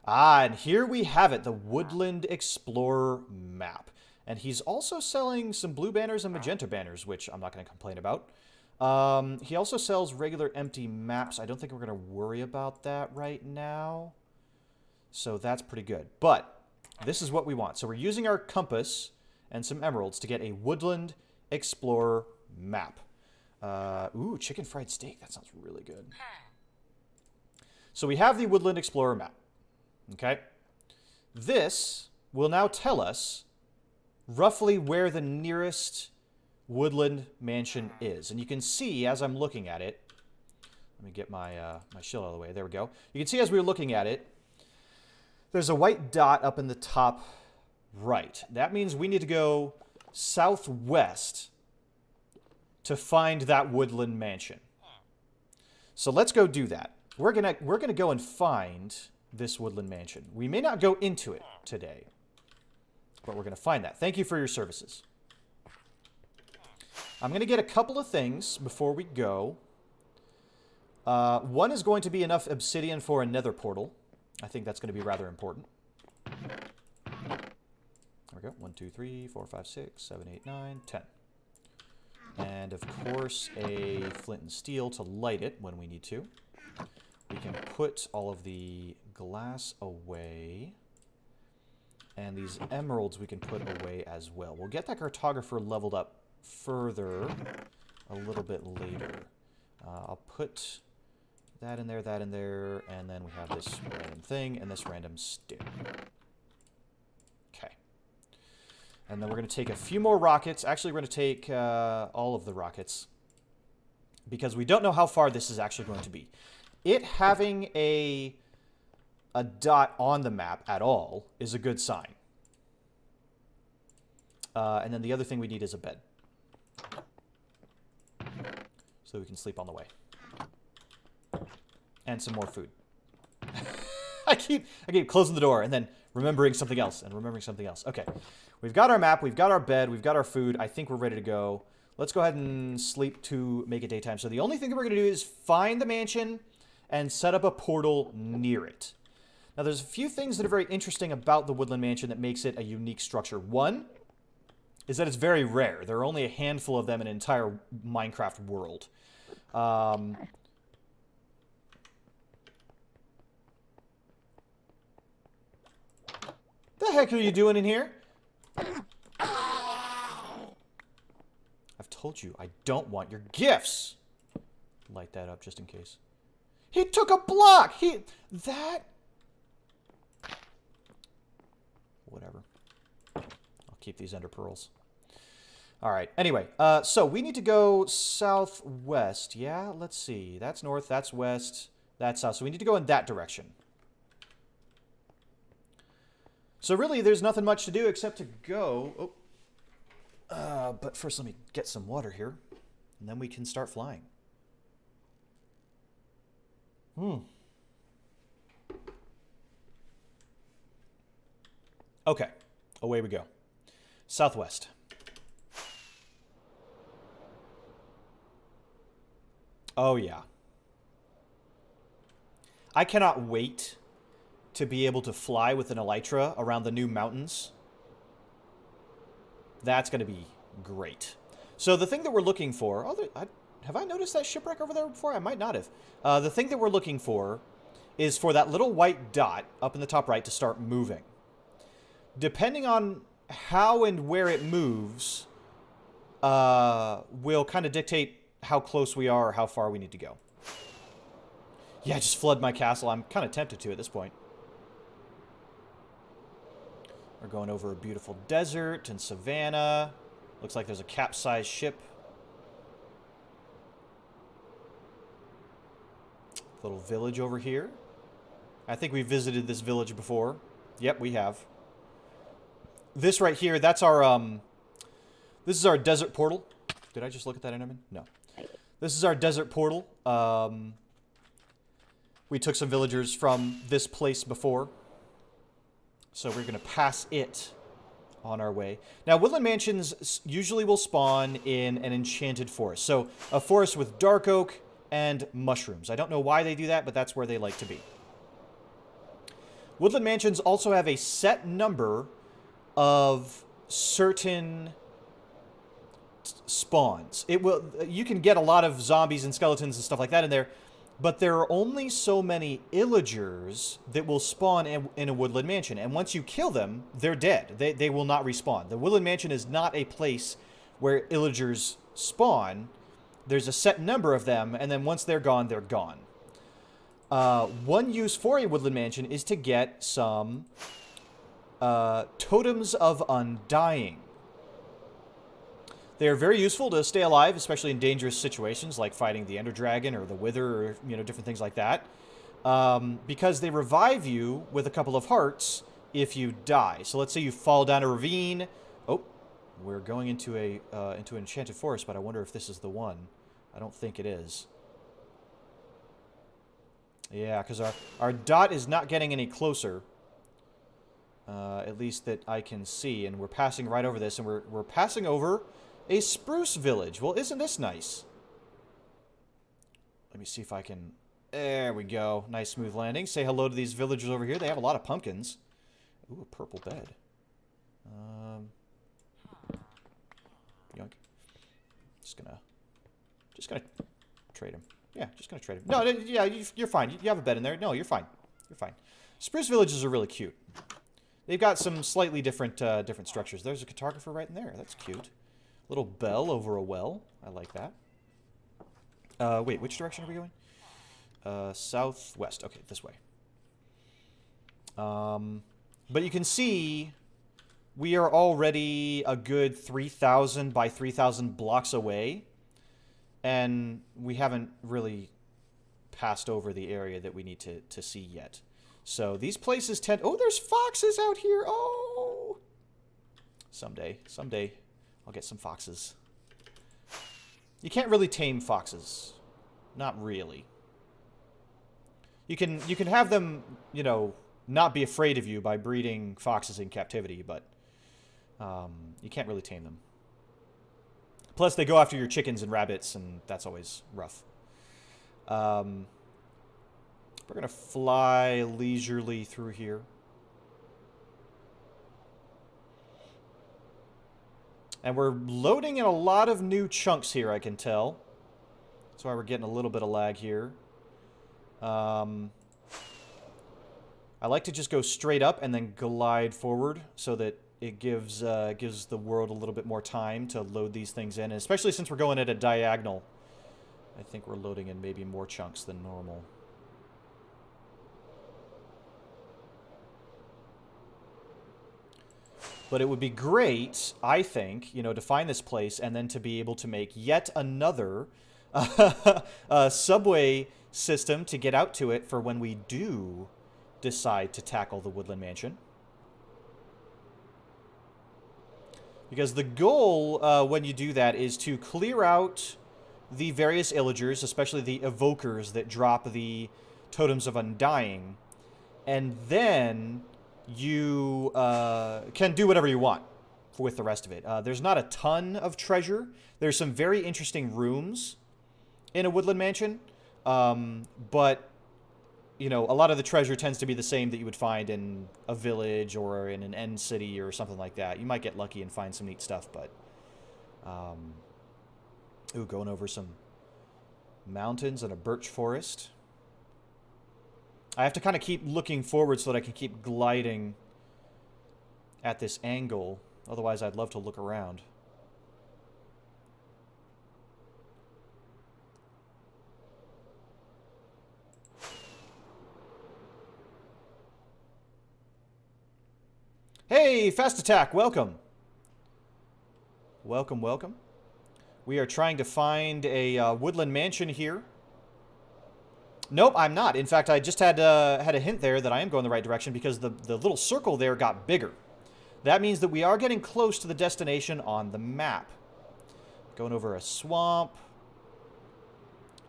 And here we have it, the Woodland Explorer Map. And he's also selling some blue banners and magenta banners, which I'm not going to complain about. He also sells regular empty maps. I don't think we're going to worry about that right now. So that's pretty good. But this is what we want. So we're using our compass and some emeralds to get a Woodland Explorer Map. Ooh, chicken fried steak. That sounds really good. So we have the Woodland Explorer Map. Okay? This will now tell us roughly where the nearest Woodland Mansion is. And you can see, as I'm looking at it... Let me get my, my shield out of the way. There we go. You can see as we were looking at it, there's a white dot up in the top right. That means we need to go southwest to find that Woodland Mansion. So let's go do that. We're gonna go and find this Woodland Mansion. We may not go into it today, but we're gonna find that. Thank you for your services. I'm gonna get a couple of things before we go. One is going to be enough obsidian for a Nether Portal. I think that's going to be rather important. There we go. 1, 2, 3, 4, 5, 6, 7, 8, 9, 10. And, of course, a flint and steel to light it when we need to. We can put all of the glass away. And these emeralds we can put away as well. We'll get that cartographer leveled up further a little bit later. I'll put that in there, and then we have this random thing and this random stick. Okay. And then we're going to take a few more rockets. Actually, we're going to take all of the rockets because we don't know how far this is actually going to be. It having a dot on the map at all is a good sign. And then the other thing we need is a bed. So we can sleep on the way. And some more food. I keep closing the door and then remembering something else and remembering something else. Okay. We've got our map, we've got our bed, we've got our food. I think we're ready to go. Let's go ahead and sleep to make it daytime. So the only thing that we're going to do is find the mansion and set up a portal near it. Now there's a few things that are very interesting about the Woodland Mansion that makes it a unique structure. One, is that it's very rare. There are only a handful of them in an entire Minecraft world. The heck are you doing in here? I've told you, I don't want your gifts. Light that up just in case. He took a block! Whatever. I'll keep these ender pearls. Alright, anyway, so we need to go southwest. Yeah, let's see. That's north, that's west, that's south. So we need to go in that direction. So really, there's nothing much to do except to go... Oh. But first, let me get some water here. And then we can start flying. Okay, away we go. Southwest. Oh, yeah. I cannot wait to be able to fly with an elytra around the new mountains. That's going to be great. So the thing that we're looking for... have I noticed that shipwreck over there before? I might not have. The thing that we're looking for is for that little white dot up in the top right to start moving. Depending on how and where it moves, will kind of dictate how close we are or how far we need to go. Yeah, just flood my castle. I'm kind of tempted to at this point. We're going over a beautiful desert and savanna. Looks like there's a capsized ship. Little village over here. I think we visited this village before. Yep, we have. This right here, that's our, this is our desert portal. Did I just look at that, Enderman? No. This is our desert portal. We took some villagers from this place before. So we're going to pass it on our way. Now, Woodland Mansions usually will spawn in an enchanted forest. So, a forest with dark oak and mushrooms. I don't know why they do that, but that's where they like to be. Woodland Mansions also have a set number of certain spawns. You can get a lot of zombies and skeletons and stuff like that in there, but there are only so many illagers that will spawn in a Woodland Mansion. And once you kill them, they're dead. They will not respawn. The Woodland Mansion is not a place where illagers spawn. There's a set number of them, and then once they're gone, they're gone. One use for a Woodland Mansion is to get some totems of undying. They are very useful to stay alive, especially in dangerous situations like fighting the Ender Dragon or the Wither or different things like that. Because they revive you with a couple of hearts if you die. So let's say you fall down a ravine. Oh, we're going into an enchanted forest, but I wonder if this is the one. I don't think it is. Yeah, because our dot is not getting any closer. At least that I can see. And we're passing right over this, and we're passing over a spruce village. Well, isn't this nice? Let me see if I can... There we go. Nice smooth landing. Say hello to these villagers over here. They have a lot of pumpkins. Ooh, a purple bed. Yoink. Just gonna trade him. Yeah, just gonna trade him. No, yeah, you're fine. You have a bed in there. No, you're fine. You're fine. Spruce villages are really cute. They've got some slightly different different structures. There's a cartographer right in there. That's cute. Little bell over a well. I like that. Wait, which direction are we going? Southwest. Okay, this way. But you can see we are already a good 3,000 by 3,000 blocks away. And we haven't really passed over the area that we need to see yet. So these places tend... Oh, there's foxes out here! Oh! Someday. I'll get some foxes. You can't really tame foxes. Not really. You can have them, not be afraid of you by breeding foxes in captivity, but you can't really tame them. Plus, they go after your chickens and rabbits, and that's always rough. We're going to fly leisurely through here. And we're loading in a lot of new chunks here, I can tell. That's why we're getting a little bit of lag here. I like to just go straight up and then glide forward so that it gives the world a little bit more time to load these things in. And especially since we're going at a diagonal, I think we're loading in maybe more chunks than normal. But it would be great, I think, you know, to find this place and then to be able to make yet another subway system to get out to it for when we do decide to tackle the Woodland Mansion. Because the goal when you do that is to clear out the various illagers, especially the evokers that drop the totems of undying, and then you can do whatever you want with the rest of it. There's not a ton of treasure. There's some very interesting rooms in a Woodland Mansion, but you know, a lot of the treasure tends to be the same that you would find in a village or in an end city or something like that. You might get lucky and find some neat stuff, but ooh, going over some mountains and a birch forest. I have to kind of keep looking forward so that I can keep gliding at this angle. Otherwise, I'd love to look around. Hey, Fast Attack, welcome. Welcome, welcome. We are trying to find a Woodland Mansion here. Nope, I'm not. In fact, I just had a hint there that I am going the right direction because the little circle there got bigger. That means that we are getting close to the destination on the map. Going over a swamp.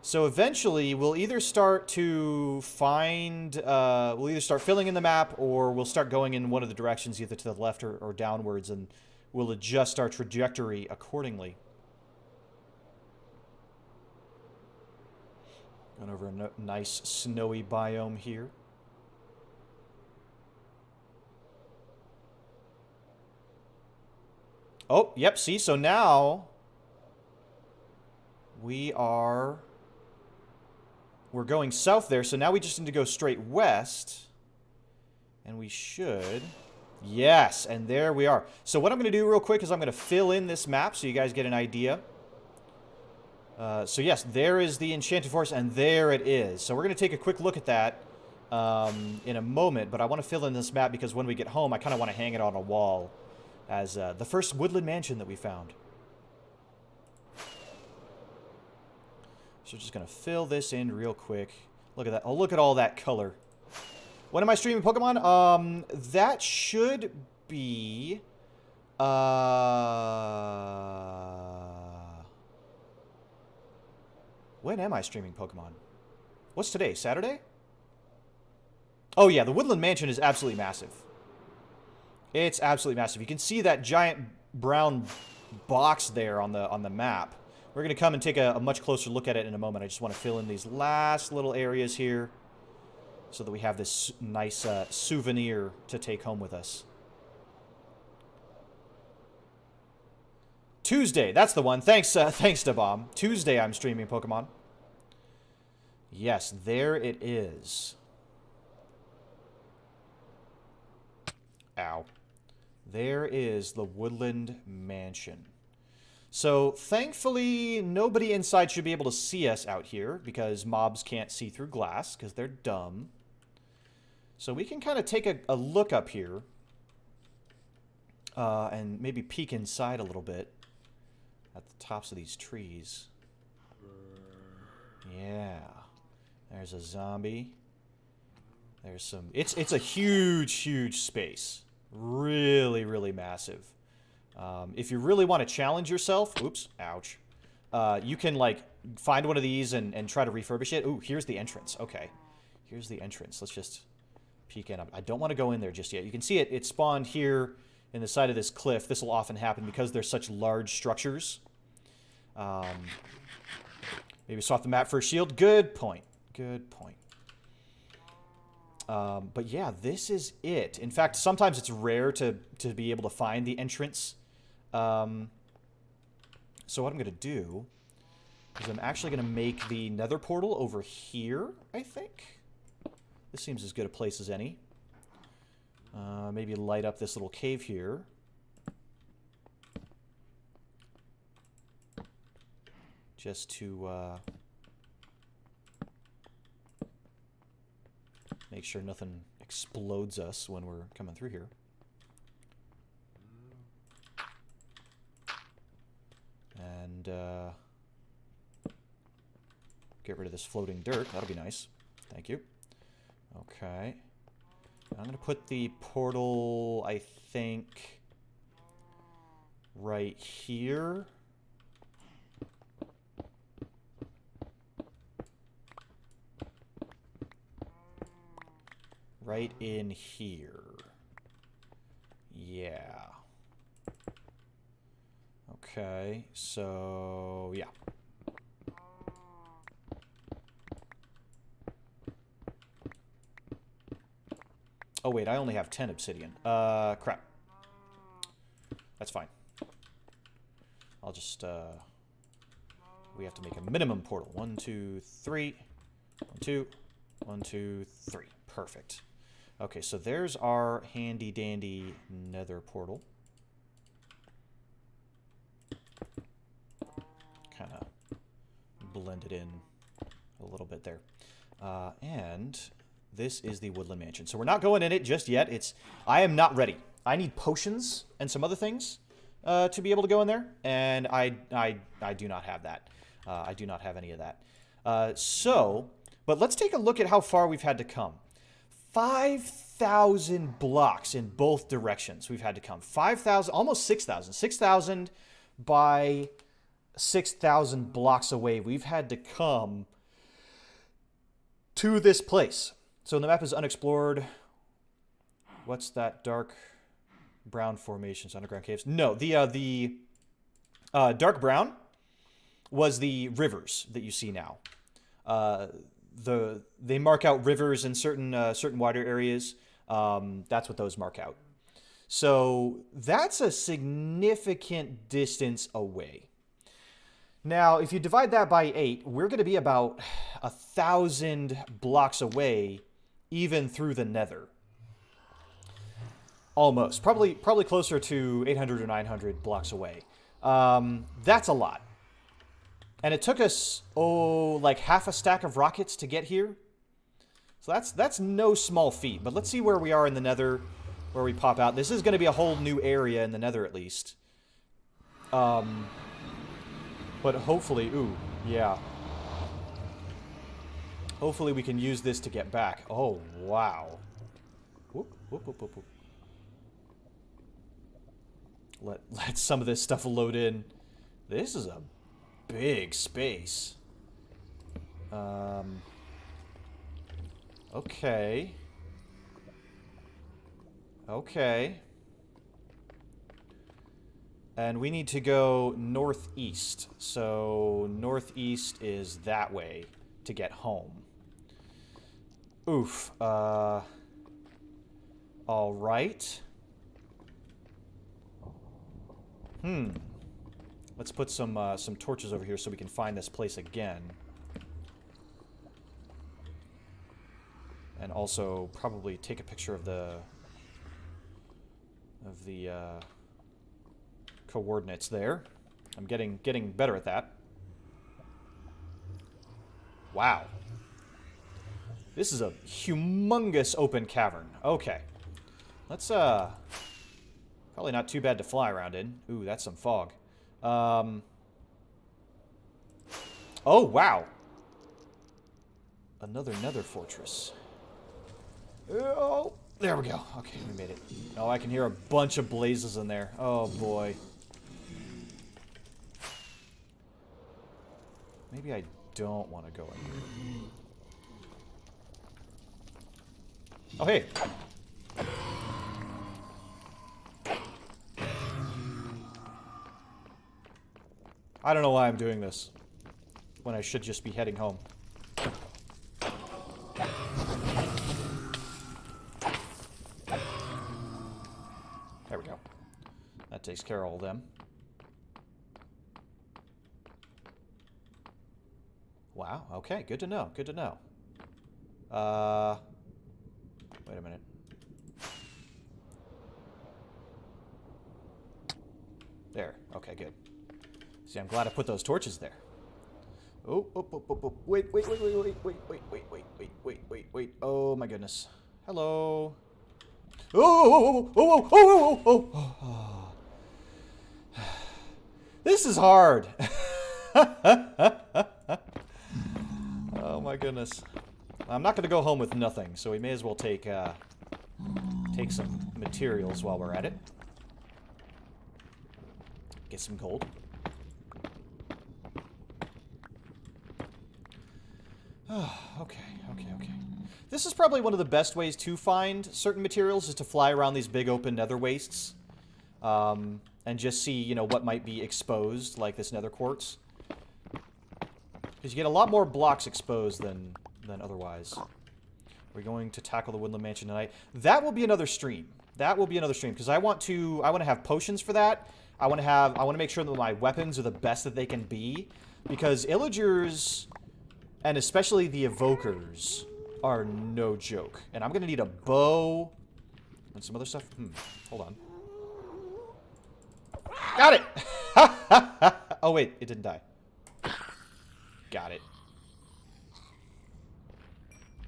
So eventually, we'll either start to find... we'll either start filling in the map, or we'll start going in one of the directions, either to the left or downwards, and we'll adjust our trajectory accordingly. Going over a nice snowy biome here. Oh, yep, see, so now we're going south there, so now we just need to go straight west, and we should, yes, and there we are. So what I'm going to do real quick is I'm going to fill in this map so you guys get an idea. So yes, there is the Enchanted Forest, and there it is. So we're going to take a quick look at that in a moment, but I want to fill in this map because when we get home, I kind of want to hang it on a wall as the first Woodland Mansion that we found. So just going to fill this in real quick. Look at that. Oh, look at all that color. When am I streaming Pokemon? That should be... When am I streaming Pokemon? What's today? Saturday? Oh yeah, the Woodland Mansion is absolutely massive. It's absolutely massive. You can see that giant brown box there on the map. We're going to come and take a much closer look at it in a moment. I just want to fill in these last little areas here so that we have this nice souvenir to take home with us. Tuesday, that's the one. Thanks, thanks to Bomb. Tuesday, I'm streaming Pokemon. Yes, there it is. Ow. There is the Woodland Mansion. So, thankfully, nobody inside should be able to see us out here because mobs can't see through glass because they're dumb. So we can kind of take a look up here and maybe peek inside a little bit at the tops of these trees. Yeah. There's a zombie. There's some... It's a huge, huge space. Really, really massive. If you really want to challenge yourself... Oops. Ouch. You can, like, find one of these and try to refurbish it. Ooh, here's the entrance. Okay. Here's the entrance. Let's just peek in. I don't want to go in there just yet. You can see it spawned here in the side of this cliff. This will often happen because they're such large structures. Maybe swap the map for a shield. Good point. Good point. But yeah, this is it. In fact, sometimes it's rare to be able to find the entrance So what I'm going to do is I'm actually going to make the Nether Portal over here, I think. This seems as good a place as any. Maybe light up this little cave here. Just to make sure nothing explodes us when we're coming through here. And get rid of this floating dirt. That'll be nice. Thank you. Okay. I'm going to put the portal, I think, right here. Right in here. Yeah. Okay, so yeah. Oh wait, I only have 10 obsidian. Crap. That's fine. I'll just, we have to make a minimum portal. 1, 2, 3. 1, 2. 1, 2, 3. Perfect. Okay, so there's our handy dandy nether portal. Kind of blend it in a little bit there. And this is the Woodland Mansion. So we're not going in it just yet. I am not ready. I need potions and some other things to be able to go in there. And I do not have that. I do not have any of that. But let's take a look at how far we've had to come. 5,000 blocks in both directions we've had to come. 5,000, almost 6,000. 6,000 by 6,000 blocks away. We've had to come to this place. So the map is unexplored. What's that dark brown formations, underground caves? No, the dark brown was the rivers that you see now. They mark out rivers in certain wider areas. That's what those mark out. So that's a significant distance away. Now, if you divide that by 8, we're going to be about 1,000 blocks away, even through the Nether. Almost, probably closer to 800 or 900 blocks away. That's a lot. And it took us, like half a stack of rockets to get here. So that's no small feat. But let's see where we are in the Nether, where we pop out. This is going to be a whole new area in the Nether, at least. But hopefully, yeah. Hopefully we can use this to get back. Oh, wow. Whoop, whoop, whoop, whoop, whoop. Let some of this stuff load in. This is a big space. Okay. Okay. And we need to go northeast. So northeast is that way to get home. Oof. All right. Let's put some torches over here so we can find this place again. And also probably take a picture of the coordinates there. I'm getting better at that. Wow. This is a humongous open cavern. Okay. Let's probably not too bad to fly around in. Ooh, that's some fog. Oh, wow. Another nether fortress. Oh, there we go. Okay, we made it. Oh, I can hear a bunch of blazes in there. Oh, boy. Maybe I don't want to go in here. Oh, hey. I don't know why I'm doing this when I should just be heading home. There we go. That takes care of all them. Wow, okay, good to know, good to know. Wait a minute. There, okay, good. See, I'm glad I put those torches there. Oh, oh, oh, oh, oh. Wait. Oh my goodness. Hello. Oh. This is hard. Oh my goodness. I'm not going to go home with nothing, so we may as well take some materials while we're at it. Get some gold. Okay. This is probably one of the best ways to find certain materials, is to fly around these big open nether wastes. And just see, you know, what might be exposed, like this nether quartz. Because you get a lot more blocks exposed than otherwise. We're going to tackle the Woodland Mansion tonight. That will be another stream. Because I want to have potions for that. I want to make sure that my weapons are the best that they can be. Because illagers, and especially the evokers, are no joke. And I'm going to need a bow and some other stuff. Hold on. Got it! Oh, wait. It didn't die. Got it.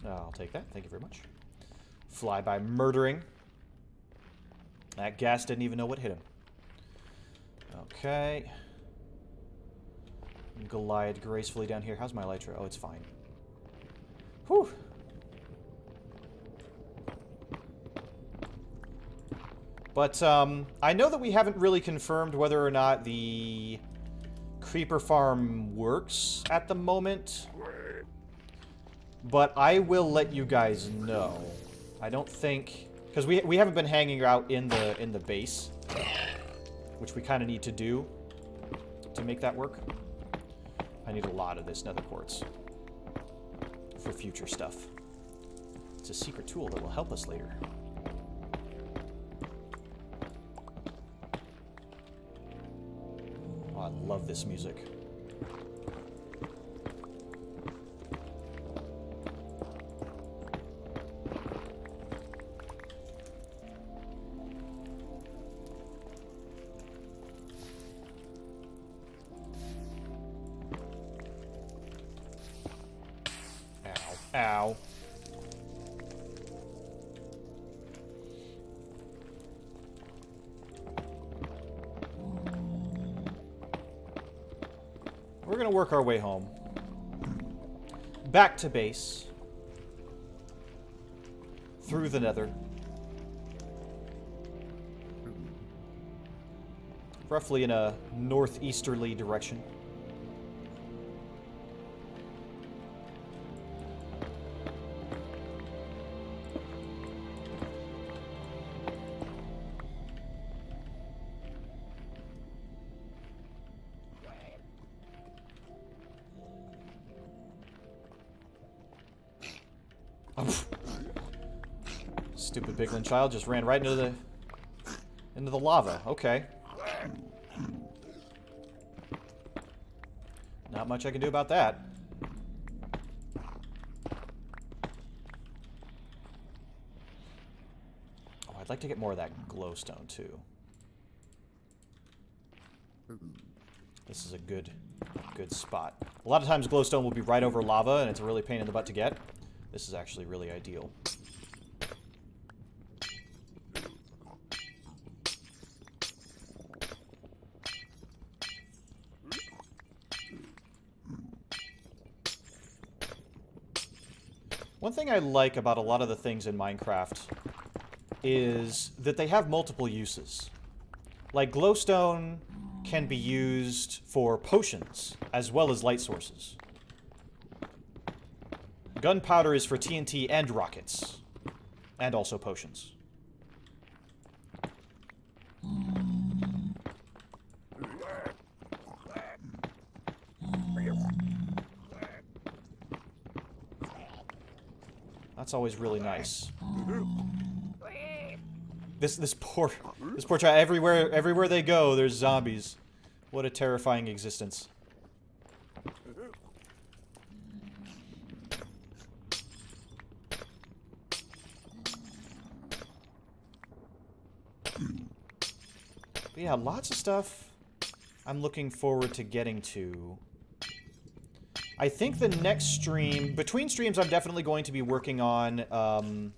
I'll take that. Thank you very much. Fly by murdering. That gas didn't even know what hit him. Okay. Glide gracefully down here. How's my elytra? Oh, it's fine. Whew. But, I know that we haven't really confirmed whether or not the creeper farm works at the moment. But I will let you guys know. I don't think... Because we haven't been hanging out in the base. Which we kind of need to do to make that work. I need a lot of this nether quartz for future stuff. It's a secret tool that will help us later. Oh, I love this music. Ow. We're gonna work our way home. Back to base. Through the nether. Roughly in a northeasterly direction. Stupid Biglin child just ran right into the lava. Okay. Not much I can do about that. Oh, I'd like to get more of that glowstone too. This is a good spot. A lot of times glowstone will be right over lava and it's a really pain in the butt to get. This is actually really ideal. One thing I like about a lot of the things in Minecraft is that they have multiple uses. Like glowstone can be used for potions as well as light sources. Gunpowder is for TNT and rockets. And also potions. That's always really nice. This poor child, everywhere they go, there's zombies. What a terrifying existence. But yeah, lots of stuff I'm looking forward to getting to. I think the next stream... Between streams, I'm definitely going to be working on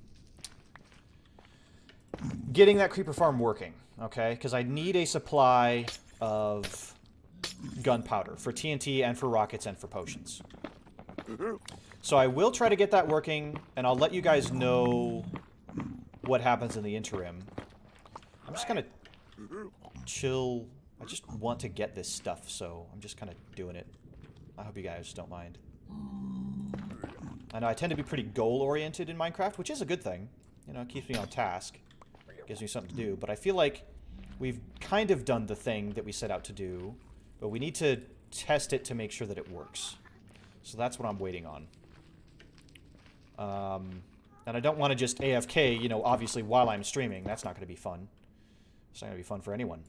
getting that creeper farm working, okay? Because I need a supply of gunpowder for TNT and for rockets and for potions. So I will try to get that working, and I'll let you guys know what happens in the interim. I'm just kind of chill. I just want to get this stuff, so I'm just kind of doing it. I hope you guys don't mind. I know I tend to be pretty goal-oriented in Minecraft, which is a good thing. You know, it keeps me on task. Gives me something to do. But I feel like we've kind of done the thing that we set out to do, but we need to test it to make sure that it works. So that's what I'm waiting on. And I don't want to just AFK, you know, obviously while I'm streaming. That's not going to be fun. It's not going to be fun for anyone.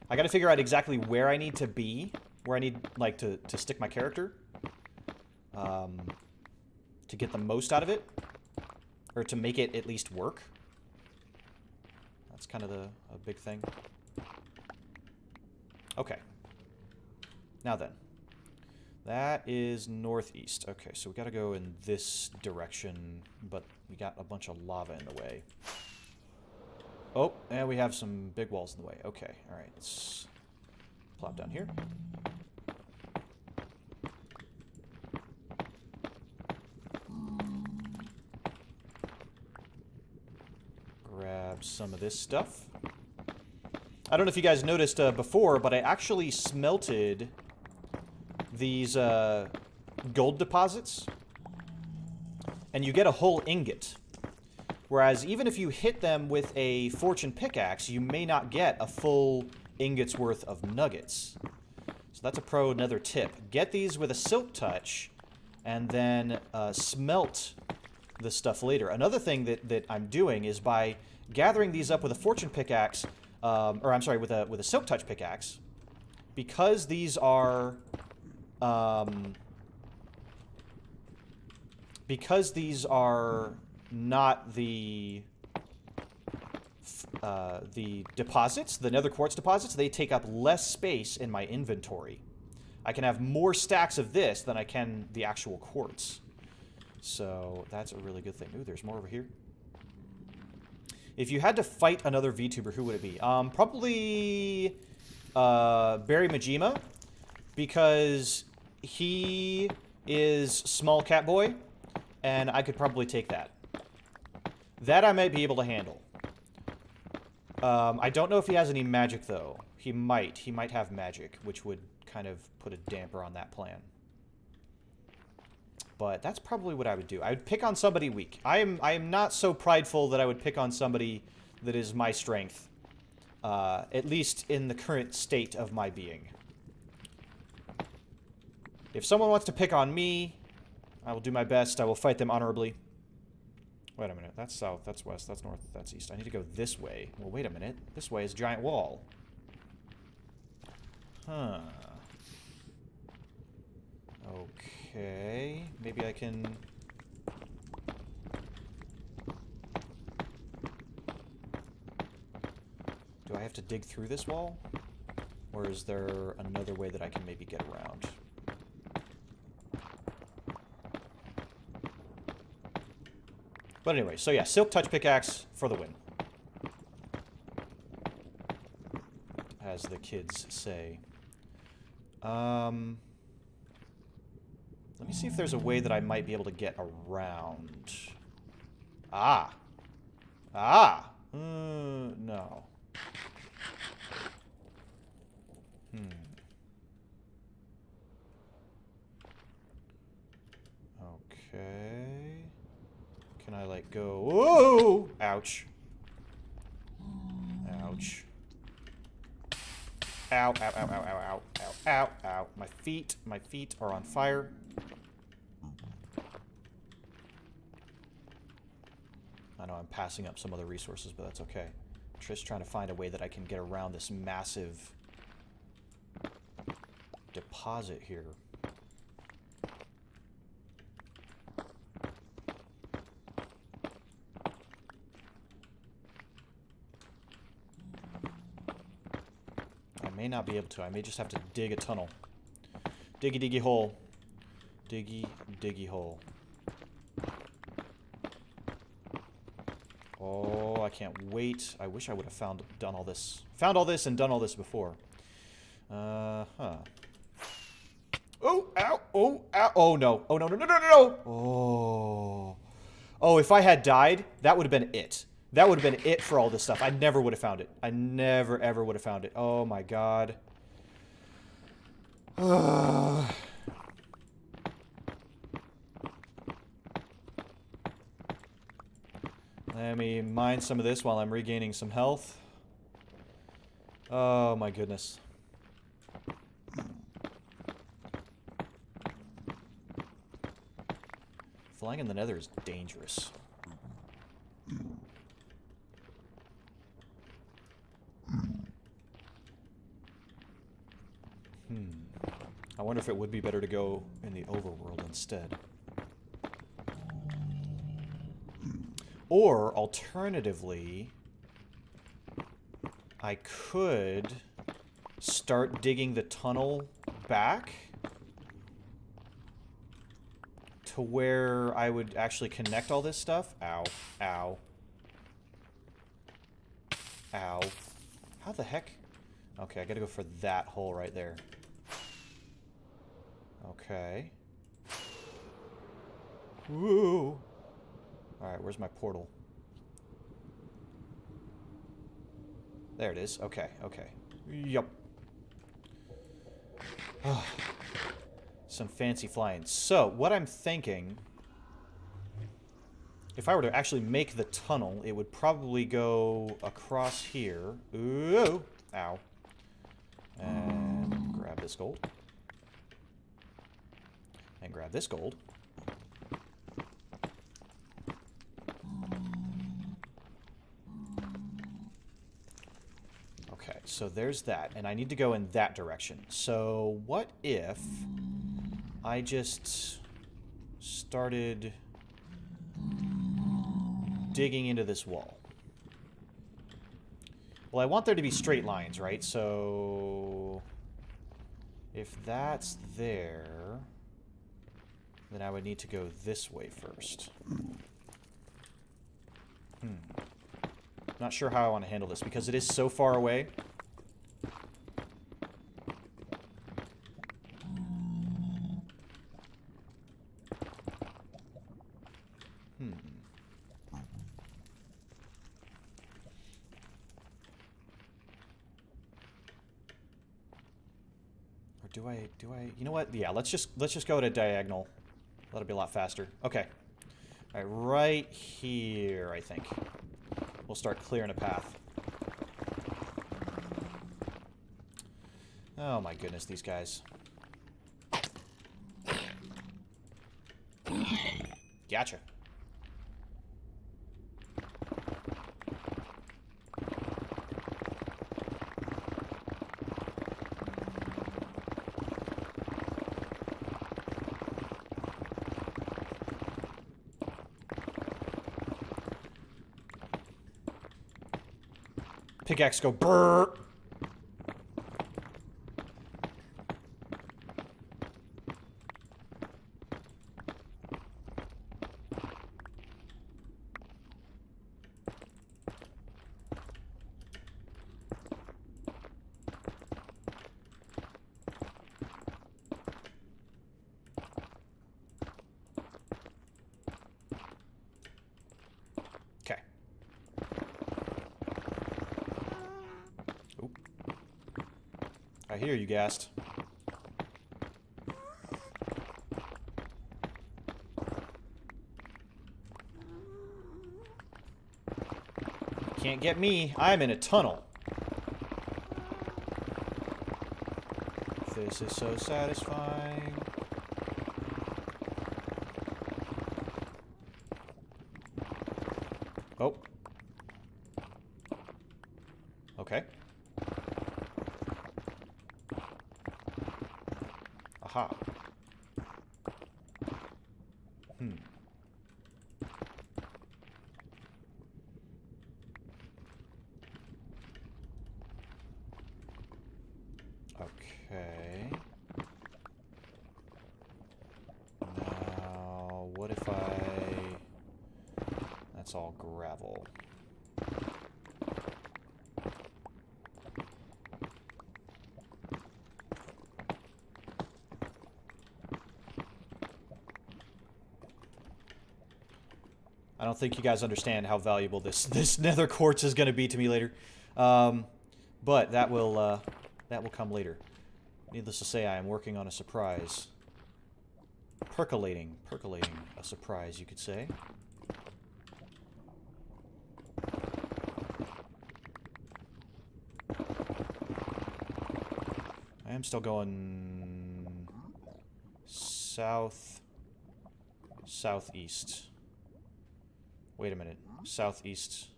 I got to figure out exactly where I need to be, where I need, like, to stick my character, to get the most out of it, or to make it at least work. That's kind of a big thing. Okay. Now then. That is northeast. Okay, so we got to go in this direction, but we got a bunch of lava in the way. Oh, and we have some big walls in the way. Okay, alright, let's plop down here. Grab some of this stuff. I don't know if you guys noticed before, but I actually smelted these gold deposits, and you get a whole ingot. Whereas even if you hit them with a fortune pickaxe, you may not get a full ingot's worth of nuggets. So that's a another tip. Get these with a silk touch, and then smelt the stuff later. Another thing that I'm doing is by gathering these up with a fortune pickaxe, or I'm sorry, with a silk touch pickaxe, because these are not the deposits, the nether quartz deposits, they take up less space in my inventory. I can have more stacks of this than I can the actual quartz. So that's a really good thing. Ooh, there's more over here. If you had to fight another VTuber, who would it be? Probably Barry Majima, because he is small cat boy, and I could probably take that. That I might be able to handle. I don't know if he has any magic, though. He might. He might have magic, which would kind of put a damper on that plan. But that's probably what I would do. I would pick on somebody weak. I am not so prideful that I would pick on somebody that is my strength. At least in the current state of my being. If someone wants to pick on me, I will do my best. I will fight them honorably. Wait a minute. That's south. That's west. That's north. That's east. I need to go this way. Well, wait a minute. This way is a giant wall. Huh. Okay. Maybe I can... Do I have to dig through this wall? Or is there another way that I can maybe get around? But anyway, so yeah, silk touch pickaxe for the win. As the kids say. Let me see if there's a way that I might be able to get around. Ah! Ah! No. Okay. Can I, like, go... Whoa! Ouch. Ouch. Ow, ow, ow, ow, ow, ow, ow, ow, ow. My feet are on fire. I know I'm passing up some other resources, but that's okay. I'm just trying to find a way that I can get around this massive deposit here. may not be able to. I may just have to dig a tunnel. Diggy, diggy hole. Diggy, diggy hole. Oh, I can't wait. I wish I would have done all this. Found all this and done all this before. Huh. Oh, ow, oh, ow. Oh, no. Oh, no, no, no, no, no, no. Oh. Oh, if I had died, that would have been it. That would have been it for all this stuff. I never would have found it. I never, ever would have found it. Oh, my God. Let me mine some of this while I'm regaining some health. Oh, my goodness. Flying in the Nether is dangerous. I wonder if it would be better to go in the overworld instead. Or, alternatively, I could start digging the tunnel back to where I would actually connect all this stuff. Ow. Ow. Ow. How the heck? Okay, I gotta go for that hole right there. Okay. Woo! Alright, where's my portal? There it is. Okay, okay. Yup. Some fancy flying. So, what I'm thinking... If I were to actually make the tunnel, it would probably go across here. Ooh! Ow. And grab this gold. And grab this gold. Okay, so there's that. And I need to go in that direction. So what if I just started digging into this wall? Well, I want there to be straight lines, right? So if that's there, then I would need to go this way first. Not sure how I want to handle this because it is so far away. Or do I, you know what? Yeah, let's just go at a diagonal. That'll be a lot faster. Okay. All right, right here, I think. We'll start clearing a path. Oh my goodness, these guys. Gotcha. Pickaxe go brrr. Okay. I hear you, Gast. Can't get me. I'm in a tunnel. This is so satisfying. Oh. Okay. Aha. Okay. Now, what if That's all gravel. I don't think you guys understand how valuable this nether quartz is going to be to me later. But that will come later. Needless to say, I am working on a surprise. Percolating a surprise, you could say. I am still going southeast. Wait a minute. Southeast.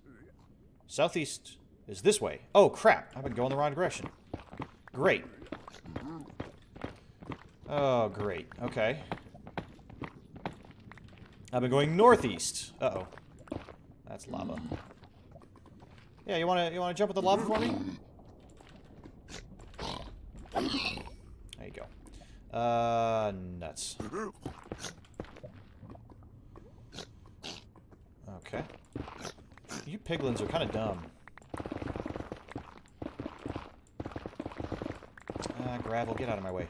Southeast is this way. Oh, crap. I've been going the wrong direction. Great. Oh, great. Okay. I've been going northeast. Uh-oh. That's lava. Yeah, you wanna jump in the lava for me? There you go. Nuts. Okay. You piglins are kind of dumb. Gravel, get out of my way.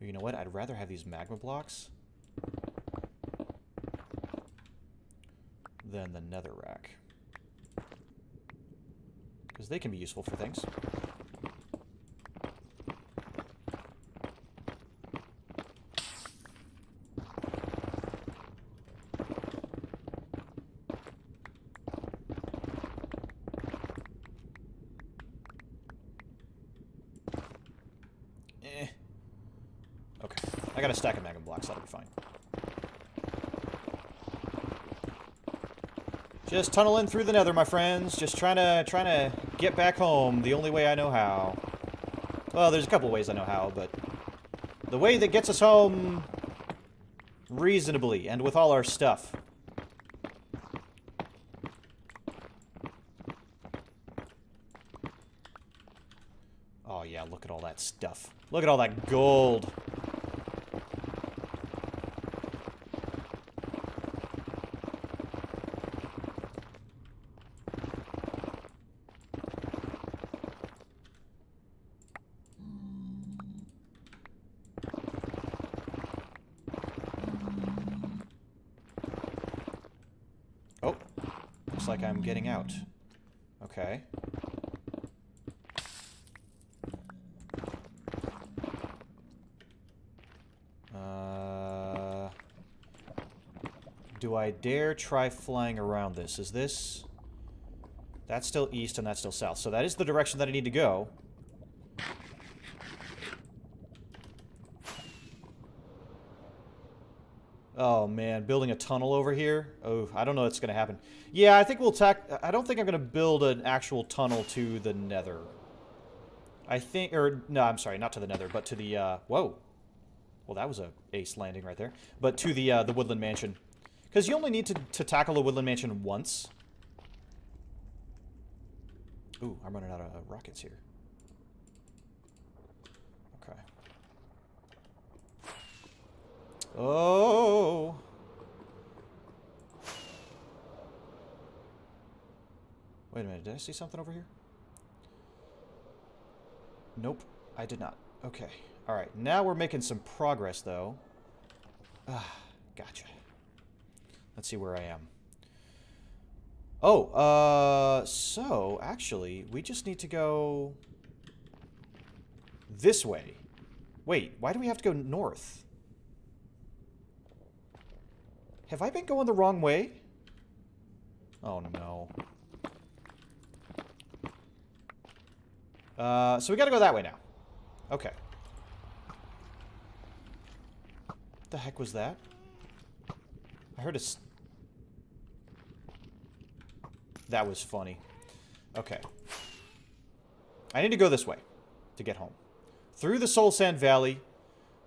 You know what? I'd rather have these magma blocks than the netherrack. Because they can be useful for things. Okay. I got a stack of magma blocks, that'll be fine. Just tunneling through the nether, my friends. Just trying to get back home the only way I know how. Well, there's a couple ways I know how, but the way that gets us home reasonably and with all our stuff. Oh yeah, look at all that stuff. Look at all that gold. Oh, looks like I'm getting out. Okay. Do I dare try flying around this? Is this... That's still east and that's still south. So that is the direction that I need to go. Oh man, building a tunnel over here? Oh, I don't know what's gonna happen. Yeah, I think we'll I don't think I'm gonna build an actual tunnel to the nether. I think, no, I'm sorry, not to the nether, but to the, whoa. Well, that was a ace landing right there. But to the Woodland Mansion. Because you only need to tackle the Woodland Mansion once. Ooh, I'm running out of rockets here. Okay. Oh! Wait a minute, did I see something over here? Nope, I did not. Okay. Alright, now we're making some progress, though. Ah, gotcha. Let's see where I am. Oh, so, actually, we just need to go this way. Wait, why do we have to go north? Have I been going the wrong way? Oh, no. So we gotta go that way now. Okay. What the heck was that? I heard a... That was funny. Okay. I need to go this way to get home. Through the Soul Sand Valley,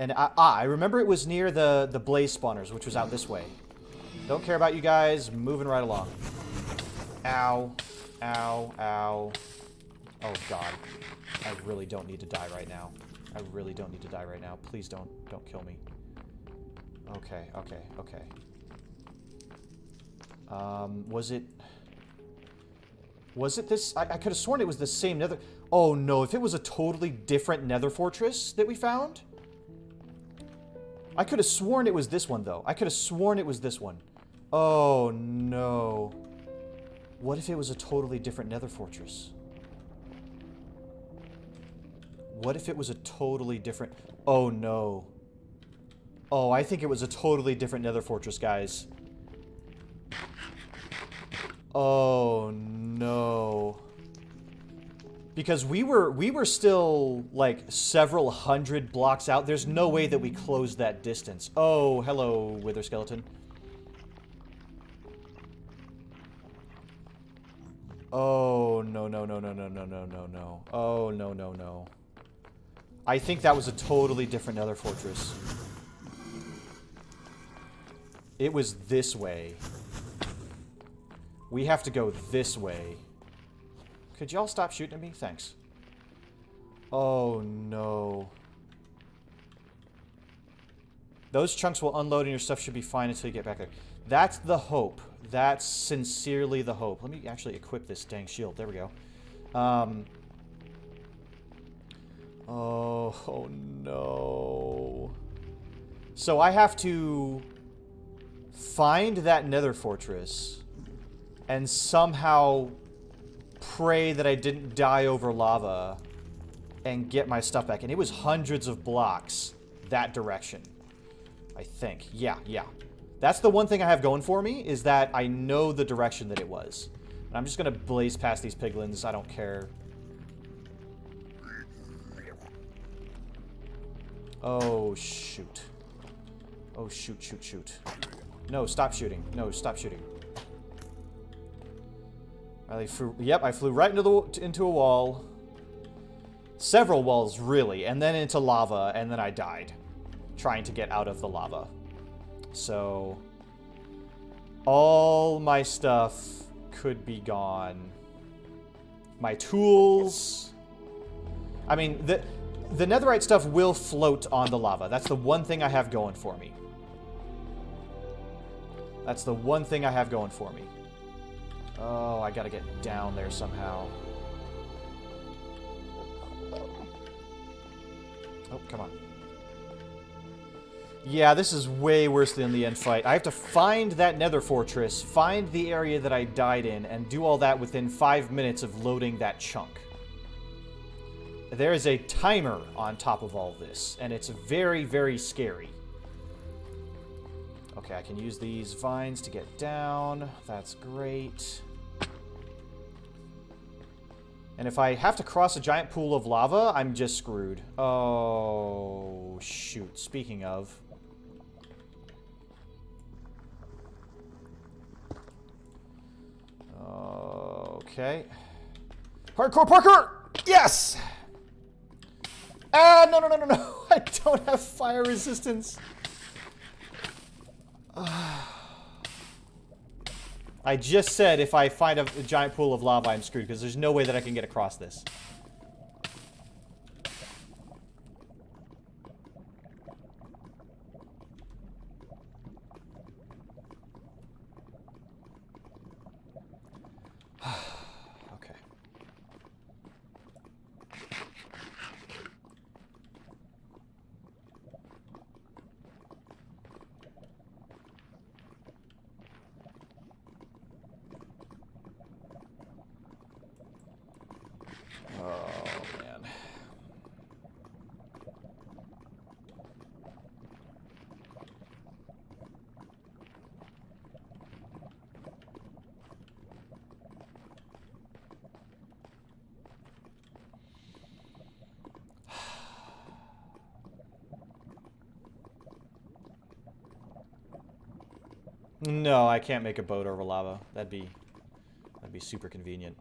And I remember it was near the blaze spawners, which was out this way. Don't care about you guys. Moving right along. Ow. Ow. Ow. Oh, God. I really don't need to die right now. I really don't need to die right now. Please don't kill me. Okay, okay, okay. Was it this? I could have sworn it was the same nether... Oh, no. If it was a totally different nether fortress that we found... I could have sworn it was this one, though. I could have sworn it was this one. Oh, no. What if it was a totally different nether fortress? What if it was a totally different... Oh, no. Oh, I think it was a totally different nether fortress, guys. Oh, no. Because we were still, like, several hundred blocks out. There's no way that we closed that distance. Oh, hello, Wither Skeleton. Oh, no, no, no, no, no, no, no, no, no. Oh, no, no, no. I think that was a totally different nether fortress. It was this way. We have to go this way. Could y'all stop shooting at me? Thanks. Oh, no. Those chunks will unload and your stuff should be fine until you get back there. That's the hope. That's sincerely the hope. Let me actually equip this dang shield. There we go. Oh, no. So I have to find that nether fortress and somehow pray that I didn't die over lava and get my stuff back. And it was hundreds of blocks that direction, I think. Yeah. That's the one thing I have going for me, is that I know the direction that it was. And I'm just going to blaze past these piglins. I don't care. Oh, shoot. Oh, shoot. No, stop shooting. No, stop shooting. I flew right into a wall. Several walls, really. And then into lava, and then I died. Trying to get out of the lava. So... all my stuff could be gone. My tools... I mean, the netherite stuff will float on the lava. That's the one thing I have going for me. That's the one thing I have going for me. Oh, I gotta get down there somehow. Oh, come on. Yeah, this is way worse than the end fight. I have to find that nether fortress, find the area that I died in, and do all that within 5 minutes of loading that chunk. There is a timer on top of all this, and it's very, very scary. Okay, I can use these vines to get down. That's great. And if I have to cross a giant pool of lava, I'm just screwed. Oh, shoot. Speaking of... okay. Hardcore parkour! Yes! Ah, no. I don't have fire resistance. I just said if I find a giant pool of lava, I'm screwed, because there's no way that I can get across this. Okay. Oh, man. No, I can't make a boat over lava. That'd be super convenient.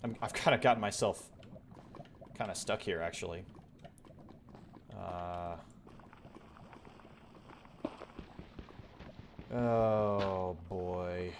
I've kind of gotten myself kind of stuck here, actually. Oh, boy.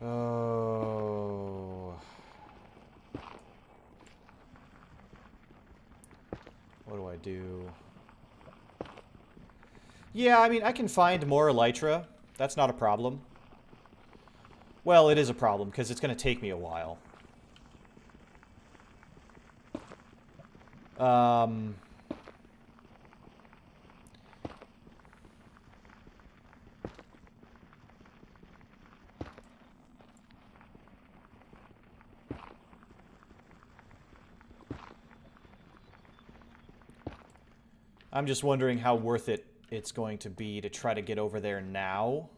Oh. What do I do? Yeah, I mean, I can find more elytra. That's not a problem. Well, it is a problem, because it's going to take me a while. I'm just wondering how worth it's going to be to try to get over there now.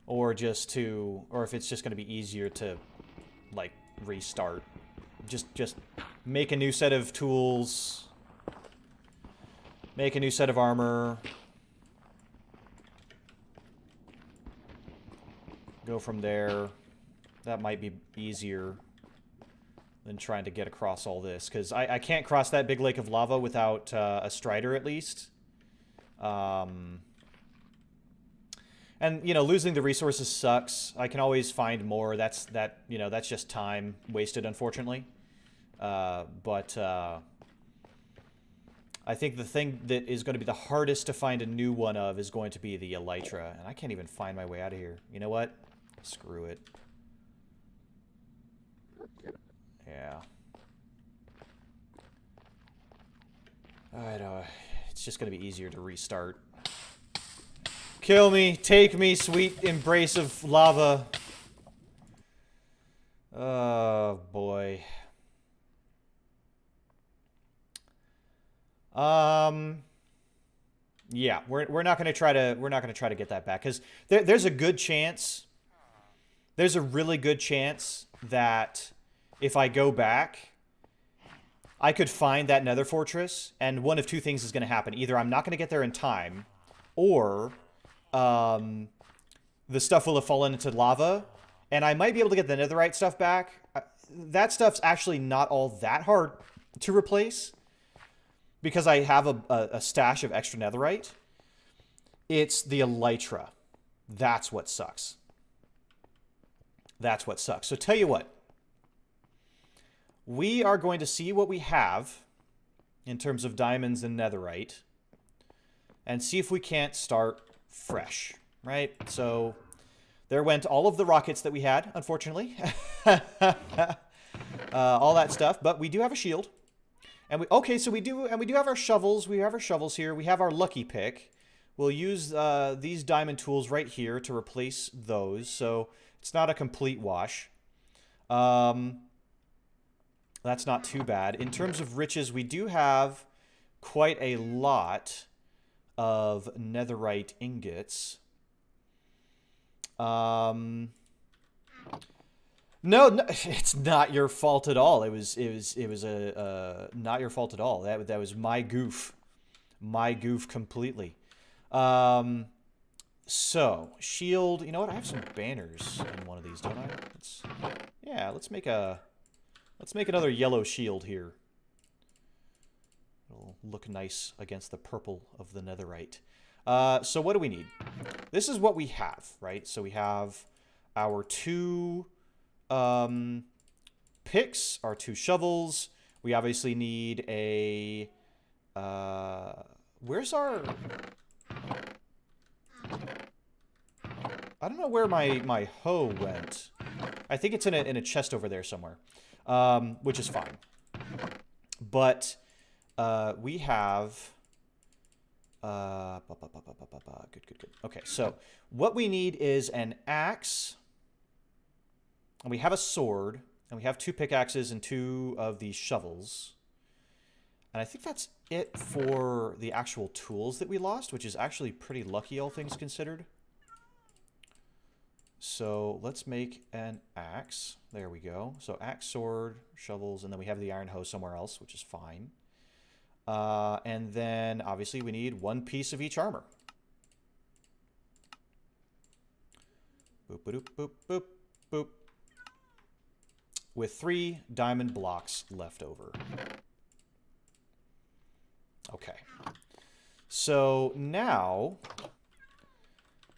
Or if it's just going to be easier to, like, restart. Just make a new set of tools. Make a new set of armor. Go from there. That might be easier than trying to get across all this. Because I can't cross that big lake of lava without a strider, at least. And, you know, losing the resources sucks. I can always find more. That's just time wasted, unfortunately. But I think the thing that is going to be the hardest to find a new one of is going to be the elytra. And I can't even find my way out of here. You know what? Screw it. Yeah. I know. It's just going to be easier to restart. Kill me. Take me, sweet embrace of lava. Oh, boy. Yeah, we're not going to try to get that back, cuz there's a good chance, there's a really good chance that if I go back, I could find that nether fortress, and one of two things is going to happen. Either I'm not going to get there in time, or the stuff will have fallen into lava, and I might be able to get the netherite stuff back. That stuff's actually not all that hard to replace, because I have a stash of extra netherite. It's the elytra. That's what sucks. That's what sucks. So tell you what. We are going to see what we have in terms of diamonds and netherite, and see if we can't start fresh, right? So there went all of the rockets that we had, unfortunately. All that stuff, but we do have a shield. And we do have our shovels. We have our shovels here. We have our lucky pick. We'll use these diamond tools right here to replace those, so it's not a complete wash. That's not too bad. In terms of riches, we do have quite a lot of netherite ingots. No, it's not your fault at all. It was not your fault at all. That was my goof. My goof completely. So, shield. You know what? I have some banners in one of these, don't I? Let's make another yellow shield here. It'll look nice against the purple of the netherite. So what do we need? This is what we have, right? So we have our two picks, our two shovels. We obviously need a... where's our... I don't know where my hoe went. I think it's in a chest over there somewhere, which is fine. But we have... Good. Okay, so what we need is an axe, and we have a sword, and we have two pickaxes and two of these shovels. And I think that's it for the actual tools that we lost, which is actually pretty lucky, all things considered. So let's make an axe. There we go. So axe, sword, shovels, and then we have the iron hoe somewhere else, which is fine. And then, obviously, we need one piece of each armor. Boop, boop, boop, boop, boop. With 3 diamond blocks left over. Okay. So now,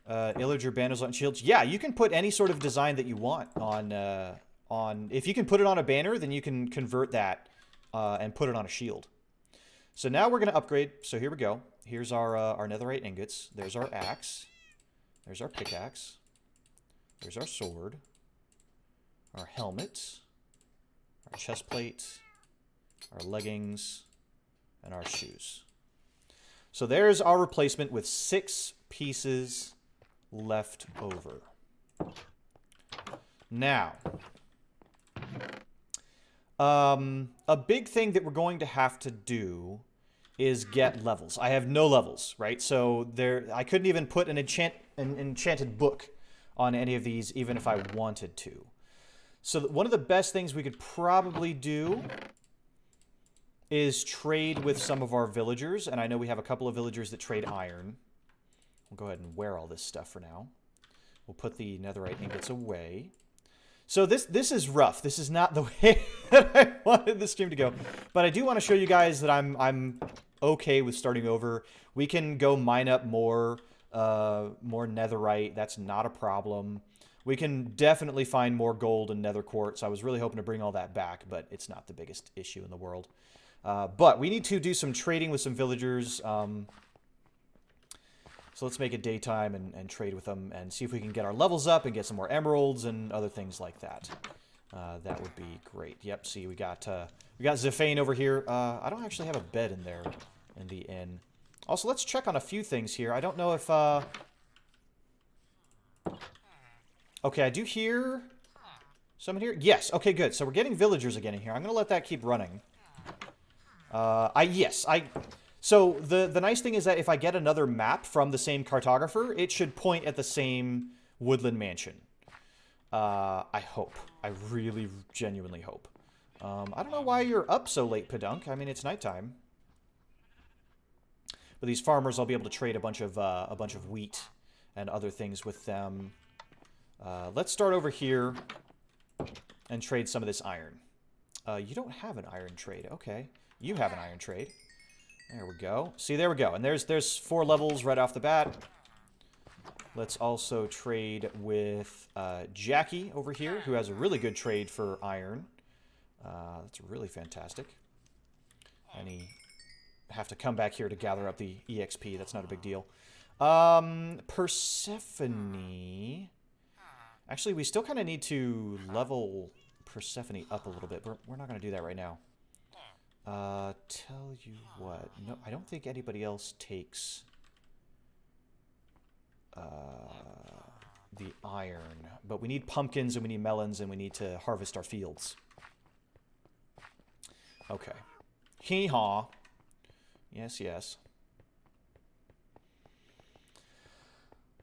Illager banners on shields. Yeah, you can put any sort of design that you want on. If you can put it on a banner, then you can convert that and put it on a shield. So now we're going to upgrade. So here we go. Here's our netherite ingots. There's our axe. There's our pickaxe. There's our sword. Our helmet. Our chest plate. Our leggings. And our shoes. So there's our replacement with 6 pieces left over. Now, a big thing that we're going to have to do is get levels. I have no levels, right? So I couldn't even put an enchanted book on any of these, even if I wanted to. So one of the best things we could probably do is trade with some of our villagers. And I know we have a couple of villagers that trade iron. We'll go ahead and wear all this stuff for now. We'll put the netherite ingots away. So this is rough. This is not the way that I wanted the stream to go. But I do want to show you guys that I'm okay with starting over. We can go mine up more netherite. That's not a problem. We can definitely find more gold and nether quartz. I was really hoping to bring all that back, but it's not the biggest issue in the world. But we need to do some trading with some villagers. So let's make it daytime and trade with them and see if we can get our levels up and get some more emeralds and other things like that. That would be great. Yep, see, we got Zephane over here. I don't actually have a bed in there in the inn. Also, let's check on a few things here. I don't know if... Okay, I do hear someone here. Yes, okay, good. So we're getting villagers again in here. I'm going to let that keep running. So the nice thing is that if I get another map from the same cartographer, it should point at the same Woodland Mansion. I hope. I really, genuinely hope. I don't know why you're up so late, Pedunk. I mean, it's nighttime. But these farmers, I'll be able to trade a bunch of wheat and other things with them. Let's start over here and trade some of this iron. You don't have an iron trade. Okay. You have an iron trade. There we go. See, there we go. And there's 4 levels right off the bat. Let's also trade with Jackie over here, who has a really good trade for iron. That's really fantastic. And he have to come back here to gather up the EXP. That's not a big deal. Persephone. Actually, we still kind of need to level Persephone up a little bit. We're not going to do that right now. Tell you what. No, I don't think anybody else takes the iron. But we need pumpkins and we need melons and we need to harvest our fields. Okay. Hee-haw. Yes, yes.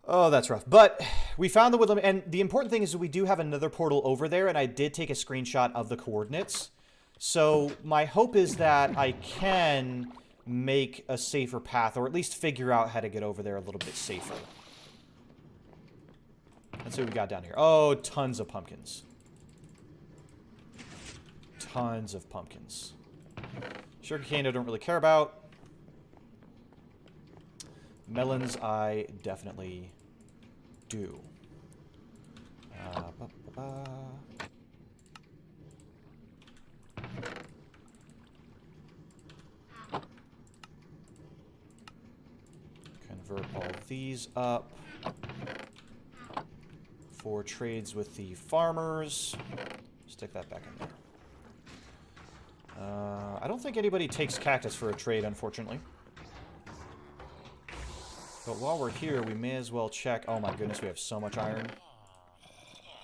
Oh, that's rough. But we found the woodland, and the important thing is that we do have another portal over there, and I did take a screenshot of the coordinates. So my hope is that I can make a safer path, or at least figure out how to get over there a little bit safer. Let's see what we got down here. Oh, tons of pumpkins. Tons of pumpkins. Sugarcane I don't really care about. Melons I definitely do. Convert all these up for trades with the farmers. Stick that back in there. I don't think anybody takes cactus for a trade, unfortunately. But while we're here, we may as well check... Oh my goodness, we have so much iron.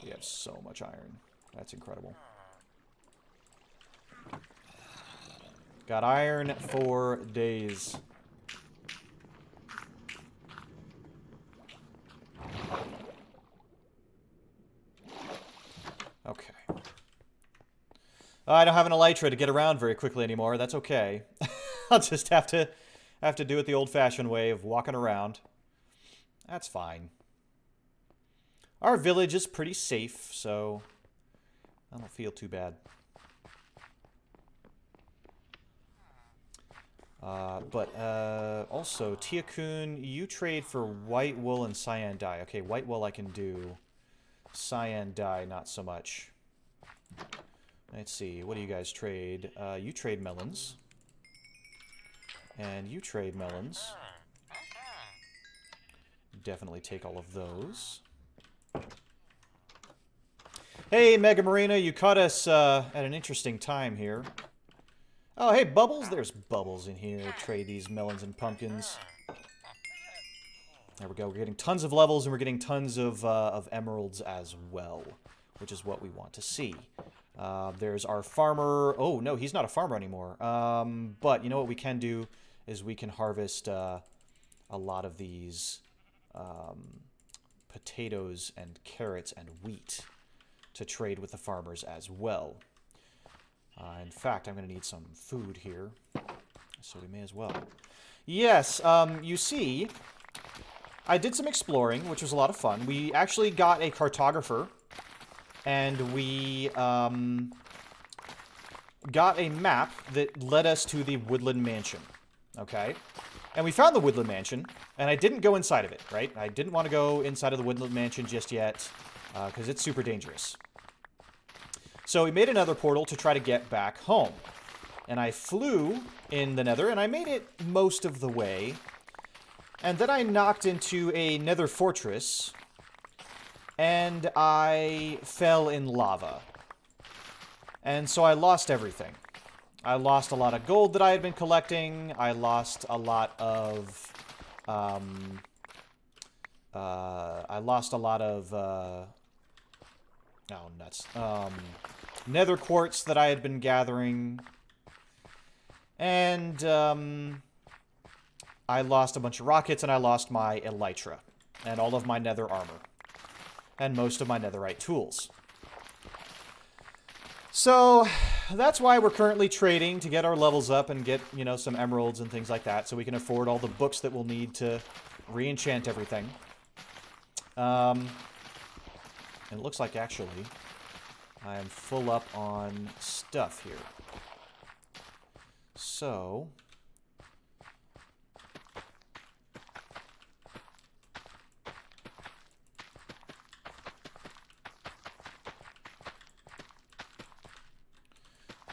We have so much iron. That's incredible. Got iron for days. Okay. I don't have an elytra to get around very quickly anymore. That's okay. I'll just have to do it the old-fashioned way of walking around. That's fine. Our village is pretty safe, so I don't feel too bad. Also, Tia-kun, you trade for white wool and cyan dye. Okay, white wool I can do. Cyan dye, not so much. Let's see, what do you guys trade? You trade melons. And you trade melons. Definitely take all of those. Hey, Mega Marina, you caught us at an interesting time here. Oh, hey, Bubbles. There's Bubbles in here. Trade these melons and pumpkins. There we go. We're getting tons of levels, and we're getting tons of emeralds as well, which is what we want to see. There's our farmer. Oh, no, he's not a farmer anymore. But you know what we can do is we can harvest a lot of these potatoes and carrots and wheat to trade with the farmers as well. In fact, I'm going to need some food here, so we may as well. Yes, you see, I did some exploring, which was a lot of fun. We actually got a cartographer, and we got a map that led us to the Woodland Mansion, okay? And we found the Woodland Mansion, and I didn't go inside of it, right? I didn't want to go inside of the Woodland Mansion just yet, because it's super dangerous. So we made another portal to try to get back home. And I flew in the nether, and I made it most of the way. And then I knocked into a nether fortress, and I fell in lava. And so I lost everything. I lost a lot of gold that I had been collecting. I lost a lot of... oh, nuts. Nether quartz that I had been gathering. And, I lost a bunch of rockets, and I lost my elytra. And all of my nether armor. And most of my netherite tools. So, that's why we're currently trading to get our levels up and get, you know, some emeralds and things like that, so we can afford all the books that we'll need to re-enchant everything. And it looks like, actually, I am full up on stuff here. So...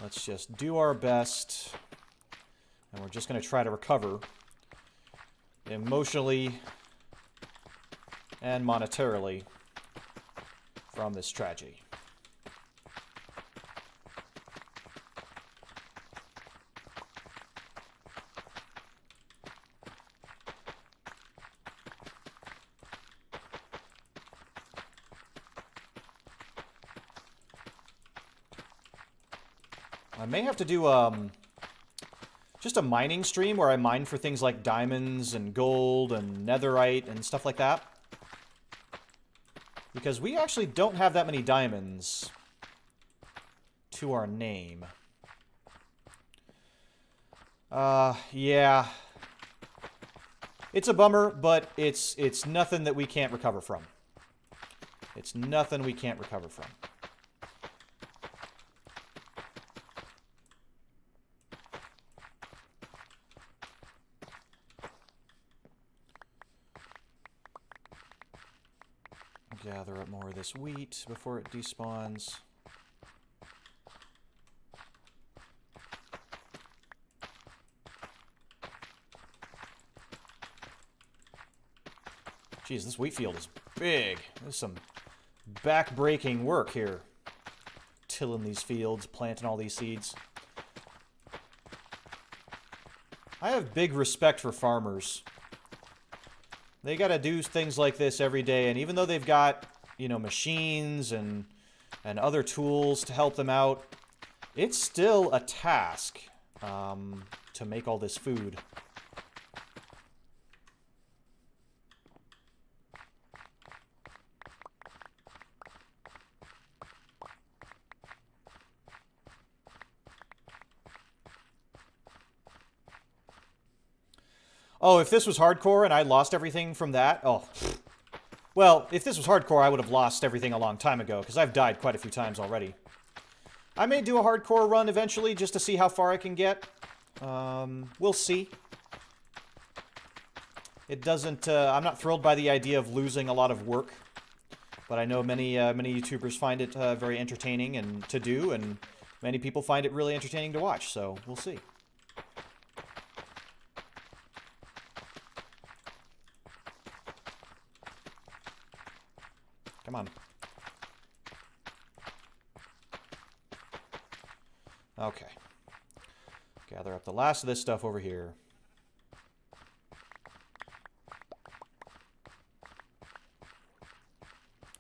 let's just do our best. And we're just going to try to recover emotionally and monetarily from this tragedy. I may have to do just a mining stream where I mine for things like diamonds and gold and netherite and stuff like that. Because we actually don't have that many diamonds to our name. Yeah. It's a bummer, but it's nothing that we can't recover from. It's nothing we can't recover from. Gather up more of this wheat before it despawns. Jeez, this wheat field is big. There's some back-breaking work here. Tilling these fields, planting all these seeds. I have big respect for farmers. They gotta do things like this every day, and even though they've got, you know, machines and other tools to help them out, it's still a task. to make all this food. Oh, if this was hardcore and I lost everything from that, oh. Well, if this was hardcore, I would have lost everything a long time ago, because I've died quite a few times already. I may do a hardcore run eventually, just to see how far I can get. We'll see. It doesn't, I'm not thrilled by the idea of losing a lot of work, but I know many YouTubers find it very entertaining and to do, and many people find it really entertaining to watch, so we'll see. Come on. Okay. Gather up the last of this stuff over here.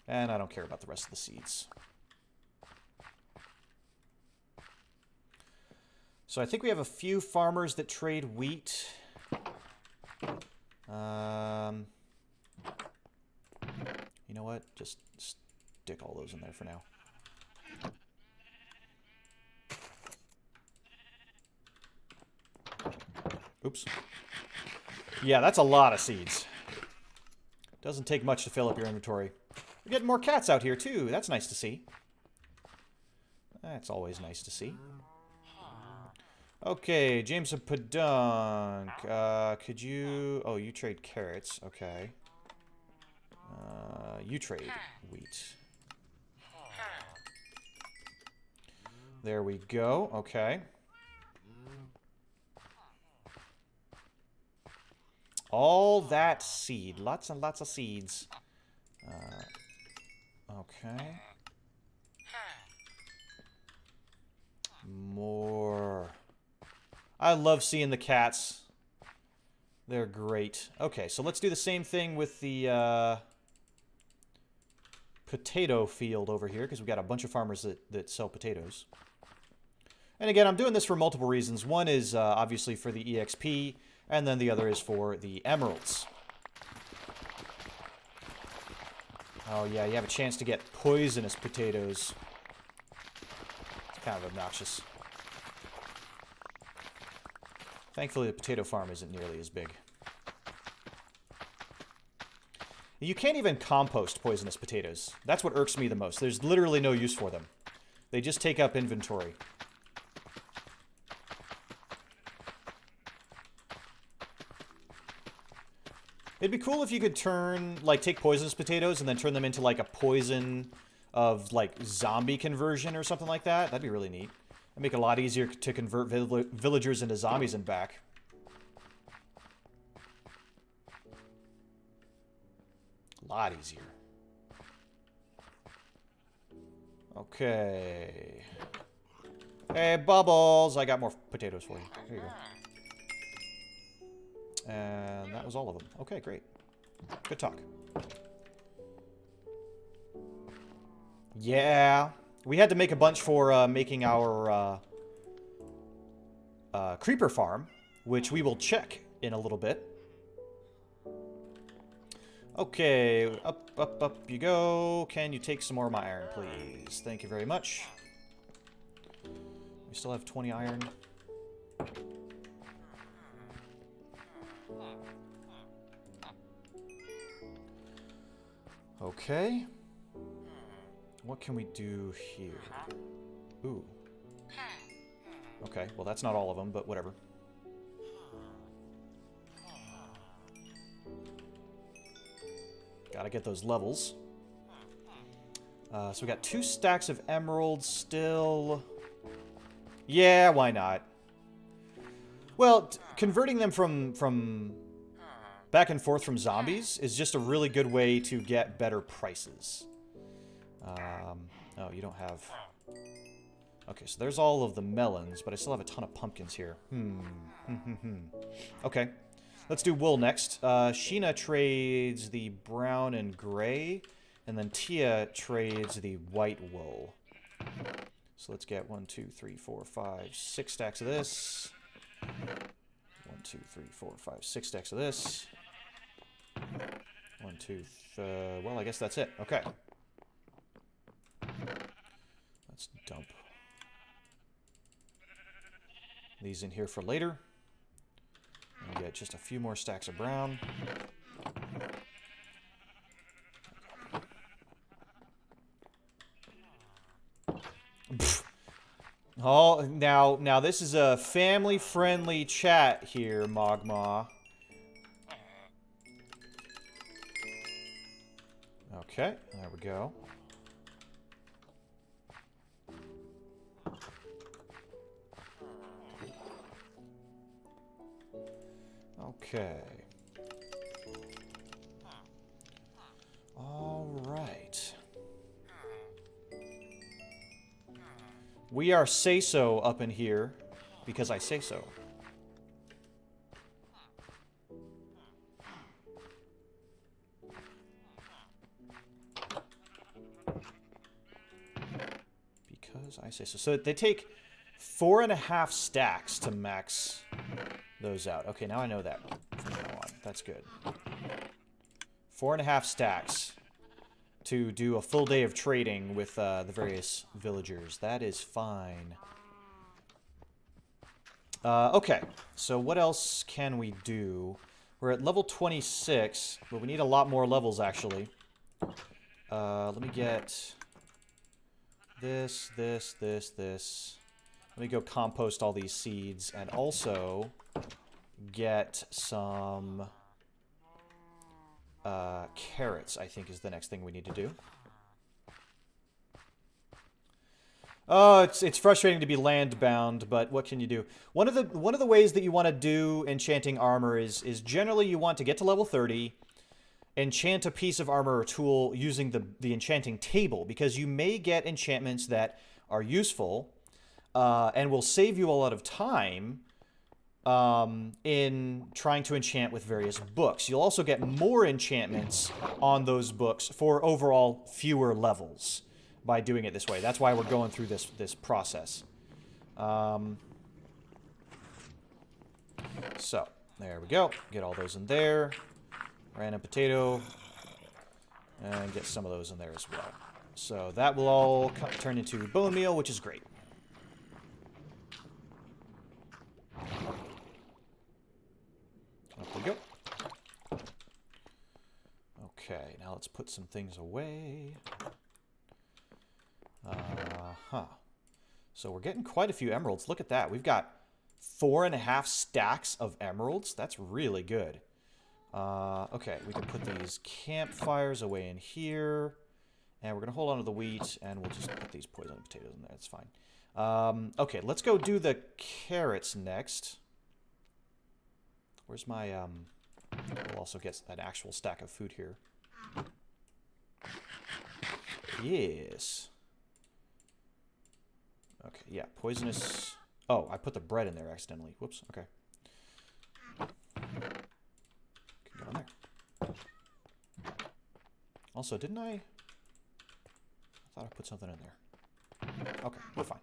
And I don't care about the rest of the seeds. So I think we have a few farmers that trade wheat. You know what? Just stick all those in there for now. Oops. Yeah, that's a lot of seeds. Doesn't take much to fill up your inventory. We're getting more cats out here, too. That's nice to see. That's always nice to see. Okay, James of Padunk. Could you... Oh, you trade carrots. Okay. You trade wheat. There we go. Okay. All that seed. Lots and lots of seeds. Okay. More. I love seeing the cats. They're great. Okay, so let's do the same thing with the potato field over here, because we've got a bunch of farmers that sell potatoes. And again, I'm doing this for multiple reasons. One is obviously for the EXP, and then the other is for the emeralds. Oh yeah, you have a chance to get poisonous potatoes. It's kind of obnoxious. Thankfully, the potato farm isn't nearly as big. You can't even compost poisonous potatoes. That's what irks me the most. There's literally no use for them. They just take up inventory. It'd be cool if you could turn, like, take poisonous potatoes and then turn them into, like, a poison of, like, zombie conversion or something like that. That'd be really neat. It'd make it a lot easier to convert villagers into zombies and back. A lot easier. Okay. Hey, Bubbles! I got more potatoes for you. Here you go. And that was all of them. Okay, great. Good talk. Yeah. We had to make a bunch for making our creeper farm, which we will check in a little bit. Okay, up you go. Can you take some more of my iron, please? Thank you very much. We still have 20 iron. Okay. What can we do here? Ooh. Okay, well that's not all of them, but whatever. Gotta get those levels. So we got 2 stacks of emeralds still. Yeah, why not? Well, converting them from back and forth from zombies is just a really good way to get better prices. Oh, you don't have... Okay, so there's all of the melons, but I still have a ton of pumpkins here. Okay. Let's do wool next. Sheena trades the brown and gray, and then Tia trades the white wool. So let's get 1, 2, 3, 4, 5, 6 stacks of this. 1, 2, 3, 4, 5, 6 stacks of this. 1, 2, well, I guess that's it. Okay. Let's dump these in here for later. And get just a few more stacks of brown. Oh, now this is a family-friendly chat here, Mogma. Okay, there we go. Okay. All right. We are say-so up in here because I say so. Because I say so. So they take 4.5 stacks to max those out. Okay, now I know that from now on. That's good. 4.5 stacks to do a full day of trading with the various villagers. That is fine. Okay, so what else can we do? We're at level 26, but we need a lot more levels, actually. Let me get this. Let me go compost all these seeds, and also get some carrots, I think, is the next thing we need to do. Oh, it's frustrating to be land bound, but what can you do? One of the ways that you want to do enchanting armor is generally you want to get to level 30, enchant a piece of armor or tool using the enchanting table, because you may get enchantments that are useful and will save you a lot of time in trying to enchant with various books. You'll also get more enchantments on those books for overall fewer levels by doing it this way. That's why we're going through this process. So, there we go. Get all those in there. Random potato. And get some of those in there as well. So that will all turn into bone meal, which is great. Up we go. Okay, now let's put some things away. So we're getting quite a few emeralds. Look at that. We've got 4.5 stacks of emeralds. That's really good. Okay, we can put these campfires away in here. And we're going to hold on to the wheat, and we'll just put these poison potatoes in there. That's fine. Okay, let's go do the carrots next. Where's my, we'll also get an actual stack of food here. Yes. Okay, yeah, poisonous. Oh, I put the bread in there accidentally. Whoops, okay. Can go in there. Also, didn't I thought I put something in there. Okay, we're fine.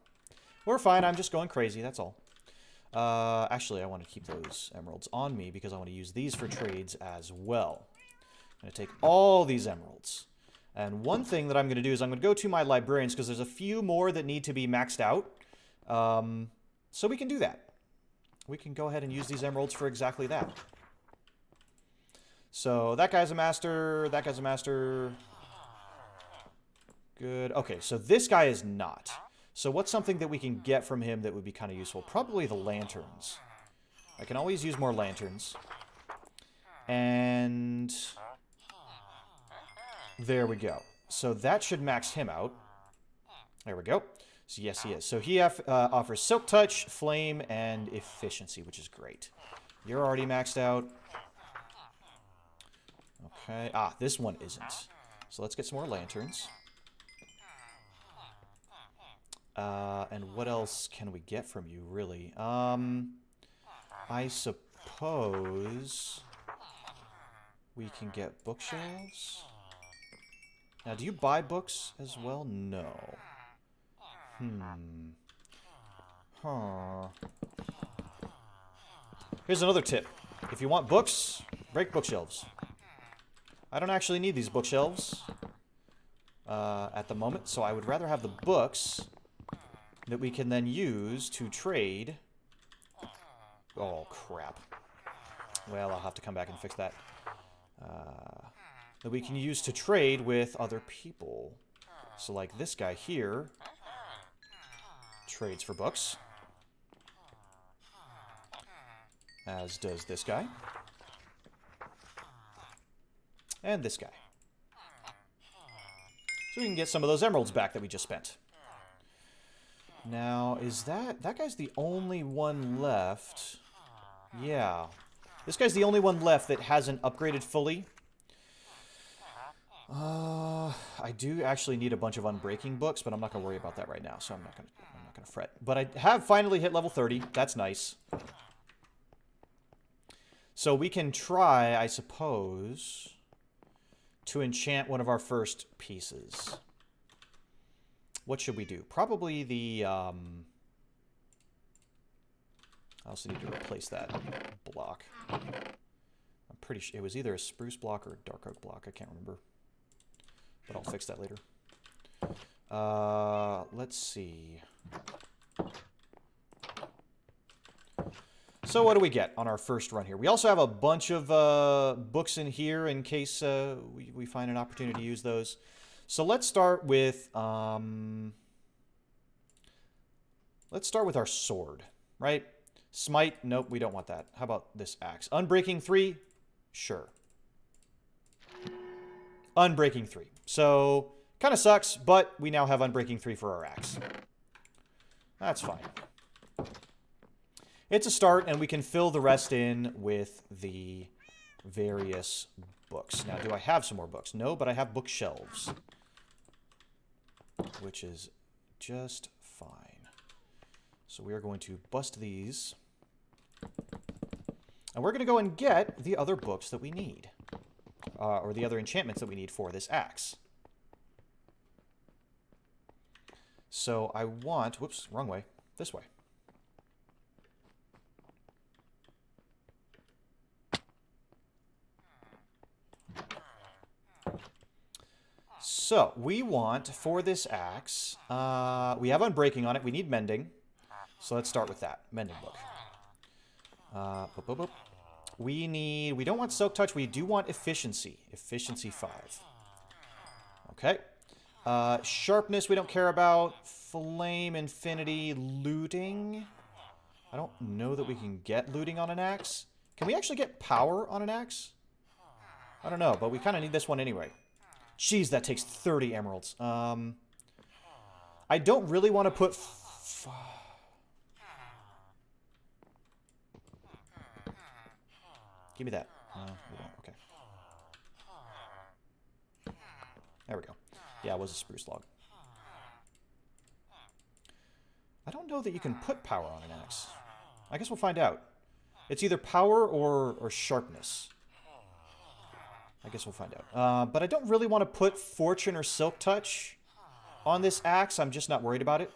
We're fine, I'm just going crazy, that's all. Actually, I want to keep those emeralds on me because I want to use these for trades as well. I'm going to take all these emeralds. And one thing that I'm going to do is I'm going to go to my librarians because there's a few more that need to be maxed out. So we can do that. We can go ahead and use these emeralds for exactly that. So that guy's a master. That guy's a master. Good. Okay, so this guy is not. So what's something that we can get from him that would be kind of useful? Probably the lanterns. I can always use more lanterns. And there we go. So that should max him out. There we go. So yes, he is. So he offers Silk Touch, Flame, and Efficiency, which is great. You're already maxed out. Okay. Ah, this one isn't. So let's get some more lanterns. And what else can we get from you, really? I suppose we can get bookshelves. Now, do you buy books as well? No. Huh. Here's another tip. If you want books, break bookshelves. I don't actually need these bookshelves at the moment, so I would rather have the books that we can then use to trade. Oh, crap. Well, I'll have to come back and fix that. That we can use to trade with other people. So, like this guy here trades for books. As does this guy. And this guy. So we can get some of those emeralds back that we just spent. Now, is that guy's the only one left? Yeah. This guy's the only one left that hasn't upgraded fully. I do actually need a bunch of unbreaking books, but I'm not going to worry about that right now, so I'm not going to fret. But I have finally hit level 30. That's nice. So we can try, I suppose, to enchant one of our first pieces. What should we do? Probably the, I also need to replace that block. I'm pretty sure it was either a spruce block or a dark oak block. I can't remember. But I'll fix that later. Let's see. So what do we get on our first run here? We also have a bunch of books in here in case we find an opportunity to use those. So let's start with our sword, right? Smite, nope, we don't want that. How about this axe? Unbreaking 3, sure. Unbreaking 3. So kind of sucks, but we now have Unbreaking 3 for our axe. That's fine. It's a start, and we can fill the rest in with the various books. Now, do I have some more books? No, but I have bookshelves, which is just fine. So we are going to bust these, and we're going to go and get the other books that we need, or the other enchantments that we need for this axe. So I want, whoops, wrong way, this way. So, we want, for this axe, we have Unbreaking on it. We need Mending. So let's start with that. Mending book. We don't want Silk Touch. We do want Efficiency. Efficiency 5. Okay. Sharpness we don't care about. Flame, Infinity, Looting. I don't know that we can get Looting on an axe. Can we actually get Power on an axe? I don't know, but we kind of need this one anyway. Jeez, that takes 30 emeralds. I don't really want to put... Give me that. We don't. Okay. There we go. Yeah, it was a spruce log. I don't know that you can put power on an axe. I guess we'll find out. It's either power or sharpness. I guess we'll find out. But I don't really want to put Fortune or Silk Touch on this axe. I'm just not worried about it.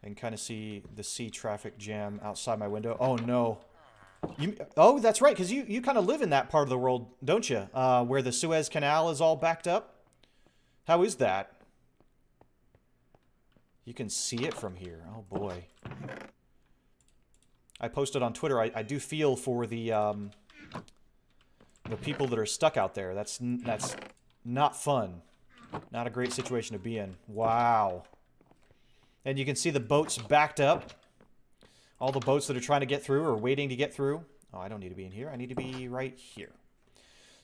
I can kind of see the sea traffic jam outside my window. Oh, no. Oh, that's right, because you kind of live in that part of the world, don't you? Where the Suez Canal is all backed up. How is that? You can see it from here. Oh, boy. I posted on Twitter, I do feel for the people that are stuck out there. That's not fun. Not a great situation to be in. Wow. And you can see the boats backed up. All the boats that are trying to get through or waiting to get through. Oh, I don't need to be in here. I need to be right here.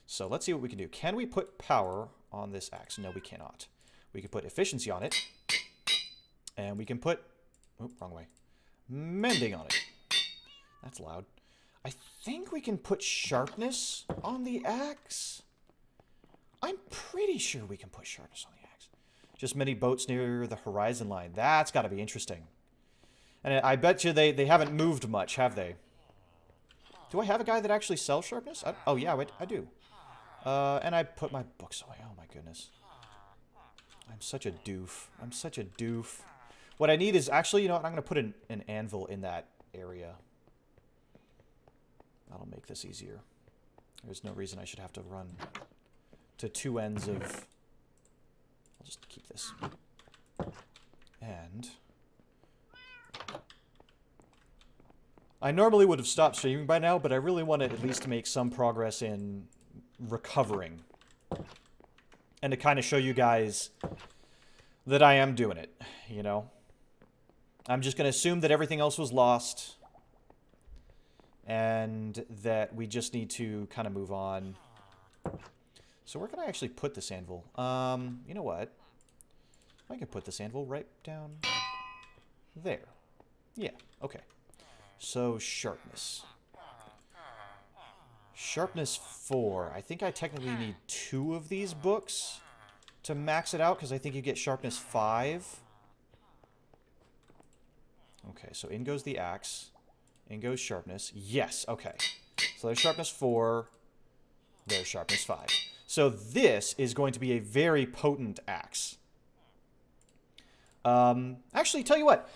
So let's see what we can do. Can we put power on this axe? No, we cannot. We can put efficiency on it. And we can put... Oh, wrong way. Mending on it. That's loud. I think we can put sharpness on the axe. I'm pretty sure we can put sharpness on the axe. Just many boats near the horizon line. That's got to be interesting. And I bet you they haven't moved much, have they? Do I have a guy that actually sells sharpness? Oh, yeah, I do. And I put my books away. Oh, my goodness. I'm such a doof. I'm such a doof. What I need is actually, you know what? I'm going to put an anvil in that area. That'll make this easier. There's no reason I should have to run to two ends of... I'll just keep this. And... I normally would have stopped streaming by now, but I really want to at least make some progress in recovering. And to kind of show you guys that I am doing it, you know? I'm just going to assume that everything else was lost. And that we just need to kind of move on. So where can I actually put this anvil? You know what? I can put this anvil right down there. Yeah, okay. So, sharpness. Sharpness 4. I think I technically need 2 of these books to max it out, because I think you get sharpness 5. Okay, so in goes the axe. In goes sharpness. Yes, okay. So there's sharpness 4. There's sharpness 5. So this is going to be a very potent axe. Actually, tell you what.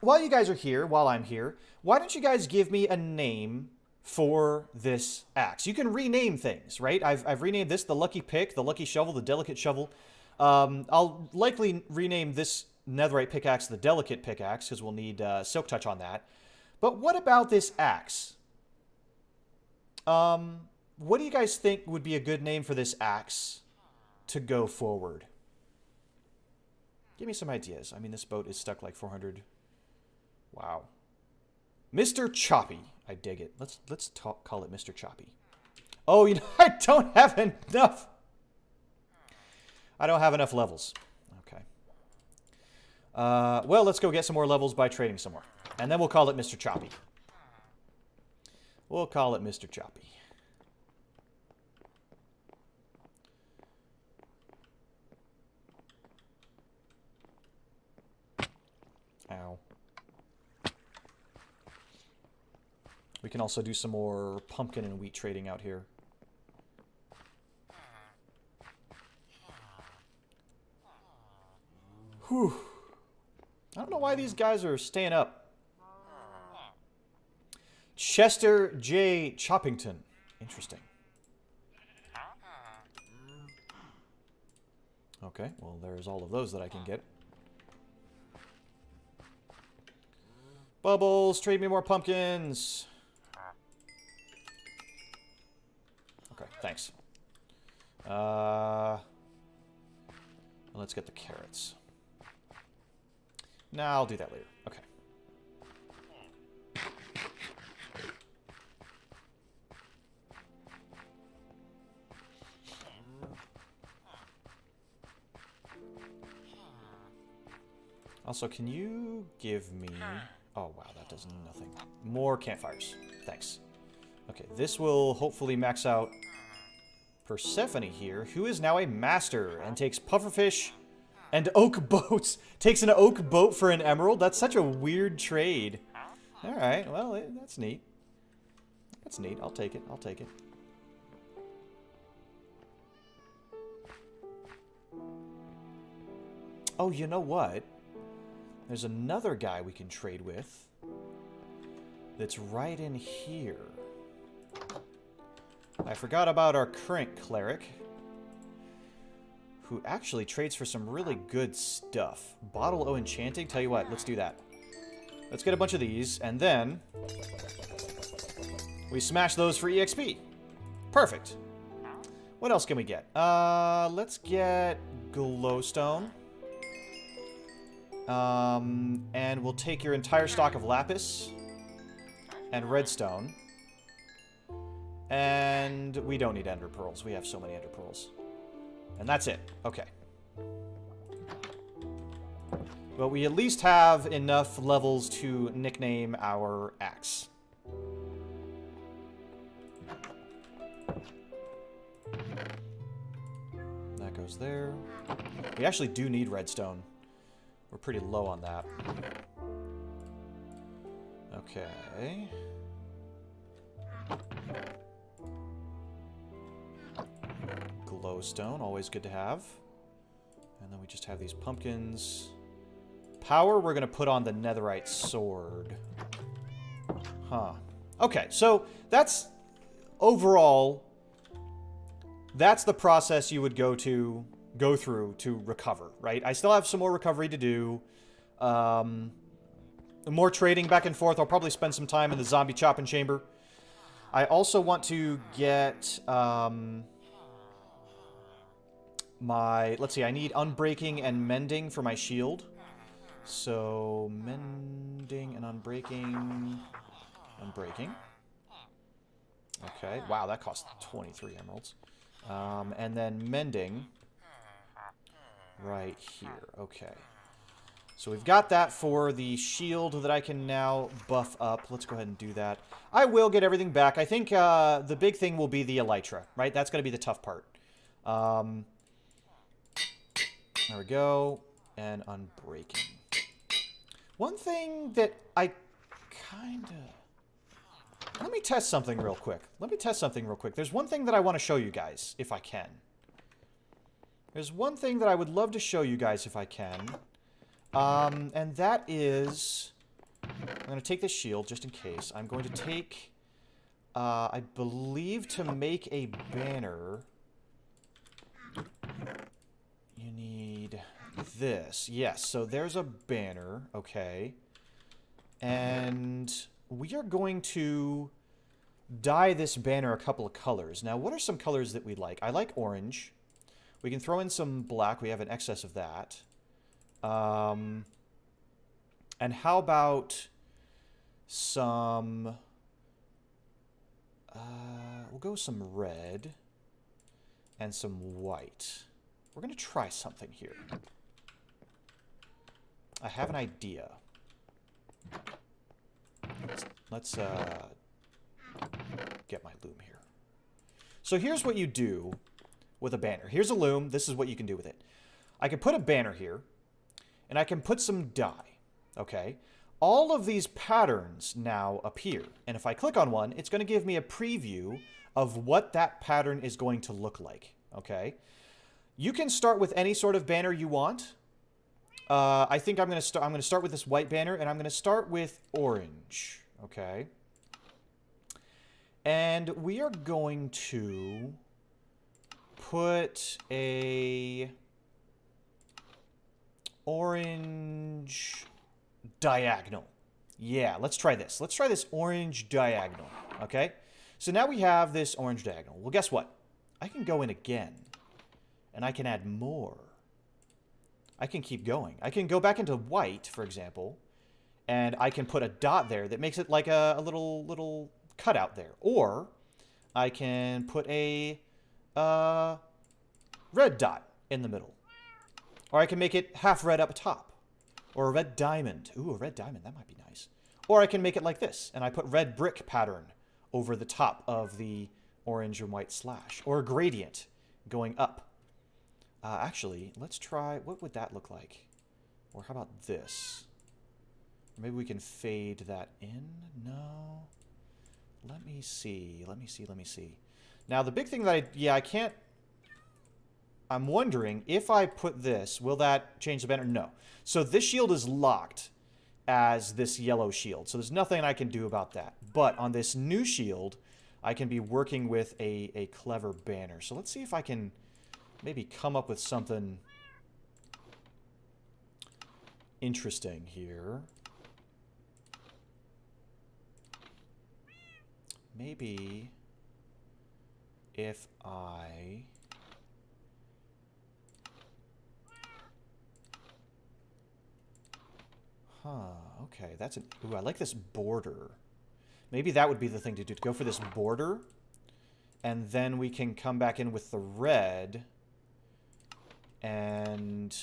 While you guys are here, while I'm here, why don't you guys give me a name for this axe? You can rename things, right? I've renamed this the Lucky Pick, the Lucky Shovel, the Delicate Shovel. I'll likely rename this Netherite Pickaxe the Delicate Pickaxe, because we'll need Silk Touch on that. But what about this axe? What do you guys think would be a good name for this axe to go forward? Give me some ideas. I mean, this boat is stuck like 400... Wow. Mr. Choppy. I dig it. Let's call it Mr. Choppy. Oh, you know, I don't have enough. I don't have enough levels. Okay. Well, let's go get some more levels by trading somewhere. And then we'll call it Mr. Choppy. We'll call it Mr. Choppy. Ow. We can also do some more pumpkin and wheat trading out here. Whew. I don't know why these guys are staying up. Chester J. Choppington. Interesting. Okay, well, there's all of those that I can get. Bubbles, trade me more pumpkins. Okay, thanks. Let's get the carrots. Nah, I'll do that later. Okay. Also, can you give me... Oh, wow, that does nothing. More campfires. Thanks. Okay, this will hopefully max out Persephone here, who is now a master and takes pufferfish and oak boats. Takes an oak boat for an emerald? That's such a weird trade. Alright, well, that's neat. That's neat. I'll take it. I'll take it. Oh, you know what? There's another guy we can trade with that's right in here. I forgot about our current cleric, who actually trades for some really good stuff. Bottle O Enchanting? Tell you what, let's do that. Let's get a bunch of these, and then we smash those for EXP. Perfect. What else can we get? Let's get glowstone. And we'll take your entire stock of lapis and redstone. And we don't need ender pearls. We have so many ender pearls. And that's it. Okay. But we at least have enough levels to nickname our axe. That goes there. We actually do need redstone. We're pretty low on that. Okay. Glowstone, always good to have. And then we just have these pumpkins. Power, we're going to put on the netherite sword. Huh. Okay, so that's... Overall, that's the process you would go through to recover, right? I still have some more recovery to do. More trading back and forth. I'll probably spend some time in the zombie chopping chamber. I also want to get let's see, I need unbreaking and mending for my shield. So, mending and unbreaking. Unbreaking. Okay, wow, that cost 23 emeralds. And then mending right here. Okay. So we've got that for the shield that I can now buff up. Let's go ahead and do that. I will get everything back. I think the big thing will be the elytra, right? That's going to be the tough part. There we go. And unbreaking. One thing that I kind of... Let me test something real quick. There's one thing that I want to show you guys, if I can. There's one thing that I would love to show you guys if I can. And that is... I'm going to take this shield, just in case. I'm going to take... I believe to make a banner... You need this. Yes, so there's a banner. Okay. And we are going to dye this banner a couple of colors. Now, what are some colors that we like? I like orange. We can throw in some black. We have an excess of that. And how about some... we'll go with some red and some white. We're going to try something here. I have an idea. Let's get my loom here. So here's what you do with a banner. Here's a loom. This is what you can do with it. I can put a banner here, and I can put some dye. Okay? All of these patterns now appear. And if I click on one, it's going to give me a preview of what that pattern is going to look like. Okay? You can start with any sort of banner you want. I think I'm going to start with this white banner, and I'm going to start with orange. Okay? And we are going to put a orange diagonal. Yeah, let's try this. Let's try this orange diagonal. Okay? So now we have this orange diagonal. Well, guess what? I can go in again. And I can add more. I can keep going. I can go back into white, for example, and I can put a dot there that makes it like a little cutout there. Or I can put a red dot in the middle. Or I can make it half red up top. Or a red diamond. Ooh, a red diamond. That might be nice. Or I can make it like this, and I put red brick pattern over the top of the orange and white slash. Or a gradient going up. Actually, let's try... What would that look like? Or how about this? Maybe we can fade that in? No. Let me see. Now, the big thing that I can't... I'm wondering, if I put this, will that change the banner? No. So this shield is locked as this yellow shield. So there's nothing I can do about that. But on this new shield, I can be working with a clever banner. So let's see if I can... maybe come up with something interesting here. Maybe if I... okay, that's an... Ooh, I like this border. Maybe that would be the thing to do, to go for this border. And then we can come back in with the red... and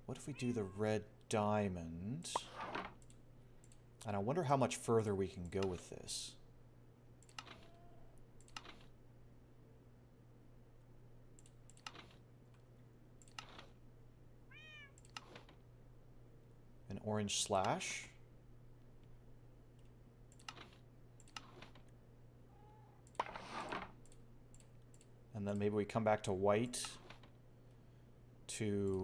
what if we do the red diamond? And I wonder how much further we can go with this. An orange slash. And then maybe we come back to white to...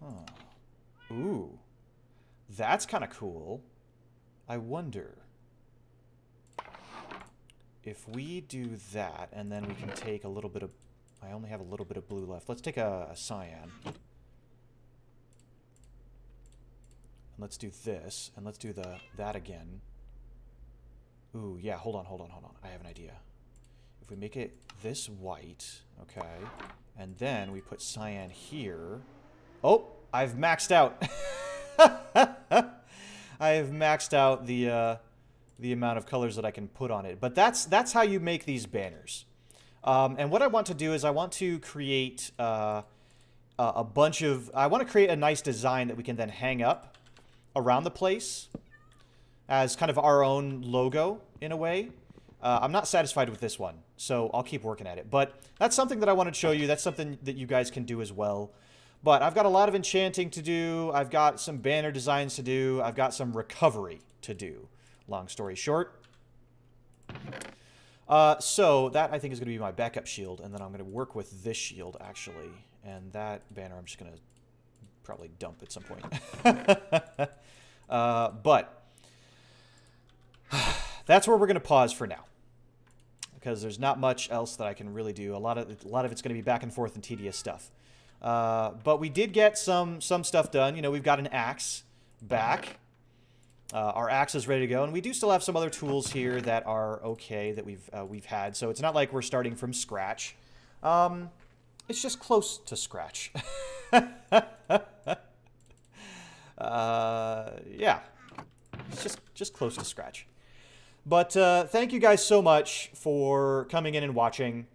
Huh. Ooh. That's kind of cool. I wonder if we do that, and then we can take a little bit of... I only have a little bit of blue left. Let's take a cyan. And let's do this, and let's do that again. Ooh, yeah, hold on. I have an idea. If we make it this white, okay, and then we put cyan here... Oh, I've maxed out. I have maxed out the amount of colors that I can put on it. But that's how you make these banners. And what I want to do is I want to create a bunch of... I want to create a nice design that we can then hang up around the place as kind of our own logo, in a way. I'm not satisfied with this one, so I'll keep working at it. But that's something that I wanted to show you. That's something that you guys can do as well. But I've got a lot of enchanting to do. I've got some banner designs to do. I've got some recovery to do. Long story short. So that, I think, is going to be my backup shield. And then I'm going to work with this shield, actually. And that banner I'm just going to probably dump at some point. But that's where we're going to pause for now. Because there's not much else that I can really do. A lot of it's going to be back and forth and tedious stuff. But we did get some stuff done. You know, we've got an axe back. Our axe is ready to go, and we do still have some other tools here that are okay that we've had. So it's not like we're starting from scratch. It's just close to scratch. Yeah, it's just close to scratch. But thank you guys so much for coming in and watching.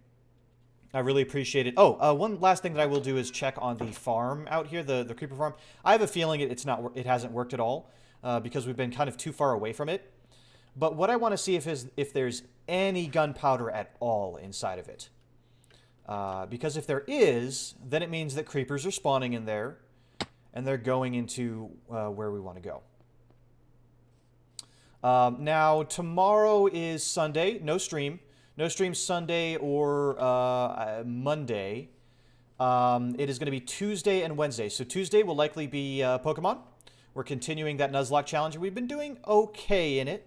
I really appreciate it. Oh, one last thing that I will do is check on the farm out here, the creeper farm. I have a feeling it hasn't worked at all because we've been kind of too far away from it. But what I want to see if there's any gunpowder at all inside of it. Because if there is, then it means that creepers are spawning in there, and they're going into where we want to go. Now, tomorrow is Sunday. No stream. No stream Sunday or Monday. It is going to be Tuesday and Wednesday. So Tuesday will likely be Pokemon. We're continuing that Nuzlocke challenge. We've been doing okay in it.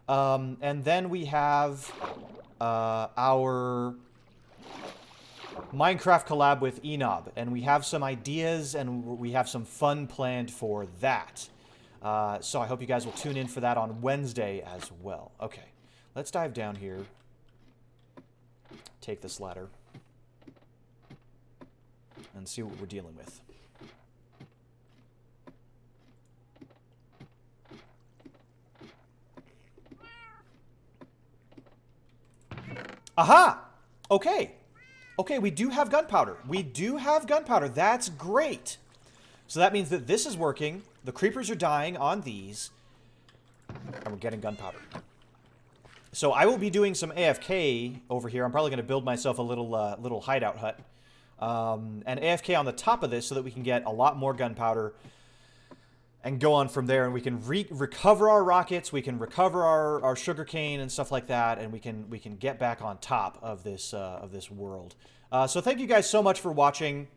And then we have our Minecraft collab with Enob. And we have some ideas and we have some fun planned for that. So I hope you guys will tune in for that on Wednesday as well. Okay. Let's dive down here. Take this ladder. And see what we're dealing with. Aha! Okay. Okay, we do have gunpowder. That's great. So that means that this is working. The creepers are dying on these. And we're getting gunpowder. So I will be doing some AFK over here. I'm probably going to build myself a little hideout hut. And AFK on the top of this so that we can get a lot more gunpowder and go on from there. And we can recover our rockets. We can recover our sugarcane and stuff like that. And we can get back on top of this world. So thank you guys so much for watching.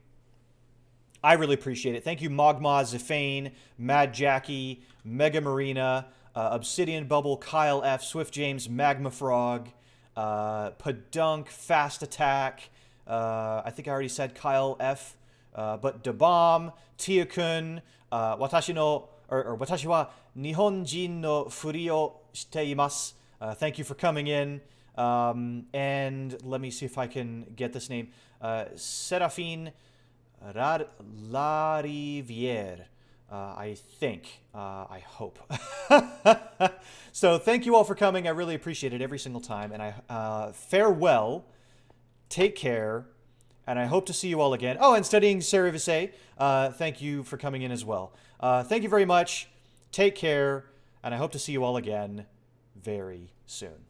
I really appreciate it. Thank you, Mogma, Zafane, Mad Jackie, Mega Marina, Obsidian Bubble, Kyle F, Swift James, Magma Frog, Padunk, Fast Attack. I think I already said Kyle F. But Dabam, Tia-kun, watashi wa Nihonjin no furi o shite imasu. Thank you for coming in. And let me see if I can get this name. Serafine Lariviere. I think. I hope. So thank you all for coming. I really appreciate it every single time. And I farewell. Take care. And I hope to see you all again. Oh, and studying Cerevisiae. Thank you for coming in as well. Thank you very much. Take care. And I hope to see you all again very soon.